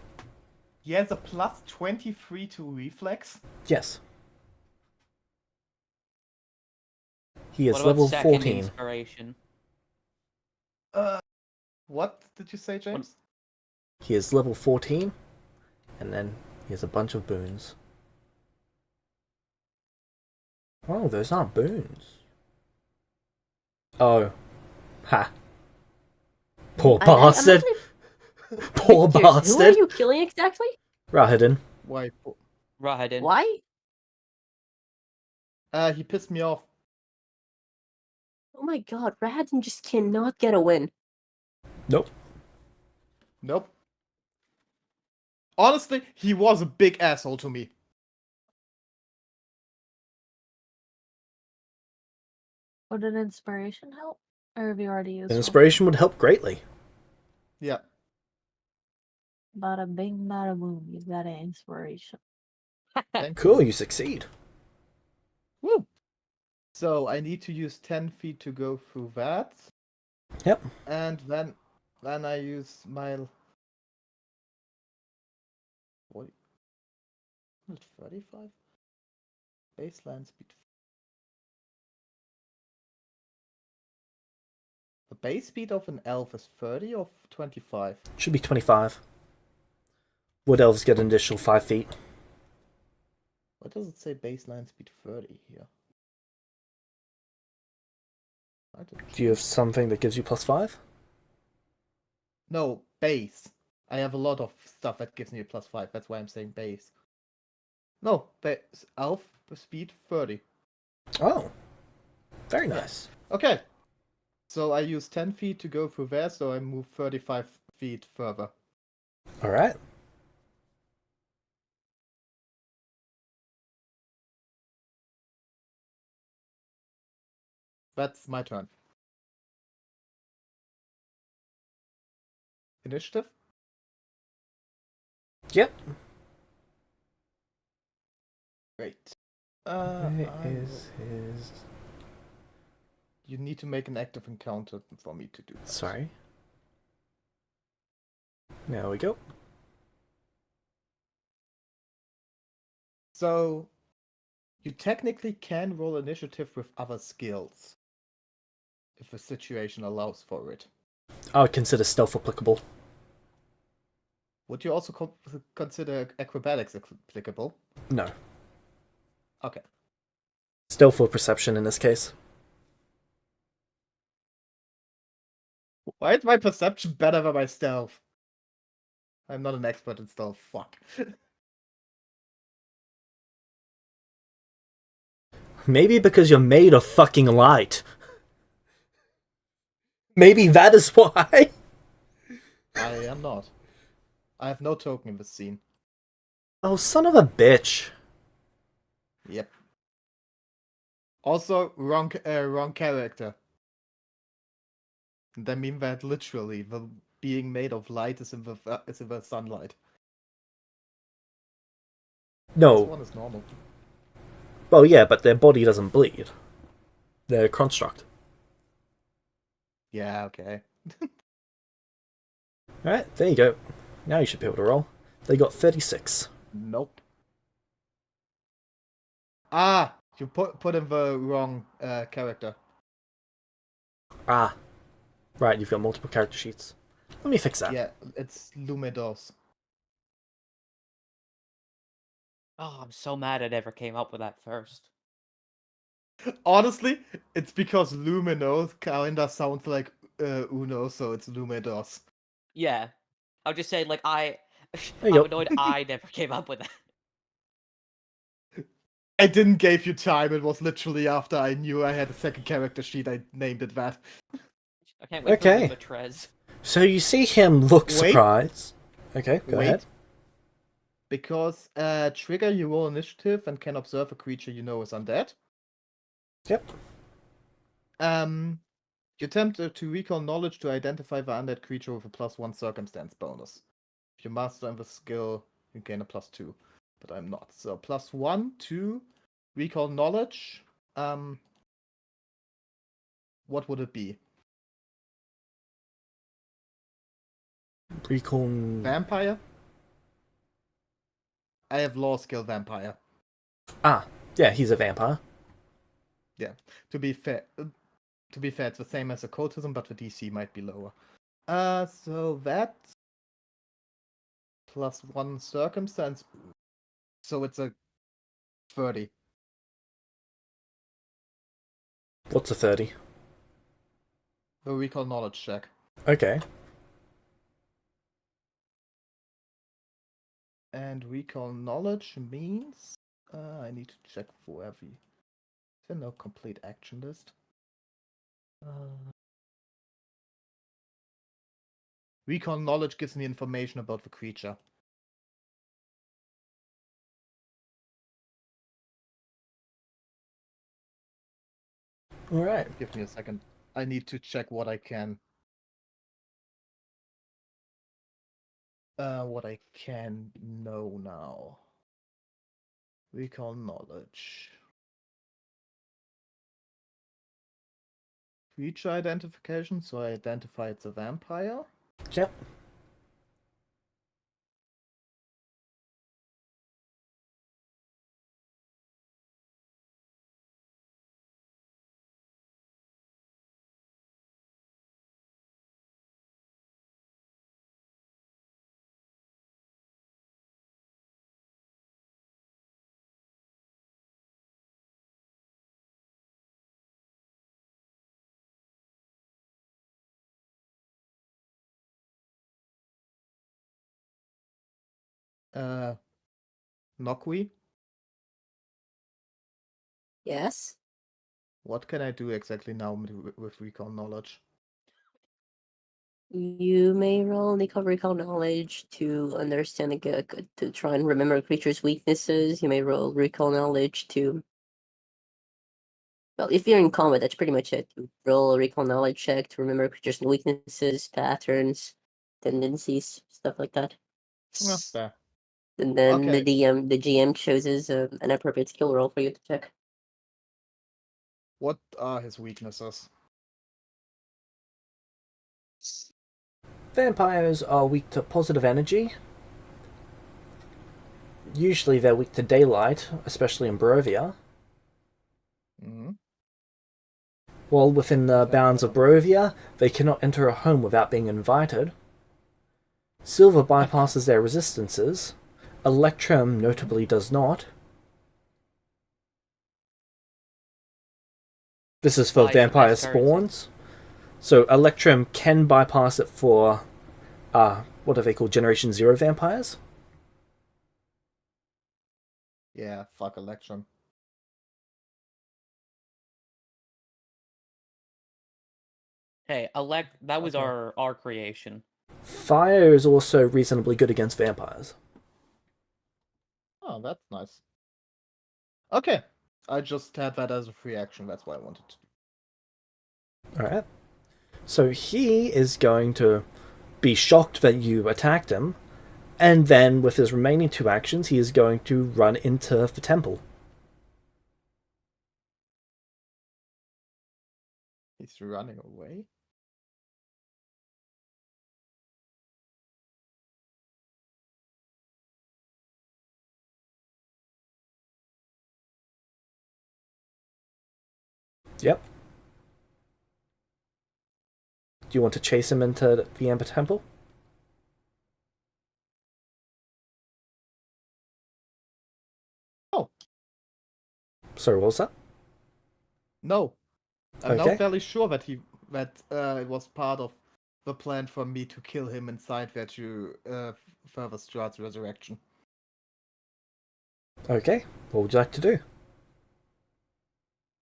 He has a plus 23 to reflex. Yes. He is What about level second 14. inspiration? What did you say, James? He is level 14, and then he has a bunch of boons. Oh, those aren't boons. Oh. Ha. Poor I'm bastard. actually Poor curious, bastard. who are you killing exactly? Rahadin. Why? Rahadin. Why? He pissed me off. Oh my god, Radin just cannot get a win. Nope. Nope. Honestly, he was a big asshole to me. Would an inspiration help? Or have you already used An one? inspiration would help greatly. Yeah. Bada bing, bada boom. You got an inspiration. Thank Cool, you. you succeed. Woo! So I need to use 10 feet to go through that. Yep. And then I use my 35 baseline speed. The base speed of an elf is 30 or 25? Should be 25. Wood elves get an additional 5 feet. Why does it say baseline speed 30 here? Do you have something that gives you plus 5? No, base. I have a lot of stuff that gives me a plus 5. That's why I'm saying base. No, base. Elf speed 30. Oh. Very nice. Okay. So I use 10 feet to go through there, so I move 35 feet further. Alright. That's my turn. Initiative? Yep. Great. Where I is will- his... You need to make an active encounter for me to do that. Sorry. There we go. So, you technically can roll initiative with other skills. If the situation allows for it. I would consider stealth applicable. Would you also consider acrobatics applicable? No. Okay. Stealth or perception in this case. Why is my perception better than my stealth? I'm not an expert in stealth. Fuck. Maybe because you're made of fucking light. Maybe that is why. I am not. I have no token in this scene. Oh, son of a bitch. Yep. Also, wrong character. And I mean that literally. The being made of light is in the sunlight. This No. one is normal. Well, yeah, but their body doesn't bleed. They're a construct. Yeah, okay. Alright, there you go. Now you should be able to roll. They got 36. Nope. Ah! You put in the wrong character. Ah. Right, you've got multiple character sheets. Let me fix that. Yeah, it's Lumidos. Oh, I'm so mad I never came up with that first. Honestly, it's because Lumino kinda sounds like Uno, so it's Lumidos. Yeah. I'm just saying, like, There I'm you go. annoyed I never came up with that. I didn't give you time, it was literally after I knew I had a second character sheet, I named it that. I can't wait Okay. for Matrez. So you see him look Wait. surprised. Okay, go Wait. ahead. Because trigger, you roll initiative and can observe a creature you know is undead. Yep. You attempt to recall knowledge to identify the undead creature with a +1 circumstance bonus. If you master the skill, you gain a +2. But I'm not. So +1 to recall knowledge. What would it be? Recall. Vampire? I have law skill vampire. Ah, yeah, he's a vampire. Yeah. To be fair, it's the same as occultism, but the DC might be lower. So that +1 circumstance, so it's a 30. What's a 30? The recall knowledge check. Okay. And recall knowledge means I need to check for every. Is there no complete action list? Recall knowledge gives me information about the creature. Alright. Give me a second. I need to check what I can. What I can know now. Recall knowledge. Creature identification, so I identify it's a vampire. Yep. Nokwi, Yes. what can I do exactly now with recall knowledge? You may roll recall knowledge to understand to try and remember a creature's weaknesses. You may roll recall knowledge to. Well, if you're in combat, that's pretty much it. You roll a recall knowledge check to remember creatures' weaknesses, patterns, tendencies, stuff like that. Well, fair. And then Okay. the GM chooses an appropriate skill roll for you to check. What are his weaknesses? Vampires are weak to positive energy. Usually they're weak to daylight, especially in Barovia. Mm-hmm. While within the bounds of Barovia, they cannot enter a home without being invited. Silver bypasses their resistances. Electrum notably does not. This is for Why is the vampire best currency? spawns. So Electrum can bypass it for, what are they called, Generation 0 vampires? Yeah, fuck Electrum. Hey, that was Okay. our creation. Fire is also reasonably good against vampires. Oh, that's nice. Okay. I just had that as a free action, that's why I wanted to. Alright. So he is going to be shocked that you attacked him, and then with his remaining 2 actions, he is going to run into the temple. He's running away? Yep. Do you want to chase him into the Amber Temple? Oh. Sorry, what was that? No. I'm now Okay. fairly sure that it was part of the plan for me to kill him inside there to further Strahd's resurrection. Okay, what would you like to do?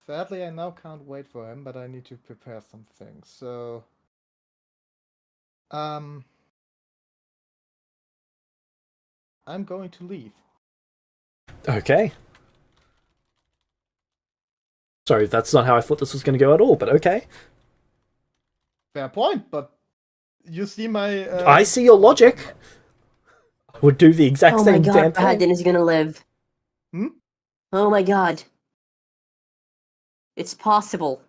Sadly, I now can't wait for him, but I need to prepare some things. So, I'm going to leave. Okay. Sorry, that's not how I thought this was going to go at all, but okay. Fair point, but you see my. I see your logic. I would do the exact Oh my same god, damn thing. Rahadin is gonna live. Hmm? Oh my god. It's possible.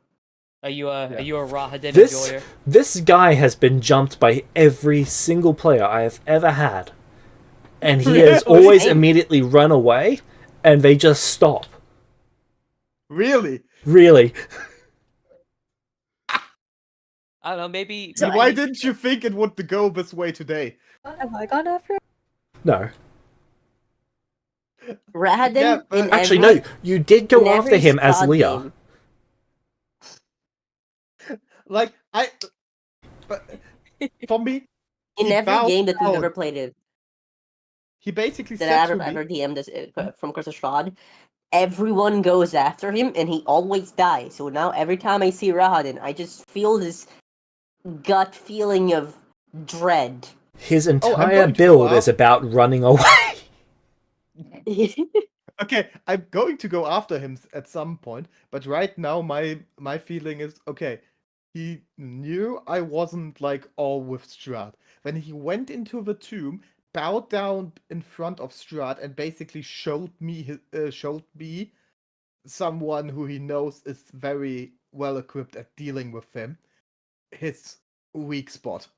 Are you a Rahadin This enjoyer? this guy has been jumped by every single player I have ever had, and he has always Same. immediately run away, and they just stop. Really? Really. I don't know. Maybe. So Why didn't you think it would go this way today? What have I gone after? No. Rahaden Yeah, in but Actually, every no. You did in go after every him as Strahd Leah. game. like but for me, In he every bowed game that we've down. ever played it, He basically that said I've to me, ever DM'd from Curse of Strahd, everyone goes after him and he always dies. So now every time I see Rahaden, I just feel this gut feeling of dread. His I'm entire going to go build is after. about running away. Okay, I'm going to go after him at some point, but right now my feeling is okay. He knew I wasn't like all with Strahd. When he went into the tomb, bowed down in front of Strahd, and basically showed me someone who he knows is very well equipped at dealing with him, his weak spot.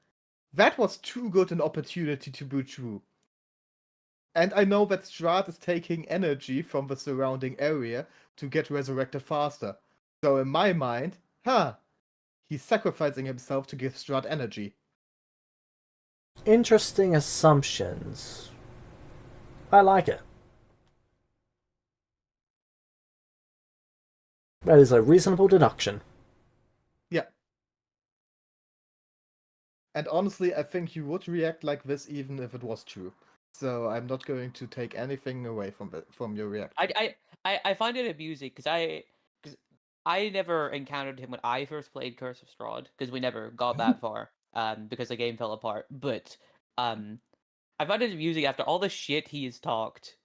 That was too good an opportunity to be true. And I know that Strahd is taking energy from the surrounding area to get resurrected faster. So in my mind, he's sacrificing himself to give Strahd energy. Interesting assumptions. I like it. That is a reasonable deduction. Yeah. And honestly, I think you would react like this even if it was true. So I'm not going to take anything away from your reaction. I find it amusing because I never encountered him when I first played Curse of Strahd because we never got that far because the game fell apart. But I find it amusing after all the shit he has talked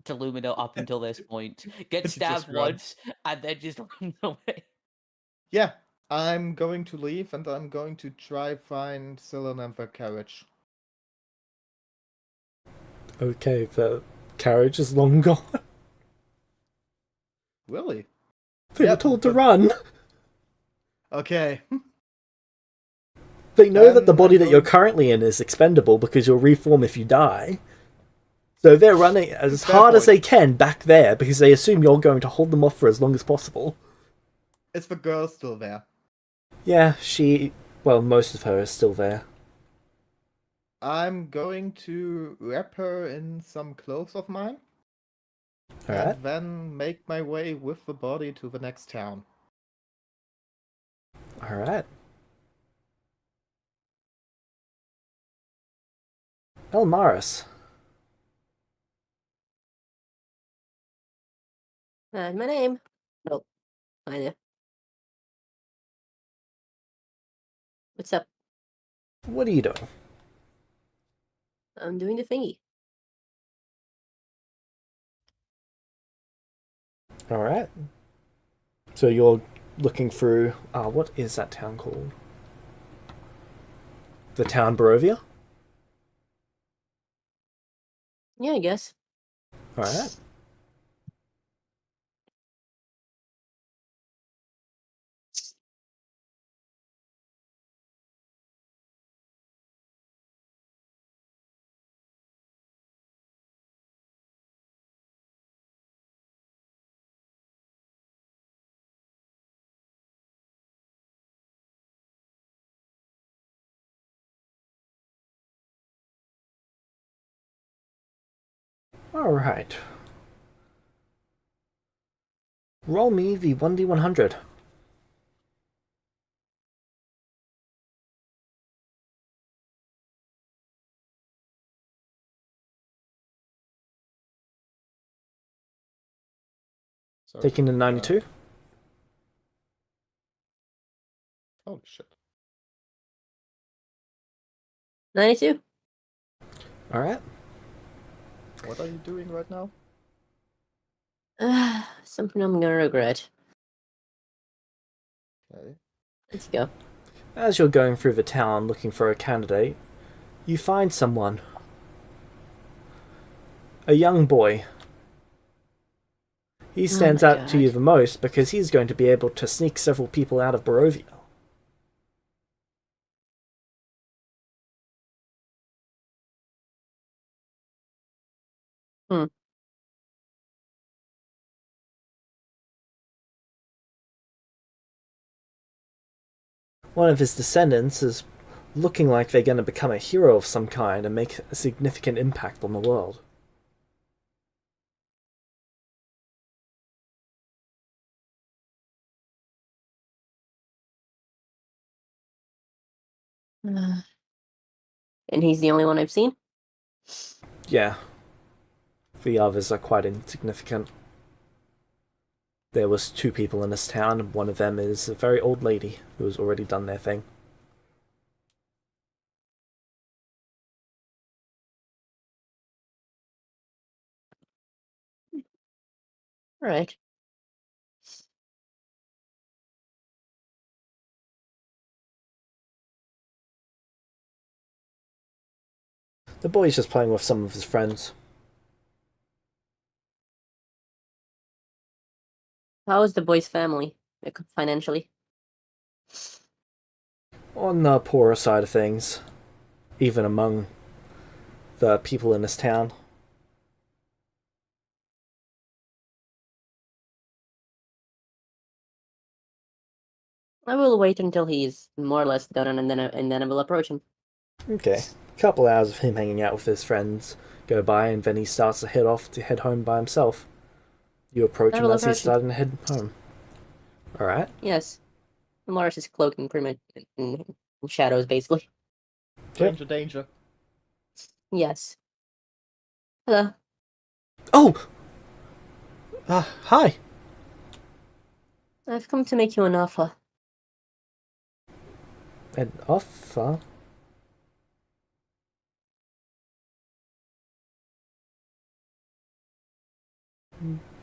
to Lumina up until this point, gets He just stabbed runs. once and then just runs away. Yeah, I'm going to leave and I'm going to try find Scylla and the carriage. Okay, the carriage is long gone. Really? They Yeah, were told to but- run. Okay. They know that the I'm body that you're going- currently in is expendable because you'll reform if you die. So they're running as Fair hard as point. they can back there because they assume you're going to hold them off for as long as possible. Is the girl still there? Yeah, well, most of her is still there. I'm going to wrap her in some clothes of mine Alright. and then make my way with the body to the next town. Alright. Elmaris. My name. Oh, kinda. What's up? What are you doing? I'm doing the thingy. Alright. So you're looking through. What is that town called? The town Barovia? Yeah, I guess. Alright. Alright. Roll me the 1d100. Sorry. Taking the 92. Holy shit. 92. Alright. What are you doing right now? Something I'm gonna regret. Okay. Let's go. As you're going through the town looking for a candidate, you find someone. A young boy. He stands my out to you God. the most because he's going to be able to sneak several people out of Barovia. Hmm. One of his descendants is looking like they're going to become a hero of some kind and make a significant impact on the world. And he's the only one I've seen? Yeah. The others are quite insignificant. There was 2 people in this town, and one of them is a very old lady who has already done their thing. Alright. The boy's just playing with some of his friends. How is the boy's family, like, financially? On the poorer side of things, even among the people in this town. I will wait until he's more or less done, and then I will approach him. Okay. A couple hours of him hanging out with his friends go by, and then he starts to head home by himself. You approach I him will as he's approach him. starting to head home. Alright. Yes. Morris is cloaking pretty much in shadows, basically. Danger, danger. Yes. Hello. Oh! Hi! I've come to make you an offer. An offer?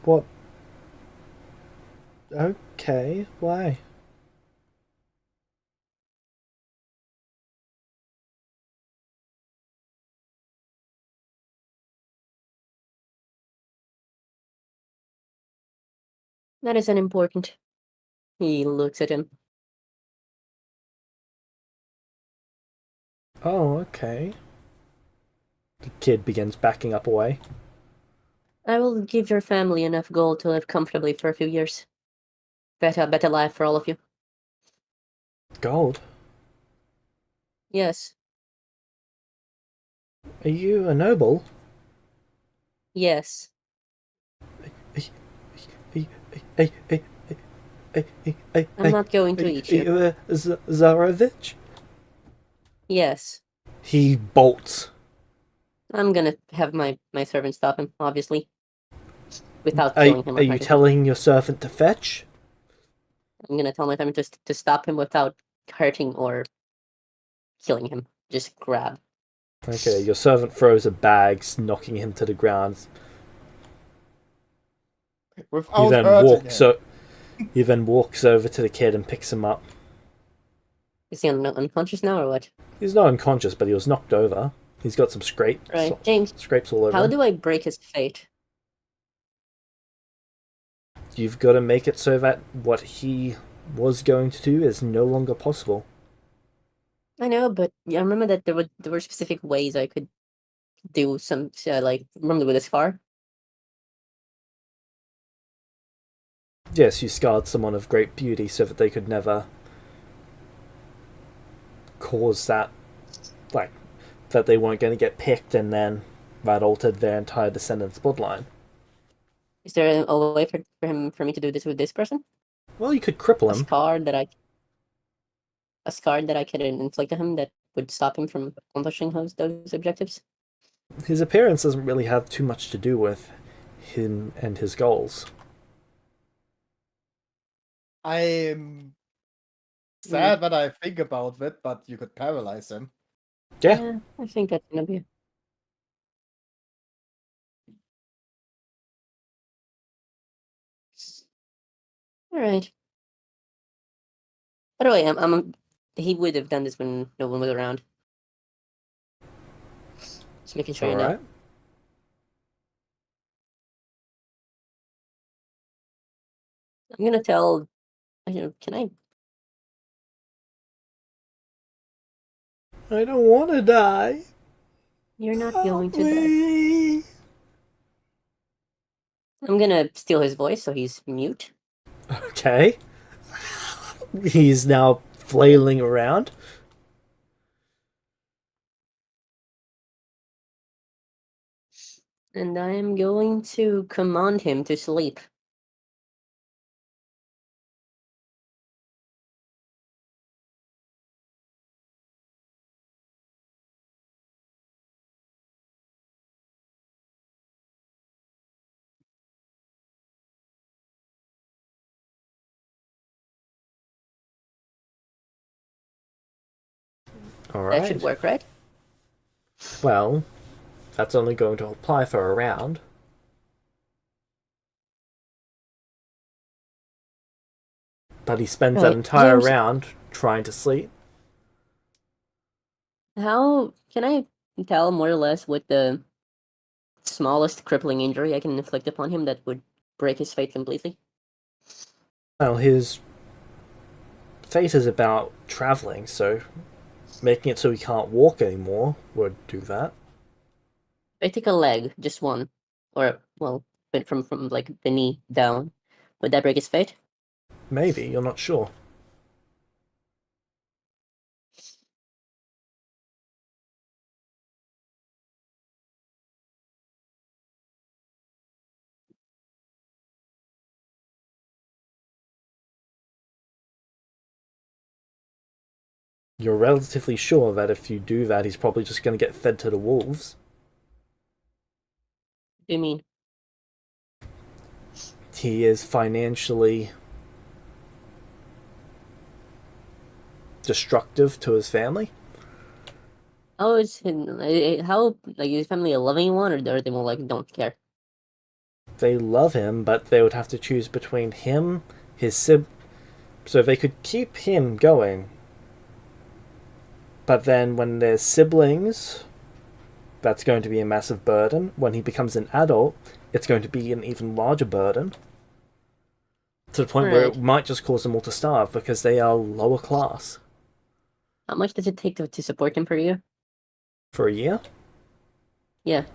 What? Okay, why? That is unimportant. He looks at him. Oh, okay. The kid begins backing up away. I will give your family enough gold to live comfortably for a few years. Better life for all of you. Gold? Yes. Are you a noble? Yes. I'm not going to eat you. Zarovich? Yes. He bolts. I'm gonna have my servant stop him, obviously. Without Are, killing him. are you telling your servant to fetch? I'm gonna tell my servant to stop him without hurting or killing him. Just grab. Okay, your servant throws a bag, knocking him to the ground. Without hurting him. He then walks over to the kid and picks him up. Is he unconscious now or what? He's not unconscious, but he was knocked over. He's got some scrapes. Right, James. Scrapes all over How him. do I break his fate? You've got to make it so that what he was going to do is no longer possible. I know, but I remember that there were specific ways I could do some remember with this scar? Yes, you scarred someone of great beauty so that they could never cause that, that they weren't going to get picked, and then that altered their entire descendant's bloodline. Is there a way for me to do this with this person? Well, you could cripple A him. scar that I could inflict on him that would stop him from accomplishing those objectives? His appearance doesn't really have too much to do with him and his goals. I'm sad that I think about it, but you could paralyze him. Yeah. I think that's gonna be. All right. By the way, he would have done this when no one was around. Just making sure you know. Alright. I'm gonna tell. Can I? I don't want to die. You're not going to die. die. I'm gonna steal his voice so he's mute. Okay. He's now flailing around. And I am going to command him to sleep. All That should right. work, right? Well, that's only going to apply for a round. But he spends that Right. entire James, round trying to sleep. how can I tell more or less what the smallest crippling injury I can inflict upon him that would break his fate completely? Well, his fate is about traveling, so making it so he can't walk anymore would do that. I take a leg, just one, or well, but from like the knee down. Would that break his fate? Maybe, you're not sure. You're relatively sure that if you do that, he's probably just going to get fed to the wolves. What do you mean? He is financially destructive to his family. How is how like is his family a loving one, or are they more like don't care? They love him, but they would have to choose between him, his so they could keep him going. But then when there's siblings, that's going to be a massive burden. When he becomes an adult, it's going to be an even larger burden. To the point where it Right. might just cause them all to starve because they are lower class. How much does it take to support him per year? For a year? Yeah.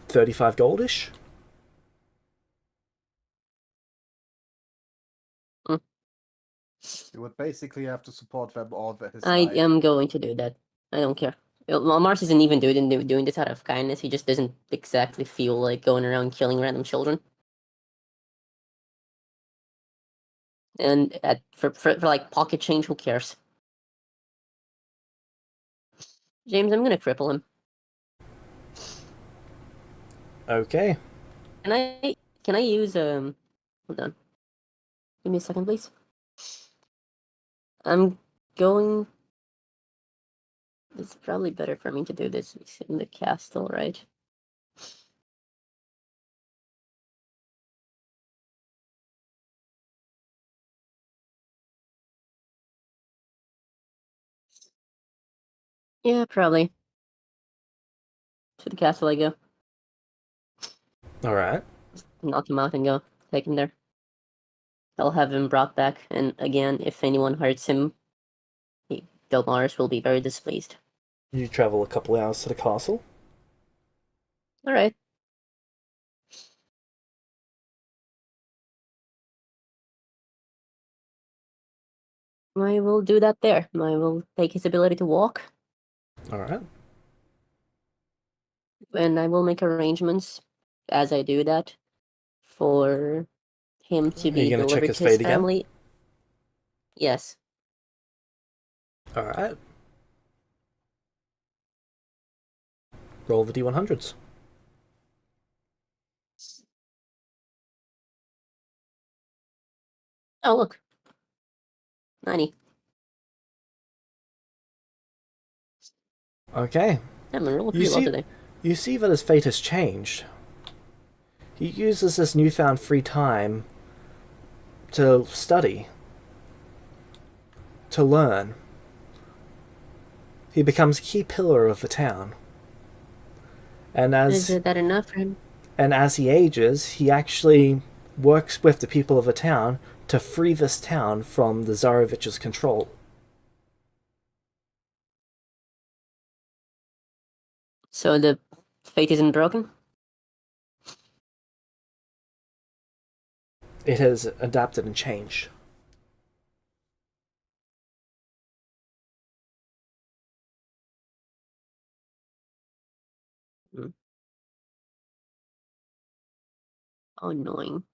35 goldish? You would basically have to support them all his I life. am going to do that. I don't care. Well, Mars isn't even doing this out of kindness. He just doesn't exactly feel like going around killing random children. And for like pocket change, who cares? James, I'm gonna cripple him. Okay. Can I use hold on. Give me a second, please. I'm going. It's probably better for me to do this in the castle, right? Yeah, probably. To the castle I go. Alright. Knock him out and go. Take him there. I'll have him brought back, and again, if anyone hurts him, Delmars will be very displeased. You travel a couple hours to the castle. Alright. I will do that there. I will take his ability to walk, Alright. and I will make arrangements as I do that for him to Are be you going to check delivered his to his fate again? family. Yes. Alright. Roll the D100s. Oh, look. 90. Okay. I'm rolling You pretty well see, today. you see that his fate has changed. He uses this newfound free time to study, to learn. He becomes a key pillar of the town. And Is that enough for him? as he ages, he actually works with the people of the town to free this town from the Tsarevich's control. So the fate isn't broken? It has adapted and changed. How annoying.